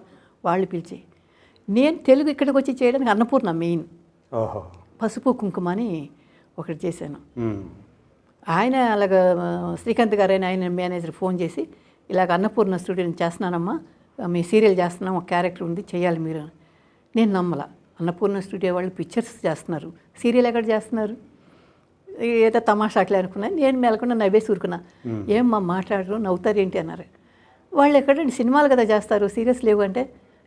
వాళ్ళు పిలిచి, నేను తెలుగు ఇక్కడికి వచ్చి చేయడానికి అన్నపూర్ణ మెయిన్ పసుపు కుంకుమ అని ఒకటి చేశాను. ఆయన అలాగా శ్రీకాంత్ గారు ఆయన మేనేజర్ ఫోన్ చేసి ఇలాగ అన్నపూర్ణ స్టూడియో చేస్తున్నానమ్మా, మీ సీరియల్ చేస్తున్నాం, ఒక క్యారెక్టర్ ఉంది చేయాలి మీరు. నేను నమ్మల, అన్నపూర్ణ స్టూడియో వాళ్ళు పిక్చర్స్ చేస్తున్నారు, సీరియల్ ఎక్కడ చేస్తున్నారు, ఏదో తమాషాకులే అనుకున్నా. నేను మెలకుండా నవ్వేసి ఊరుకున్నా. ఏమ్మా మాట్లాడరు నవ్వుతారు ఏంటి అన్నారు. వాళ్ళు ఎక్కడండి సినిమాలు కదా చేస్తారు, సీరియల్స్ లేవు అంటే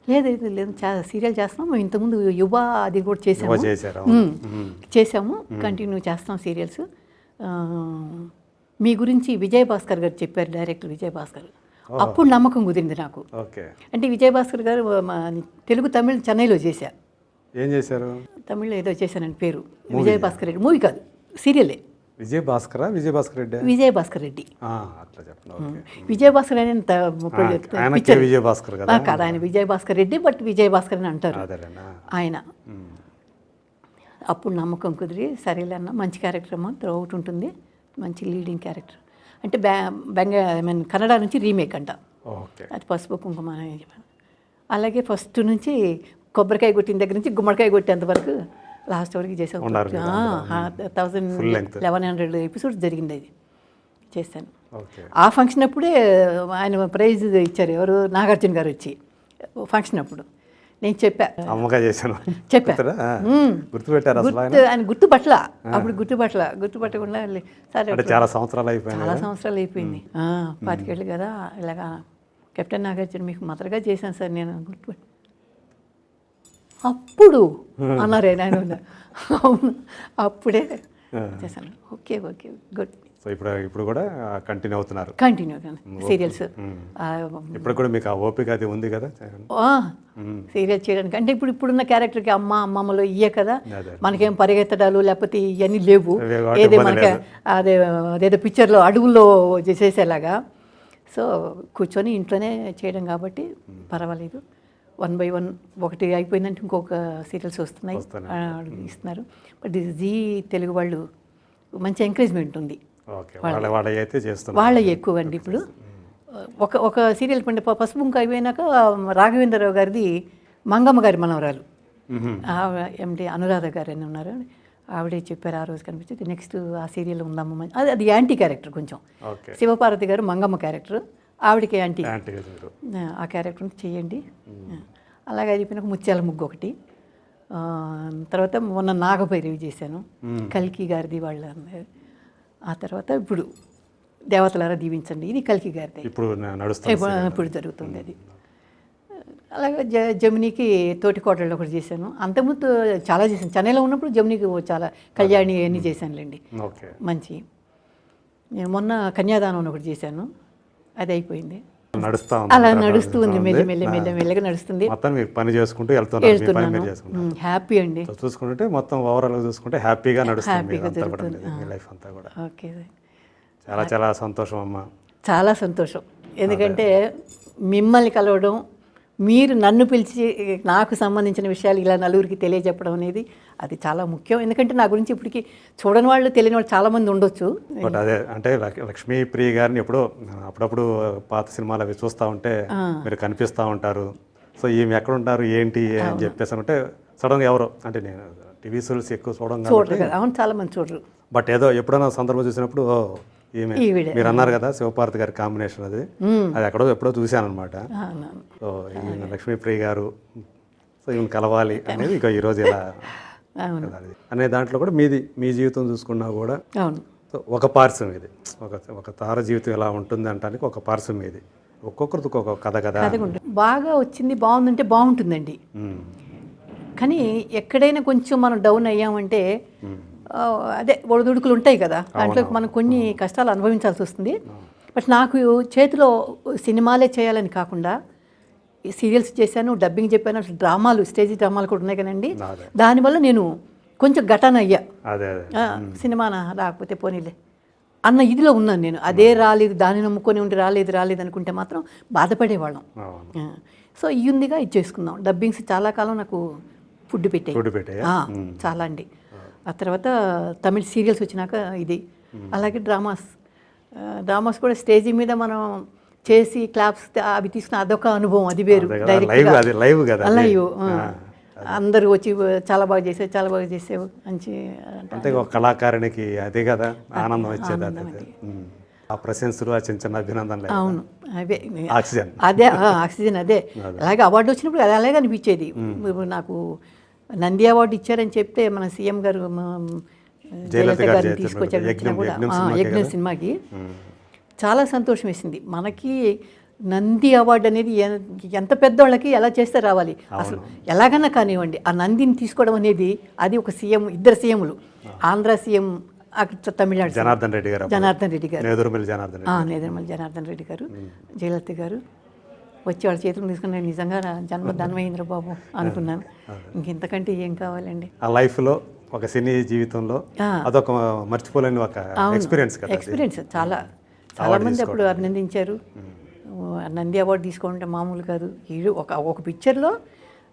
లేదు సీరియల్ చేస్తాం, మేము ఇంతకుముందు యువ అది కూడా చేసాము కంటిన్యూ చేస్తాం సీరియల్స్. మీ గురించి విజయభాస్కర్ గారు చెప్పారు, డైరెక్టర్ విజయభాస్కర్. అప్పుడు నమ్మకం కుదిరింది నాకు. అంటే విజయభాస్కర్ గారు తెలుగు తమిళ్ చెన్నైలో చేశా. ఏం చేశారు? తమిళ్లో ఏదో చేశానని పేరు విజయభాస్కర్ రెడ్డి, మూవీ కాదు సీరియలే. విజయభాస్కర్ రెడ్డి విజయభాస్కర్ కాదు, ఆయన విజయభాస్కర్ రెడ్డి, బట్ విజయభాస్కర్ అని అంటారు ఆయన. అప్పుడు నమ్మకం కుదిరి సరేలే అన్న, మంచి క్యారెక్టర్ అమ్మ, త్రూఅవుట్ ఉంటుంది, మంచి లీడింగ్ క్యారెక్టర్. అంటే కన్నడ నుంచి రీమేక్ అంట అది పసుపు కుంకుమ అని చెప్పాను. అలాగే ఫస్ట్ నుంచి కొబ్బరికాయ కొట్టిన దగ్గర నుంచి గుమ్మడికాయ కొట్టేంత వరకు లాస్ట్ వరకు చేసాం. 1100 ఎపిసోడ్స్ జరిగింది, అది చేశాను. ఆ ఫంక్షన్ అప్పుడే ఆయన ప్రైజ్ ఇచ్చారు, ఎవరు నాగార్జున గారు వచ్చి ఫంక్షన్ అప్పుడు. నేను చెప్పా ఆయన గుర్తుపట్ల, అప్పుడు గుర్తుపట్టకుండా సరే చాలా సంవత్సరాలు అయిపోయింది 25 ఏళ్ళు కదా, ఇలాగా కెప్టెన్ నాగార్జున మీకు మదర్గా చేశాను సార్ నేను గుర్తుపట్టి. అప్పుడు అన్నారే ఆయన, అవును అప్పుడే చేశాను. Okay okay good. సో ఇప్పుడు కూడా కంటిన్యూ అవుతున్నారు కంటిన్యూ సీరియల్స్. ఇప్పుడు కూడా మీకు ఆ ఓపిక అది ఉంది కదా? సీరియల్ చేయడానికి అంటే ఇప్పుడున్న క్యారెక్టర్కి అమ్మమ్మలు ఇయ్యే కదా, అదే. మనకేం పరిగెత్తడాలు లేకపోతే ఇవన్నీ లేవు. కాబట్టి ఏదే ఇబ్బంది మనకి లేదు. అదేదో పిక్చర్లో అడవుల్లో చేసేలాగా. సో కూర్చొని ఇంట్లోనే చేయడం కాబట్టి పర్వాలేదు. 1 by 1 ఒకటి అయిపోయిందంటే ఇంకొక సీరియల్స్ వస్తున్నాయి, ఇస్తున్నారు. బట్ జీ తెలుగు వాళ్ళు మంచి ఎంకరేజ్మెంట్ ఉంది. ఓకే, వాళ్ళ అయితే చేస్తున్నారు. వాళ్ళ ఎక్కువ అండి ఇప్పుడు. ఒక సీరియల్ పండి పసుపు కుంకు అయిపోయినాక రాఘవేంద్రరావు గారిది మంగమ్మ గారి మనవరాలు ఎండి అనురాధ గారు అని ఉన్నారు. ఆవిడే చెప్పారు ఆ రోజు కనిపించి నెక్స్ట్ ఆ సీరియల్ ఉందమ్మ. అది యాంటీ క్యారెక్టర్ కొంచెం. శివపార్వతి గారు మంగమ్మ క్యారెక్టర్, ఆవిడకి యాంటీ ఆ క్యారెక్టర్ చేయండి. అలాగే అయిపోయినాక ముత్యాల ముగ్గు ఒకటి. తర్వాత మొన్న నాగభైరవి చేశాను, కల్కి గారిది వాళ్ళ. ఆ తర్వాత ఇప్పుడు దేవతలారా దీవించండి, ఇది కల్కి గారిది ఇప్పుడు జరుగుతుంది అది. అలాగే జమినీకి తోటికోటల్లో ఒకటి చేశాను. అంతకుముందు చాలా చేశాను, చెన్నైలో ఉన్నప్పుడు జమినీకి చాలా కళ్యాణి అన్నీ చేశానులేండి మంచి. నేను మొన్న కన్యాదానం ఒకటి చేశాను, అది అయిపోయింది. అలా నడుస్తూ ఉంది, మెల్లగా నడుస్తుంది. పని చేసుకుంటూ వెళ్తున్నాను, హ్యాపీ అండి. చూసుకుంటే మొత్తం ఓవరాల్ చూసుకుంటే హ్యాపీగా నడుస్తుంది లైఫ్ అంతా కూడా. ఓకే, చాలా చాలా సంతోషం అమ్మ, చాలా సంతోషం. ఎందుకంటే మిమ్మల్ని కలవడం, మీరు నన్ను పిలిచి నాకు సంబంధించిన విషయాలు ఇలా నలుగురికి తెలియజెప్పడం అనేది అది చాలా ముఖ్యం. ఎందుకంటే నా గురించి ఇప్పటికీ చూడని వాళ్ళు తెలియని వాళ్ళు చాలామంది ఉండొచ్చు. బట్ అదే అంటే లక్ష్మీప్రియ గారిని అప్పుడప్పుడు పాత సినిమాలు అవి చూస్తూ ఉంటే మీరు కనిపిస్తూ ఉంటారు. సో ఈమె ఎక్కడ ఉంటారు ఏంటి అని చెప్పేసి అంటే సడన్గా ఎవరో అంటే నేను టీవీ సీరియల్స్ ఎక్కువ చూడరు కదా. అవును, చాలామంది చూడరు. బట్ ఏదో ఎప్పుడైనా సందర్భం చూసినప్పుడు ఈమె మీరు అన్నారు కదా శివపార్వతి గారి కాంబినేషన్, అది ఎప్పుడో చూశాను అనమాట. సో ఈమె లక్ష్మీప్రియ గారు, సో ఈమె కలవాలి అనేది ఇక ఈరోజు ఇలా అనే దాంట్లో కూడా మీ జీవితం చూసుకున్నా కూడా ఒక పార్శ్వం ఇది, ఒక తార జీవితం ఎలా ఉంటుంది అంటానికి ఒక పార్శ్వం ఇది. ఒక్కొక్కరికి ఒక కథ కదా. బాగా వచ్చింది, బాగుందంటే బాగుంటుందండి. కానీ ఎక్కడైనా కొంచెం మనం డౌన్ అయ్యామంటే అదే ఒడిదుడుకులు ఉంటాయి కదా, దాంట్లో మనం కొన్ని కష్టాలు అనుభవించాల్సి వస్తుంది. బట్ నాకు చేతిలో సినిమాలే చేయాలని కాకుండా సీరియల్స్ చేశాను, డబ్బింగ్ చెప్పాను, అసలు డ్రామాలు, స్టేజ్ డ్రామాలు కూడా ఉన్నాయి కదండి. దానివల్ల నేను కొంచెం ఘటన అయ్యా. సినిమానా రాకపోతే పోనీలే అన్న ఇదిలో ఉన్నాను నేను. అదే రాలేదు, దాన్ని నమ్ముకొని ఉండి రాలేదు అనుకుంటే మాత్రం బాధపడేవాళ్ళం. సో ఇయ్యుందిగా ఇది చేసుకుందాం. డబ్బింగ్స్ చాలా కాలం నాకు ఫుడ్ పెట్టాయి చాలా అండి. ఆ తర్వాత తమిళ సీరియల్స్ వచ్చినాక ఇది. అలాగే డ్రామాస్ కూడా స్టేజీ మీద మనం చేసి క్లాప్స్ అవి తీసుకున్న అదొక అనుభవం, అది వేరు. లైవ్ అందరూ వచ్చి చాలా బాగా చేసావు మంచి అంటే ఒక కళాకారునికి అదే కదా ఆనందం వచ్చేది. ఆ ప్రశంసలు, ఆ చిన్న అభినందనలు. అవును, అవే ఆక్సిజన్. ఆక్సిజన్ అదే. అలాగే అవార్డు వచ్చినప్పుడు అది అలాగే అనిపించేది. నాకు నంది అవార్డు ఇచ్చారని చెప్తే మన సీఎం గారు జయలలిత గారిని తీసుకొచ్చారు కూడా యజ్ఞం సినిమాకి. చాలా సంతోషం వేసింది. మనకి నంది అవార్డు అనేది ఎంత పెద్దవాళ్ళకి ఎలా చేస్తే రావాలి, అసలు ఎలాగన్నా కానివ్వండి. ఆ నందిని తీసుకోవడం అనేది అది ఒక సీఎం, ఇద్దరు సీఎంలు, ఆంధ్ర సీఎం, తమిళనాడు జనార్దన్ రెడ్డి గారు, నేదురుమల్లి జనార్దన్ రెడ్డి గారు, జయలలిత గారు వచ్చి వాళ్ళ చేతులు తీసుకుని నిజంగా జన్మ ధన్మహేంద్ర బాబు అనుకున్నాను. ఇంకెంతకంటే ఏం కావాలండి ఆ లైఫ్లో, ఒక సినీ జీవితంలో అదొక మర్చిపోలేని ఒక ఎక్స్పీరియన్స్. చాలా మంది అప్పుడు అభినందించారు. నంది అవార్డు తీసుకోవాలంటే మామూలు కాదు. ఒక పిక్చర్లో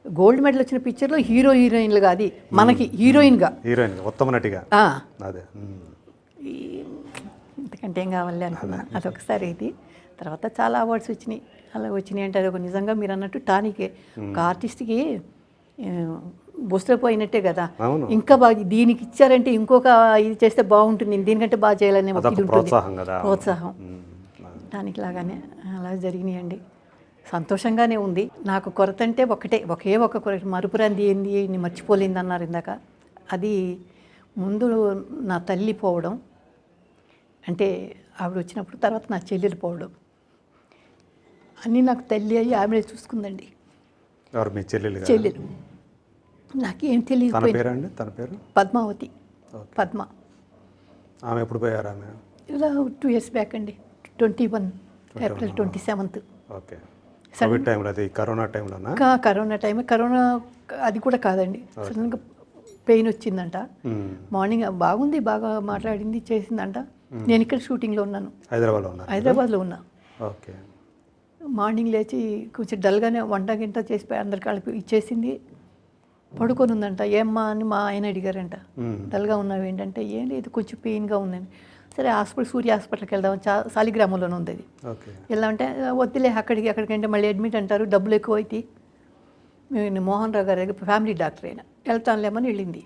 గోల్డ్ మెడల్ వచ్చిన పిక్చర్లో హీరోయిన్లుగా, అది మనకి హీరోయిన్ ఉత్తమ నటిగా. ఇంతకంటే ఏం కావాలి అనుకున్నాను. అదొకసారి ఇది. తర్వాత చాలా అవార్డ్స్ వచ్చినాయి. అలా వచ్చినాయి అంటే అది ఒక నిజంగా మీరు అన్నట్టు టానికే. ఒక ఆర్టిస్ట్కి బొస్టపోయినట్టే కదా. ఇంకా బాగా దీనికి ఇచ్చారంటే ఇంకొక ఇది చేస్తే బాగుంటుంది, దీనికంటే బాగా చేయాలనే ఒక ఇది ఉంటుంది, ప్రోత్సాహం. దానికి లాగానే అలా జరిగినాయండి. సంతోషంగానే ఉంది. నాకు కొరత అంటే ఒకే ఒక కొరత, మరుపురాంది ఏంది, నీ మర్చిపోలేంది అన్నారు ఇందాక. అది ముందు నా తల్లి పోవడం, అంటే ఆవిడ వచ్చినప్పుడు, తర్వాత నా చెల్లెలు పోవడం, అన్నీ నాకు తల్లి అయ్యి ఆమె చూసుకుందండి. చెల్లెలు నాకేం తెలియదు. పద్మావతి, పద్మ ఆమె ఎప్పుడు పోయారు ఆమె? ఇలా 2 years బ్యాక్ అండి, 21 ఏప్రిల్ 27th. ఓకే. కోవిడ్ టైంలో, అది కరోనా టైంలోనా? కరోనా టైం, కరోనా అది కూడా కాదండి, సడన్గా పెయిన్ వచ్చిందంట. మార్నింగ్ బాగుంది, బాగా మాట్లాడింది, చేసిందంట. నేను ఇక్కడ షూటింగ్లో ఉన్నాను, హైదరాబాద్లో ఉన్నారు? హైదరాబాద్లో ఉన్నా. ఓకే. మార్నింగ్ లేచి కొంచెం డల్గానే వంట గింట చేసి అందరికి కలిపి ఇచ్చేసింది. పడుకొని ఉందంట. ఏమ్మా అని మా ఆయన అడిగారంట, డల్గా ఉన్నావు ఏంటంటే, ఏం లేదు కొంచెం పెయిన్గా ఉందని. సరే సూర్య హాస్పిటల్కి వెళ్దాం, సాలిగ్రామంలోనే ఉంది అది. ఓకే. వెళ్దామంటే వద్దులే, అక్కడికంటే మళ్ళీ అడ్మిట్ అంటారు, డబ్బులు ఎక్కువ అయితే. నేను మోహన్ రావు గారి దగ్గర ఫ్యామిలీ డాక్టర్ అయినా, వెళ్తానులేమని వెళ్ళింది.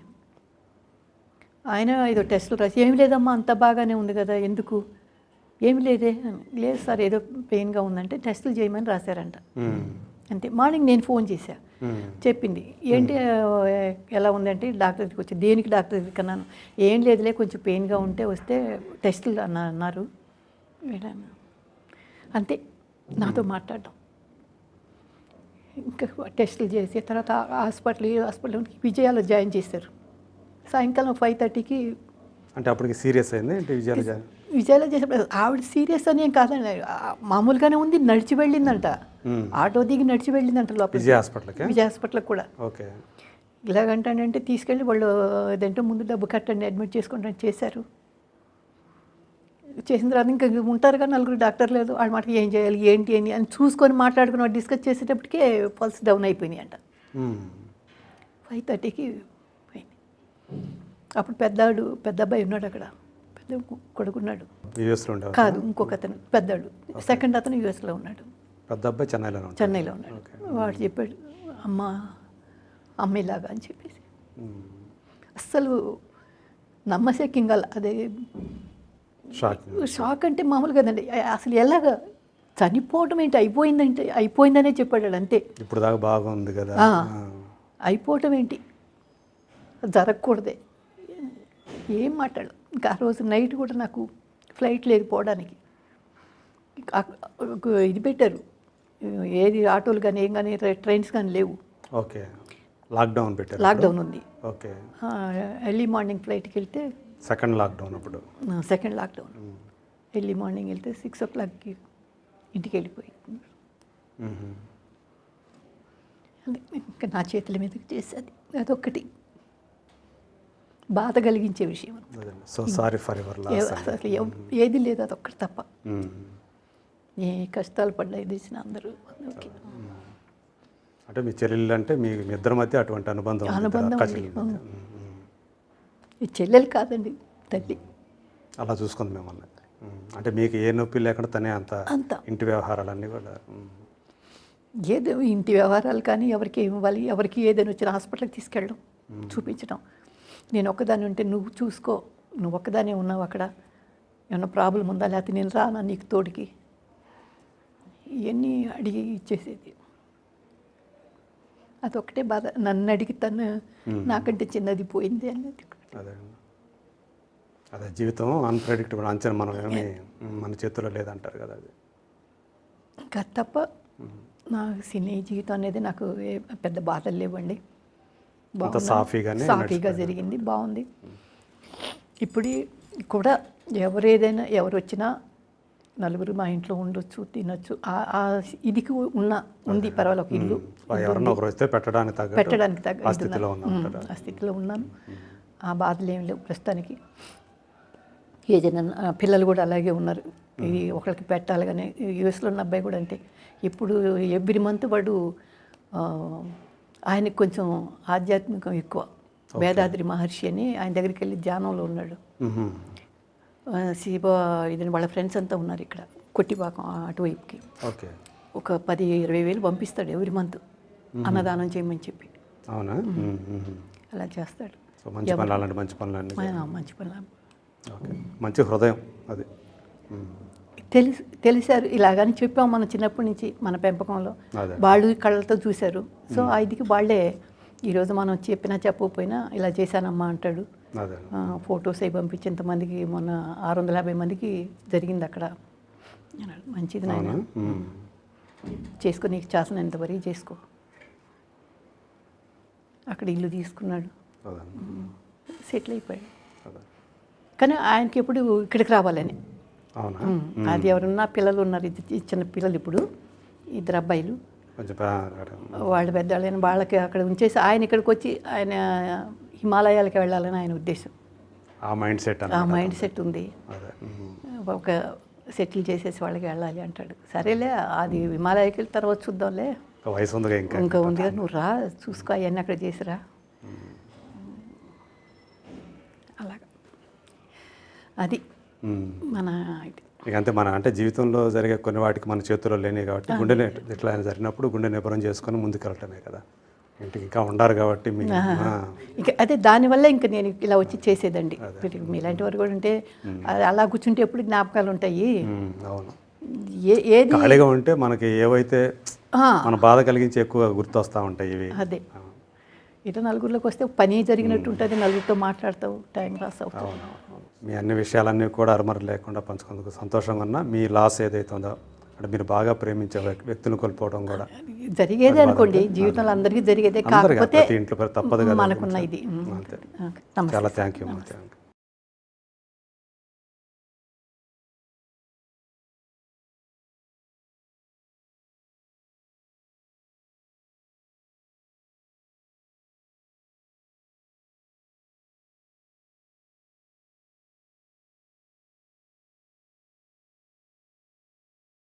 ఆయన ఏదో టెస్టులు రాసి, ఏమి లేదమ్మా అంత బాగానే ఉంది కదా, ఎందుకు, ఏమి లేదే అని. లేదు సార్ ఏదో పెయిన్గా ఉందంటే టెస్టులు చేయమని రాశారంట. అంతే. మార్నింగ్ నేను ఫోన్ చేశా, చెప్పింది ఏంటి ఎలా ఉందంటే, డాక్టర్ దగ్గరికి వచ్చి, దేనికి డాక్టర్ దగ్గరికి అన్నాను. ఏం లేదులే కొంచెం పెయిన్గా ఉంటే వస్తే టెస్టులు అన్నారు. వెళ్ళాను అంతే, నాతో మాట్లాడడం. ఇంకా టెస్టులు చేసి తర్వాత హాస్పిటల్ విజయాలో జాయిన్ చేశారు. సాయంకాలం 5:30కి. అంటే అప్పటికి సీరియస్ అయింది విజయాలో చేసినప్పుడు ఆవిడ సీరియస్ అని ఏం కాదండి, మామూలుగానే ఉంది. నడిచి వెళ్ళిందంట, ఆటో దిగి నడిచి వెళ్ళిందంట లోపల విజయ హాస్పిటల్కి కూడా. ఓకే. ఇలాగంటానంటే తీసుకెళ్ళి వాళ్ళు ఏదంటే ముందు డబ్బు కట్టండి అడ్మిట్ చేసుకుంటాను చేశారు. చేసిన తర్వాత ఇంకా ఉంటారు కదా నలుగురు డాక్టర్, లేదు వాళ్ళ మాటకి ఏం చేయాలి ఏంటి అని చూసుకొని మాట్లాడుకుని డిస్కస్ చేసేటప్పటికే పల్స్ డౌన్ అయిపోయినాయి అంట. 5:30కి పోయింది. అప్పుడు పెద్ద అబ్బాయి ఉన్నాడు అక్కడ, పెద్ద కొడుకున్నాడు. కాదు, ఇంకొక అతను పెద్దాడు, సెకండ్ అతను యూఎస్లో ఉన్నాడు. పెద్ద అబ్బాయి చెన్నైలో ఉన్నాడు. వాడు చెప్పాడు, అమ్మేలాగా అని చెప్పేసి. అస్సలు నమ్మశక్యంగా, అదే షాక్ అంటే మామూలు కదండి. అసలు ఎలాగ చనిపోవటం ఏంటి, అయిపోయిందనే చెప్పాడు అంతే. ఇప్పుడు దాకా బాగుంది కదా, అయిపోవటం ఏంటి, జరగకూడదే, ఏం మాట్లాడదు. ఇంకా ఆ రోజు నైట్ కూడా నాకు ఫ్లైట్ లేదు పోవడానికి. ఇది పెట్టారు, ఏది ఆటోలు కానీ ఏం కానీ ట్రైన్స్ కానీ లేవు. ఓకే. లాక్డౌన్ పెట్టారు. లాక్డౌన్ ఉంది. ఓకే. ఎర్లీ మార్నింగ్ ఫ్లైట్కి వెళ్తే సెకండ్ లాక్డౌన్. ఎర్లీ మార్నింగ్ వెళ్తే 6 o'clockకి ఇంటికి వెళ్ళిపోయింది. ఇంకా నా చేతుల మీదకి చేసేది అదొక్కటి బాధ కలిగించే విషయం. So sorry for your loss. అసలు ఏది లేదు, అదొక్కటి తప్ప. ఏ కష్టాలు పడ్డాయి తెలిసిన అందరూ. అంటే మీ చెల్లెళ్ళు అంటే మీ ఇద్దరి మధ్య అటువంటి అనుబంధం ఈ చెల్లెలు కాదండి, తల్లి అలా చూసుకుంది మిమ్మల్ని. అంటే మీకు ఏ నొప్పి లేకుండా తనే అంత ఇంటి వ్యవహారాలన్నీ కూడా. ఏదో ఇంటి వ్యవహారాలు కానీ ఎవరికి ఏమి ఇవ్వాలి, ఎవరికి ఏదైనా వచ్చిన హాస్పిటల్కి తీసుకెళ్ళడం, చూపించడం. నేను ఒక్కదాన్ని ఉంటే నువ్వు చూసుకో, నువ్వు ఒక్కదానే ఉన్నావు అక్కడ, ఏమన్నా ప్రాబ్లం ఉందా, లేకపోతే నేను రానా నీకు తోడికి, ఇవన్నీ అడిగి ఇచ్చేసేది. అదొక్కటే బాధ. నన్ను అడిగి తను నాకంటే చిన్నది పోయింది అన్నది. అదే జీవితం అన్ప్రెడిక్టబుల్, అంచనా మనం ఏమి మన చేతుల్లో లేదంటారు కదా. అది ఇంకా తప్ప నా సినీ జీవితం అనేది నాకు పెద్ద బాధలు లేవండి. సాఫీగా జరిగింది, బాగుంది. ఇప్పుడు కూడా ఎవరు వచ్చినా నలుగురు మా ఇంట్లో ఉండొచ్చు, తినొచ్చు, ఇదికి ఉంది పర్వాలేదు. ఒక ఇల్లు పెట్టడానికి తగ్గ ఆ స్థితిలో ఉన్నాను. ఆ బాధలు ఏమి లేవు ప్రస్తుతానికి. ఏదైనా పిల్లలు కూడా అలాగే ఉన్నారు. ఇది ఒకరికి పెట్టాలి కానీ యూఎస్లో ఉన్న అబ్బాయి కూడా అంటే ఇప్పుడు ఎవ్రీ మంత్ వాడు ఆయనకి కొంచెం ఆధ్యాత్మికం ఎక్కువ. వేదాద్రి మహర్షి అని ఆయన దగ్గరికి వెళ్ళి ధ్యానంలో ఉన్నాడు. శివ ఇదని వాళ్ళ ఫ్రెండ్స్ అంతా ఉన్నారు ఇక్కడ కొట్టిపాకం అటువైపుకి. ఒక 10-20 వేలు పంపిస్తాడు ఎవ్రీ మంత్ అన్నదానం చేయమని చెప్పి. అవునా? అలా చేస్తాడు. మంచి పనులు, మంచి హృదయం. అది తెలిసారు ఇలాగని చెప్పాము మనం చిన్నప్పటి నుంచి మన పెంపకంలో. వాళ్ళు కళ్ళతో చూశారు. సో ఇదికి వాళ్ళే ఈరోజు మనం చెప్పినా చెప్పకపోయినా ఇలా చేశానమ్మా అంటాడు. ఫొటోస్ అవి పంపించి ఇంతమందికి మొన్న 650 మందికి జరిగింది అక్కడ. మంచిది నాయన, చేసుకో, నీకు చేసినంతవరకు చేసుకో. అక్కడ ఇల్లు తీసుకున్నాడు, సెటిల్ అయిపోయాడు. కానీ ఆయనకి ఎప్పుడు ఇక్కడికి రావాలని. అవునా? అది ఎవరున్నా పిల్లలు ఉన్నారు, చిన్న పిల్లలు ఇప్పుడు 2 అబ్బాయిలు, కొంచెం వాళ్ళు పెద్దవాళ్ళని వాళ్ళకి అక్కడ ఉంచేసి ఆయన ఇక్కడికి వచ్చి ఆయన హిమాలయాలకి వెళ్ళాలని ఆయన ఉద్దేశం. ఆ మైండ్ సెట్ ఆ మైండ్ సెట్ ఉంది. అదే ఒక సెటిల్ చేసేసి వాళ్ళకి వెళ్ళాలి అంటాడు. సరేలే, అది హిమాలయాకి వెళ్ళిన తర్వాత చూద్దాంలే, వయసు ఉందిగా ఇంకా ఉంది, నువ్వు రా చూసుకో అవన్నీ అక్కడ చేసిరా. అలాగా అది మన ఇది. ఇక అంతే, మన అంటే జీవితంలో జరిగే కొన్ని వాటికి మన చేతుల్లో లేని కాబట్టి గుండె ఎట్లా అయినా జరిగినప్పుడు గుండె నిపుణం చేసుకొని ముందుకు వెళ్ళటమే కదా. ఇంటికి ఇంకా ఉండారు కాబట్టి ఇంకా అదే దానివల్ల ఇంకా నేను ఇలా వచ్చి చేసేదండి. మీలాంటి వారు కూడా ఉంటే అలా కూర్చుంటే ఎప్పుడు జ్ఞాపకాలు ఉంటాయి. అవును, ఏది ఖాళీగా ఉంటే మనకి ఏవైతే మన బాధ కలిగించి ఎక్కువ గుర్తొస్తూ ఉంటాయి ఇవి. అదే ఇట్లా నలుగురిలోకి వస్తే పని జరిగినట్టు ఉంటుంది, నలుగురితో మాట్లాడతావు, టైం పాస్ అవుతావు. మీ అన్ని విషయాలన్నీ కూడా అరమర లేకుండా పంచుకున్నందుకు సంతోషంగా ఉన్నా. మీ లాస్ ఏదైతే ఉందో అంటే మీరు బాగా ప్రేమించే వ్యక్తులను కోల్పోవడం కూడా జరిగేదే అనుకోండి, జీవితంలో అందరికీ జరిగేదే, కాకపోతే ఇంట్లో తప్పదు కదా. మనకున్న ఇది. చాలా థ్యాంక్ యూ.